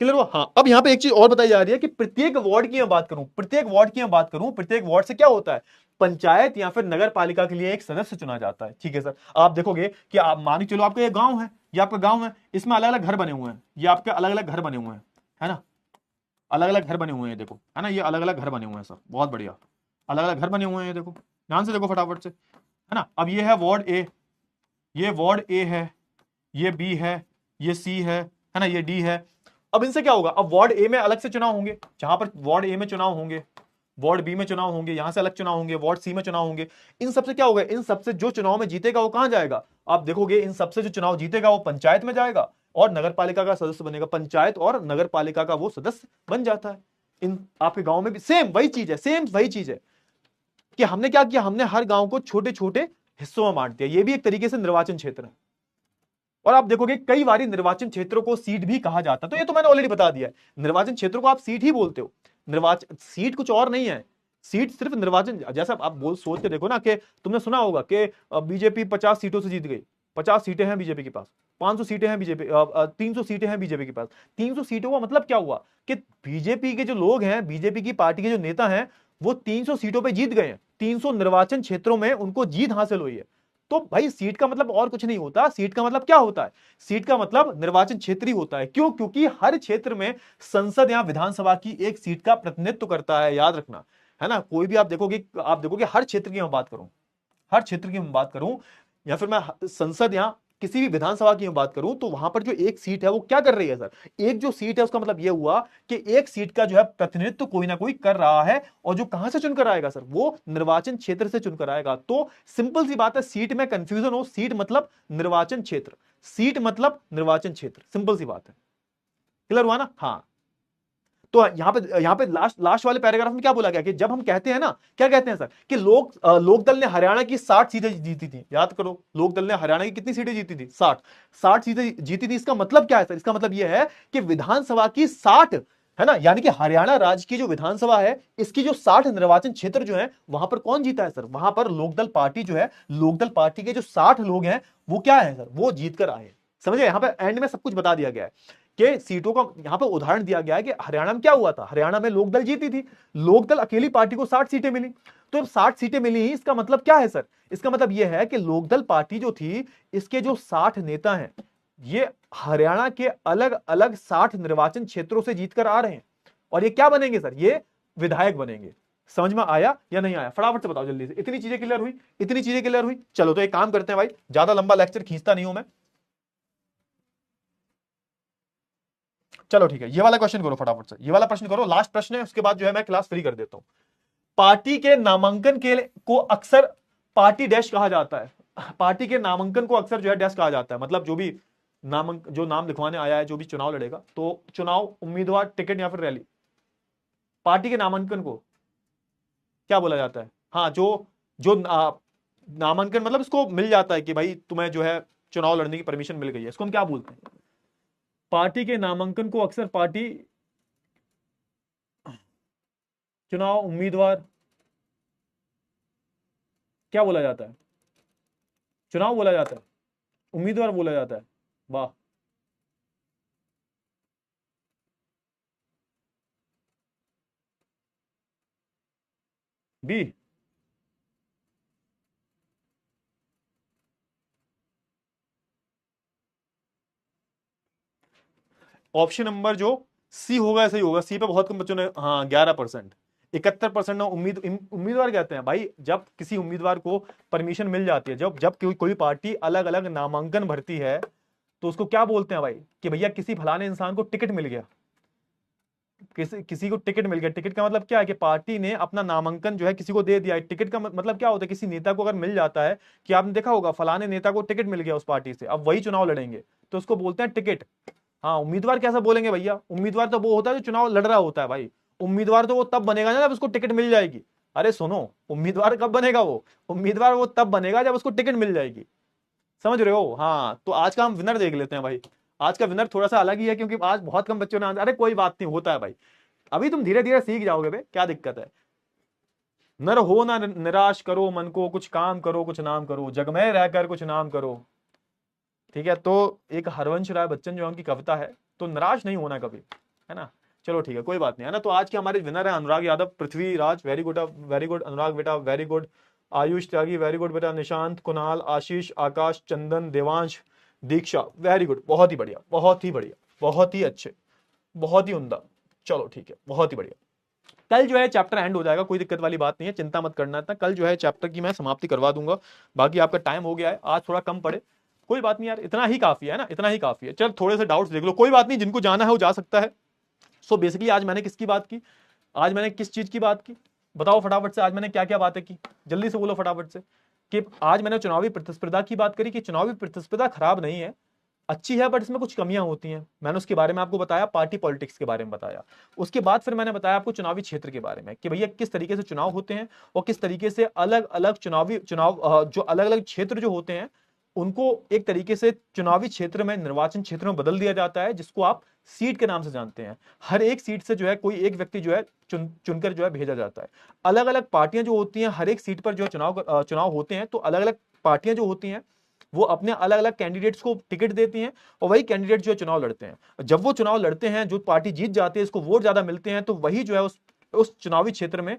क्लियर हुआ। हाँ, अब यहां पे एक चीज और बताई जा रही है कि प्रत्येक वार्ड की मैं बात करूं, प्रत्येक वार्ड से क्या होता है, पंचायत या फिर नगर पालिका के लिए एक सदस्य चुना जाता है। ठीक है सर, आप देखोगे कि आप मान के चलो आपका ये गांव है, ये आपका गांव है, इसमें अलग अलग घर बने हुए हैं, ये आपके अलग अलग घर बने हुए हैं, है ना, अलग अलग घर बने हुए हैं, देखो है ना, ये अलग अलग घर बने हुए हैं सर, बहुत बढ़िया, अलग अलग घर बने हुए हैं, देखो ध्यान से देखो फटाफट से, है ना। अब ये है वार्ड ए, ये वार्ड ए है, ये बी है, ये सी है ना, ये डी है। अब इनसे क्या होगा, अब वार्ड ए में अलग से चुनाव होंगे, जहां पर वार्ड ए में चुनाव होंगे, वार्ड बी में चुनाव होंगे, यहां से अलग चुनाव होंगे, वार्ड सी में चुनाव होंगे। इन सबसे क्या होगा, इन सबसे जो चुनाव में जीतेगा वो कहां जाएगा, आप देखोगे इन सबसे जो चुनाव जीतेगा वो पंचायत में जाएगा और नगर पालिका का सदस्य बनेगा, पंचायत और नगर पालिका का वो सदस्य बन जाता है। इन आपके गांव में भी सेम वही चीज है, कि हमने क्या किया, हमने हर गांव को छोटे छोटे हिस्सों में बांट दिया। ये भी एक तरीके से निर्वाचन क्षेत्र है। और आप देखोगे कई बार निर्वाचन क्षेत्रों को सीट भी कहा जाता है, तो ये तो मैंने ऑलरेडी बता दिया है, निर्वाचन क्षेत्रों को आप सीट ही बोलते हो। निर्वाचन सीट कुछ और नहीं है, सीट सिर्फ निर्वाचन, जैसा आप सोच के देखो ना, कि तुमने सुना होगा कि बीजेपी 50 सीटों से जीत गई, 50 सीटें हैं बीजेपी के पास, 500 सीटें हैं बीजेपी, 300 सीटें हैं बीजेपी के पास। 300 सीटों का मतलब क्या हुआ कि बीजेपी के जो लोग हैं, बीजेपी की पार्टी के जो नेता हैं, वो 300 सीटों पर जीत गए हैं, 300 निर्वाचन क्षेत्रों में उनको जीत हासिल हुई है। तो भाई सीट का मतलब और कुछ नहीं होता, सीट का मतलब क्या होता है, सीट का मतलब निर्वाचन क्षेत्र ही होता है। क्यों, क्योंकि हर क्षेत्र में संसद या विधानसभा की एक सीट का प्रतिनिधित्व करता है, याद रखना, है ना। कोई भी आप देखोगे हर क्षेत्र की मैं बात करूं, या फिर मैं संसद या किसी भी विधानसभा की बात करूं तो वहां पर जो एक सीट है वो क्या कर रही है सर, एक जो सीट है उसका मतलब ये हुआ कि एक सीट का जो है प्रतिनिधित्व कोई ना कोई कर रहा है, और जो कहां से चुनकर आएगा सर, वो निर्वाचन क्षेत्र से चुनकर आएगा। तो सिंपल सी बात है, सीट में कंफ्यूजन हो, सीट मतलब निर्वाचन क्षेत्र, सीट मतलब निर्वाचन क्षेत्र, सिंपल सी बात है। क्लियर हुआ ना? हाँ। तो यहां पे लास्ट लास्ट वाले पैराग्राफ में क्या बोला गया कि जब हम कहते हैं ना, क्या कहते हैं सर, कि लोकदल ने हरियाणा की 60 सीटें जीती थी। याद करो, लोकदल ने हरियाणा की कितनी सीटें जीती थी? 60 सीटें जीती थी। इसका मतलब क्या है सर? इसका मतलब यह है कि विधानसभा की 60, है ना, यानी कि हरियाणा राज्य की जो विधानसभा है, इसकी जो 60 निर्वाचन क्षेत्र जो है, वहां पर कौन जीता है सर? वहां पर लोकदल पार्टी जो है, लोकदल पार्टी के जो 60 लोग हैं, वो क्या है सर, वो जीत कर आए हैं। समझे? यहां पर एंड में सब कुछ बता दिया गया है कि सीटों का यहां पर उदाहरण दिया गया है कि हरियाणा में क्या हुआ था, हरियाणा में लोकदल जीती थी, लोकदल अकेली पार्टी को 60 सीटें मिली। तो 60 सीटें मिली ही, इसका मतलब क्या है सर? इसका मतलब यह है कि लोकदल पार्टी जो थी, इसके जो 60 नेता हैं, ये हरियाणा के अलग अलग 60 निर्वाचन क्षेत्रों से जीतकर आ रहे हैं, और ये क्या बनेंगे सर? ये विधायक बनेंगे। समझ में आया या नहीं आया? फटाफट से बताओ जल्दी से। इतनी चीजें क्लियर हुई? इतनी चीजें क्लियर हुई? चलो तो एक काम करते हैं भाई, ज्यादा लंबा लेक्चर खींचता नहीं हूं मैं। चलो ठीक है, ये वाला क्वेश्चन करो फटाफट से, ये वाला प्रश्न करो, लास्ट प्रश्न है, उसके बाद जो है मैं क्लास फ्री कर देता हूं। पार्टी के नामांकन के को अक्सर पार्टी डैश कहा जाता है। पार्टी के नामांकन को अक्सर जो है डैश कहा जाता है, मतलब जो भी जो नाम लिखवाने आया है, जो भी चुनाव लड़ेगा, तो चुनाव, उम्मीदवार, टिकट या फिर रैली, पार्टी के नामांकन को क्या बोला जाता है? हाँ, जो जो नामांकन मतलब इसको मिल जाता है कि भाई तुम्हें जो है चुनाव लड़ने की परमिशन मिल गई है, इसको हम क्या बोलते हैं? पार्टी के नामांकन को अक्सर पार्टी, चुनाव, उम्मीदवार, क्या बोला जाता है? चुनाव बोला जाता है, उम्मीदवार बोला जाता है। वाह। बी। ऑप्शन नंबर जो सी होगा ऐसा ही होगा। सी पे बहुत कम बच्चों ने, हाँ, 11%, 71% उम्मीदवार कहते हैं भाई, जब किसी उम्मीदवार को परमिशन मिल जाती है, जब जब कोई पार्टी अलग अलग नामांकन भरती है, तो उसको क्या बोलते हैं भाई कि भैया किसी फलाने इंसान को टिकट मिल गया, किसी किसी को टिकट मिल गया। टिकट का मतलब क्या है कि पार्टी ने अपना नामांकन जो है किसी को दे दिया है। टिकट का मतलब क्या होता है? किसी नेता को अगर मिल जाता है कि आपने देखा होगा फलाने नेता को टिकट मिल गया उस पार्टी से, अब वही चुनाव लड़ेंगे, तो उसको बोलते हैं टिकट। हाँ, उम्मीदवार कैसा बोलेंगे भैया? उम्मीदवार तो वो होता है जो चुनाव लड़ रहा होता है भाई। उम्मीदवार तो वो तब बनेगा ना जब उसको टिकट मिल जाएगी। अरे सुनो, उम्मीदवार कब बनेगा? वो उम्मीदवार वो तब बनेगा जब उसको टिकट मिल जाएगी। समझ रहे हो? हाँ, तो आज का हम विनर देख लेते हैं भाई। आज का विनर थोड़ा सा अलग ही है, क्योंकि आज बहुत कम बच्चों ने अरे कोई बात नहीं, होता है भाई, अभी तुम धीरे धीरे सीख जाओगे बे, क्या दिक्कत है? नर हो ना निराश करो मन को, कुछ काम करो कुछ नाम करो, जग में रहकर कुछ नाम करो। ठीक है, तो एक हरवंश राय बच्चन जो उनकी कविता है, तो निराश नहीं होना कभी, है ना? चलो ठीक है, कोई बात नहीं, है ना? तो आज के हमारे विनर है Anurag Yadav, Prithvi Raj, very good, very good अनुराग बेटा, वेरी गुड। आयुष त्यागी, वेरी गुड बेटा। निशांत, कुणाल, आशीष, आकाश, चंदन, देवांश, दीक्षा, वेरी गुड, बहुत ही बढ़िया, बहुत ही बढ़िया, बहुत ही अच्छे, बहुत ही उम्दा। चलो ठीक है, बहुत ही बढ़िया। कल जो है चैप्टर एंड हो जाएगा, कोई दिक्कत वाली बात नहीं है, चिंता मत करना इतना। कल जो है चैप्टर की मैं समाप्ति करवा दूंगा। बाकी आपका टाइम हो गया है, आज थोड़ा कम पड़े, कोई बात नहीं यार, इतना ही काफी है ना, इतना ही काफी है। चल थोड़े से डाउट्स देख लो, कोई बात नहीं, जिनको जाना है वो जा सकता है। सो बेसिकली आज मैंने किसकी बात की? आज मैंने किस चीज की बात की? बताओ फटाफट से, आज मैंने क्या क्या बातें की? जल्दी से बोलो फटाफट से। कि आज मैंने चुनावी प्रतिस्पर्धा की बात करी कि चुनावी प्रतिस्पर्धा खराब नहीं है, अच्छी है, बट इसमें कुछ कमियां होती हैं। मैंने उसके बारे में आपको बताया, पार्टी पॉलिटिक्स के बारे में बताया। उसके बाद फिर मैंने बताया आपको चुनावी क्षेत्र के बारे में कि भैया किस तरीके से चुनाव होते हैं, और किस तरीके से अलग अलग जो अलग अलग क्षेत्र जो होते हैं, उनको एक तरीके से चुनावी क्षेत्र में, निर्वाचन क्षेत्र में बदल दिया जाता है, जिसको आप सीट के नाम से जानते हैं। हर एक सीट से जो है कोई एक व्यक्ति जो है चुनकर जो है भेजा जाता है। अलग अलग पार्टियां जो होती हैं, हर एक सीट पर जो चुनाव होते हैं, तो अलग अलग पार्टियां जो होती हैं, वो अपने अलग अलग कैंडिडेट्स को टिकट देती हैं, और वही कैंडिडेट जो है चुनाव लड़ते हैं। जब वो चुनाव लड़ते हैं, जो पार्टी जीत जाती है, इसको वोट ज्यादा मिलते हैं, तो वही जो है उस चुनावी क्षेत्र में,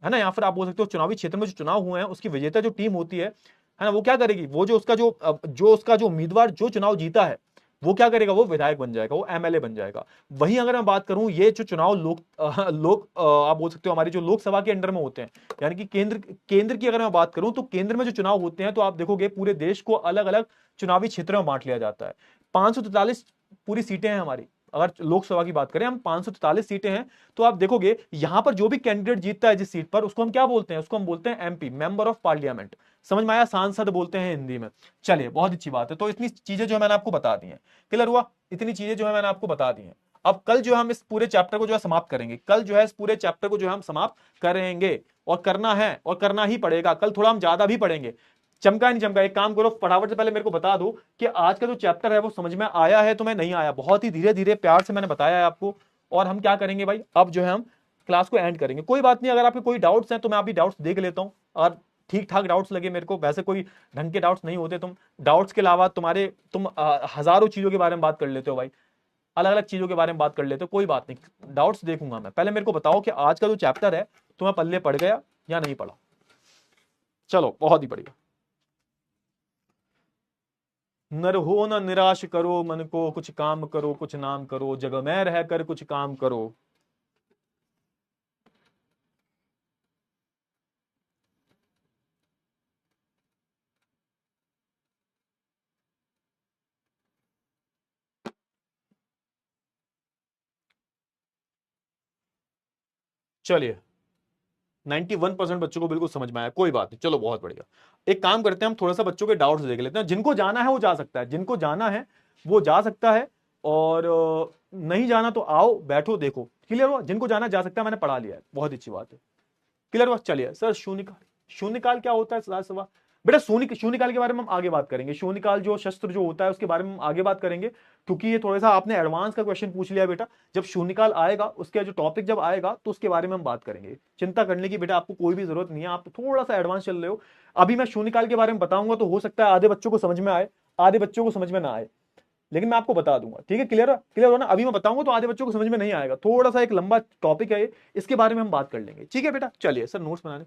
है ना, या फिर आप बोल सकते हो चुनावी क्षेत्र में जो चुनाव हुए हैं, उसकी विजेता जो टीम होती है ना, वो क्या करेगी? वो जो उसका जो उम्मीदवार जो चुनाव जीता है, वो क्या करेगा, वो विधायक बन जाएगा, वो एमएलए बन जाएगा। वहीं अगर मैं बात करूं, ये जो चुनाव आप बोल सकते हो हमारी जो लोकसभा के अंडर में होते हैं, यानी कि केंद्र की अगर मैं बात करूं, तो केंद्र में जो चुनाव होते हैं, तो आप देखोगे पूरे देश को अलग अलग चुनावी क्षेत्रों में बांट लिया जाता है। 543 पूरी सीटें हैं हमारी। अगर लोकसभा की बात करें, हम 543 सीटें हैं, तो आप देखोगे यहां पर जो भी कैंडिडेट जीतता है जिस सीट पर, उसको हम क्या बोलते हैं, उसको हम बोलते हैं एमपी, मेंबर ऑफ पार्लियामेंट। समझ में आया, सांसद बोलते हैं हिंदी में। चलिए, बहुत अच्छी बात है। तो इतनी चीजें जो है मैंने आपको बता दी हैं, क्लियर हुआ, इतनी चीजें जो है मैंने आपको बता दी हैं। अब कल जो है हम इस पूरे चैप्टर को जो है समाप्त करेंगे, कल जो है इस पूरे चैप्टर को जो है हम समाप्त करेंगे, और करना है और करना ही पड़ेगा। कल थोड़ा हम ज्यादा भी पढ़ेंगे। चमका नहीं चमका, एक काम करो, फटाफट से पहले मेरे को बता दो कि आज का जो चैप्टर है वो समझ में आया है तुम्हें, नहीं आया। बहुत ही धीरे धीरे प्यार से मैंने बताया है आपको। और हम क्या करेंगे भाई, अब जो है हम क्लास को एंड करेंगे। कोई बात नहीं, अगर आपके कोई डाउट्स हैं तो मैं अभी डाउट्स देख लेता हूं, और ठीक ठाक डाउट्स लगे मेरे को, वैसे कोई ढंग के डाउट्स नहीं होते। तुम डाउट्स के अलावा तुम हजारों चीजों के बारे में बात कर लेते हो भाई, अलग अलग चीजों के बारे में बात कर लेते हो। कोई बात नहीं, डाउट्स देखूंगा मैं। पहले मेरे को बताओ कि आज का जो चैप्टर है तुम्हें पल्ले पड़ गया या नहीं पड़ा। चलो, बहुत ही बढ़िया। नर हो न निराश करो मन को, कुछ काम करो कुछ नाम करो, जग में रह कर कुछ काम करो। चलिए, 91% बच्चों को बिल्कुल समझ में आया, कोई बात नहीं। चलो, बहुत बढ़िया। एक काम करते हैं, हम थोड़ा सा बच्चों के डाउट्स देख लेते हैं। जिनको जाना है वो जा सकता है, जिनको जाना है वो जा सकता है, और नहीं जाना तो आओ, बैठो, देखो। क्लियर हुआ, जिनको जाना जा सकता है, मैंने पढ़ा लिया है, बहुत अच्छी बात है। क्लियर हुआ। चलिए सर, शून्यकाल, शून्यकाल क्या होता है सवाल? बेटा, शून्यकाल के बारे में हम आगे बात करेंगे। शून्यकाल जो शस्त्र जो होता है उसके बारे में हम आगे बात करेंगे, क्योंकि ये थोड़ा सा आपने एडवांस का क्वेश्चन पूछ लिया बेटा। जब शून्यकाल आएगा, उसके जो टॉपिक जब आएगा, तो उसके बारे में हम बात करेंगे। चिंता करने की बेटा आपको कोई भी जरूरत नहीं है, आप थोड़ा सा एडवांस चल रहे हो। अभी मैं शून्यकाल के बारे में बताऊंगा, तो हो सकता है आधे बच्चों को समझ में आए, आधे बच्चों को समझ में ना आए, लेकिन मैं आपको बता दूंगा। ठीक है, क्लियर क्लियर हो ना। अभी मैं बताऊंगा तो आधे बच्चों को समझ में नहीं आएगा, थोड़ा सा एक लंबा टॉपिक है ये, इसके बारे में हम बात कर लेंगे। ठीक है बेटा, चलिए सर, नोट्स बनाने।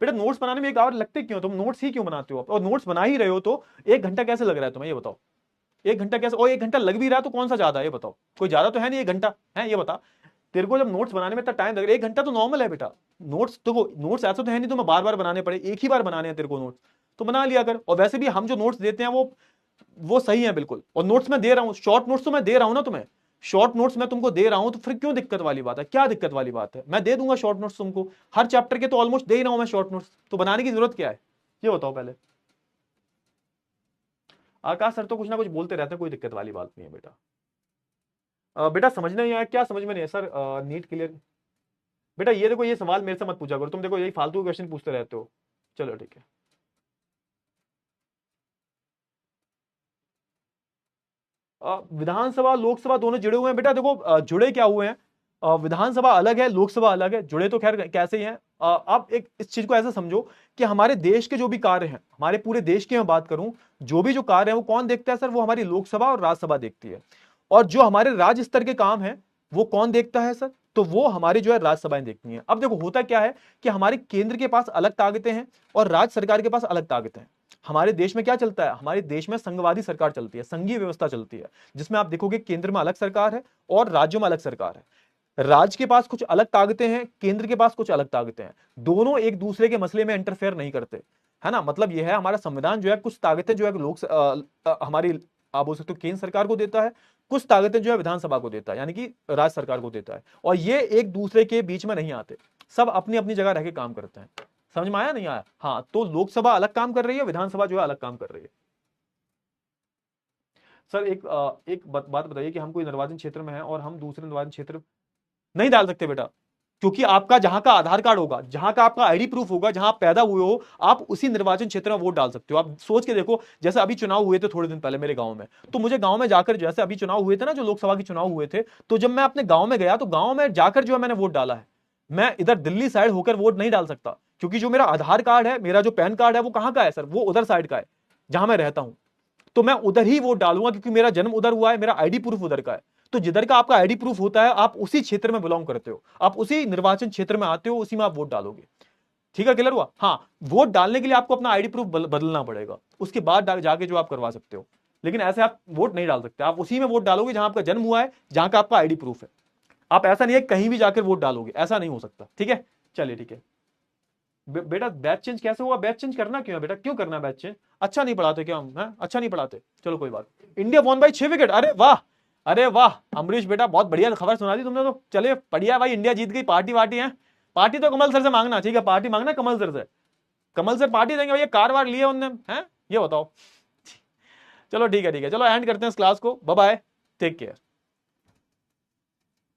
बेटा, नोट्स बनाने में 1 आवर लगते क्यों? तुम नोट्स ही क्यों बनाते हो? और नोट्स बना ही रहे हो तो 1 घंटा कैसे लग रहा है तुम्हें, ये बताओ। 1 घंटा कैसे? और 1 घंटा लग भी रहा है तो कौन सा ज्यादा है, ये बताओ। कोई ज्यादा तो है नहीं 1 घंटा, है ये बता। तेरे को जब नोट्स बनाने में इतना टाइम लग रहा है, 1 घंटा तो नॉर्मल है बेटा। नोट्स तो नोट्स ऐसा तो है नहीं तुम्हें बार बार बनाने पड़े, एक ही बार बनाने हैं तेरे को नोट्स, तो बना लिया कर। और वैसे भी हम जो नोट्स देते हैं वो सही है बिल्कुल। और नोट्स मैं दे रहा हूँ, शॉर्ट नोट्स तो मैं दे रहा हूँ ना तुम्हें, शॉर्ट नोट्स मैं तुमको दे रहा हूं, तो फिर क्यों दिक्कत वाली बात है? क्या दिक्कत वाली बात है? मैं दे दूंगा शॉर्ट नोट्स तुमको, हर चैप्टर के तो ऑलमोस्ट दे ही रहा हूं मैं शॉर्ट नोट्स, तो बनाने की जरूरत क्या है, ये बताओ पहले। आकाश सर तो कुछ ना कुछ बोलते रहते हैं, कोई दिक्कत वाली बात नहीं है बेटा। बेटा, समझ नहीं आया? क्या समझ में नहीं है सर? NEET clear. बेटा ये देखो, ये सवाल मेरे से मत पूछा करो तुम, देखो यही फालतू क्वेश्चन पूछते रहते हो। चलो ठीक है। विधानसभा लोकसभा दोनों जुड़े हुए हैं बेटा। देखो, जुड़े क्या हुए हैं, विधानसभा अलग है, लोकसभा अलग है, जुड़े तो खैर कैसे ही हैं। आप एक इस चीज को ऐसा समझो कि हमारे देश के जो भी कार्य हैं, हमारे पूरे देश की मैं बात करूं, जो भी जो कार्य है वो कौन देखता है सर? वो हमारी लोकसभा और राज्यसभा देखती है। और जो हमारे राज्य स्तर के काम है वो कौन देखता है सर? तो वो हमारी जो है राज्यसभाएं देखती हैं। अब देखो, होता क्या है कि हमारे केंद्र के पास अलग ताकतें हैं और राज्य सरकार के पास अलग ताकतें हैं। हमारे देश में क्या चलता है? हमारे देश में संघवादी सरकार चलती है, संघीय व्यवस्था चलती है, जिसमें आप देखोगे केंद्र में अलग सरकार है और राज्यों में अलग सरकार है। राज्य के पास कुछ अलग ताकतें हैं, केंद्र के पास कुछ अलग ताकतें हैं। दोनों एक दूसरे के मसले में इंटरफेयर नहीं करते, है ना। मतलब यह है, हमारा संविधान जो है कुछ ताकतें जो है हमारी, आप बोल सकते हो, केंद्र सरकार को देता है, कुछ ताकतें जो है विधानसभा को देता है, यानी कि राज्य सरकार को देता है। और ये एक दूसरे के बीच में नहीं आते, सब अपनी अपनी जगह रह के काम करते हैं। समझ में आया नहीं आया? हाँ, तो लोकसभा अलग काम कर रही है, विधानसभा जो है अलग काम कर रही है। सर एक बात बताइए कि हम कोई निर्वाचन क्षेत्र में है और हम दूसरे निर्वाचन क्षेत्र नहीं डाल सकते बेटा, क्योंकि आपका जहां का आधार कार्ड होगा, जहां का आपका आईडी प्रूफ होगा, जहां आप पैदा हुए हो, आप उसी निर्वाचन क्षेत्र में वोट डाल सकते हो। आप सोच के देखो, जैसे अभी चुनाव हुए थे थोड़े दिन पहले मेरे गांव में, तो मुझे गांव में जाकर, जैसे अभी चुनाव हुए थे ना, जो लोकसभा के चुनाव हुए थे, तो जब मैं अपने गांव में गया तो गांव में जाकर जो है मैंने वोट डाला है। मैं इधर दिल्ली साइड होकर वोट नहीं डाल सकता, क्योंकि जो मेरा आधार कार्ड है, मेरा जो पैन कार्ड है, वो कहां का है सर? वो उधर साइड का है जहां मैं रहता हूं। तो मैं उधर ही वोट डालूंगा, क्योंकि मेरा जन्म उधर हुआ है, मेरा आईडी प्रूफ उधर का है। तो जिधर का आपका आईडी प्रूफ होता है, आप उसी क्षेत्र में बिलोंग करते हो, आप उसी निर्वाचन क्षेत्र में आते हो, उसी में आप वोट डालोगे। ठीक है, क्लियर हुआ? हाँ, वोट डालने के लिए आपको अपना आईडी प्रूफ बदलना पड़ेगा, उसके बाद जाके जो आप करवा सकते हो। लेकिन ऐसे आप वोट नहीं डाल सकते। आप उसी में वोट डालोगे जहां आपका जन्म हुआ है, जहां का आपका आईडी प्रूफ है। आप ऐसा नहीं है कहीं भी जाकर वोट डालोगे, ऐसा नहीं हो सकता। ठीक है, चलिए ठीक है। बेटा बैच चेंज कैसे हुआ? बैच चेंज करना क्यों है बेटा? क्यों करना है बैच चेंज? अच्छा नहीं पढ़ाते क्या हम? हैं? अच्छा नहीं पढ़ाते, चलो कोई बात। इंडिया वॉन बाई 6 विकेट, अरे वाह, अरे वाह अमरीश बेटा, बहुत बढ़िया खबर सुना दी तुमने तो। चलिए बढ़िया भाई, इंडिया जीत गई। पार्टी वार्टी है? पार्टी तो कमल सर से मांगना। ठीक है, पार्टी मांगना कमल सर से। कमल सर पार्टी देंगे भैया, कार वार लिए उनने हैं, ये बताओ। चलो ठीक है ठीक है, चलो एंड करते हैं इस क्लास को। Bye bye, take care.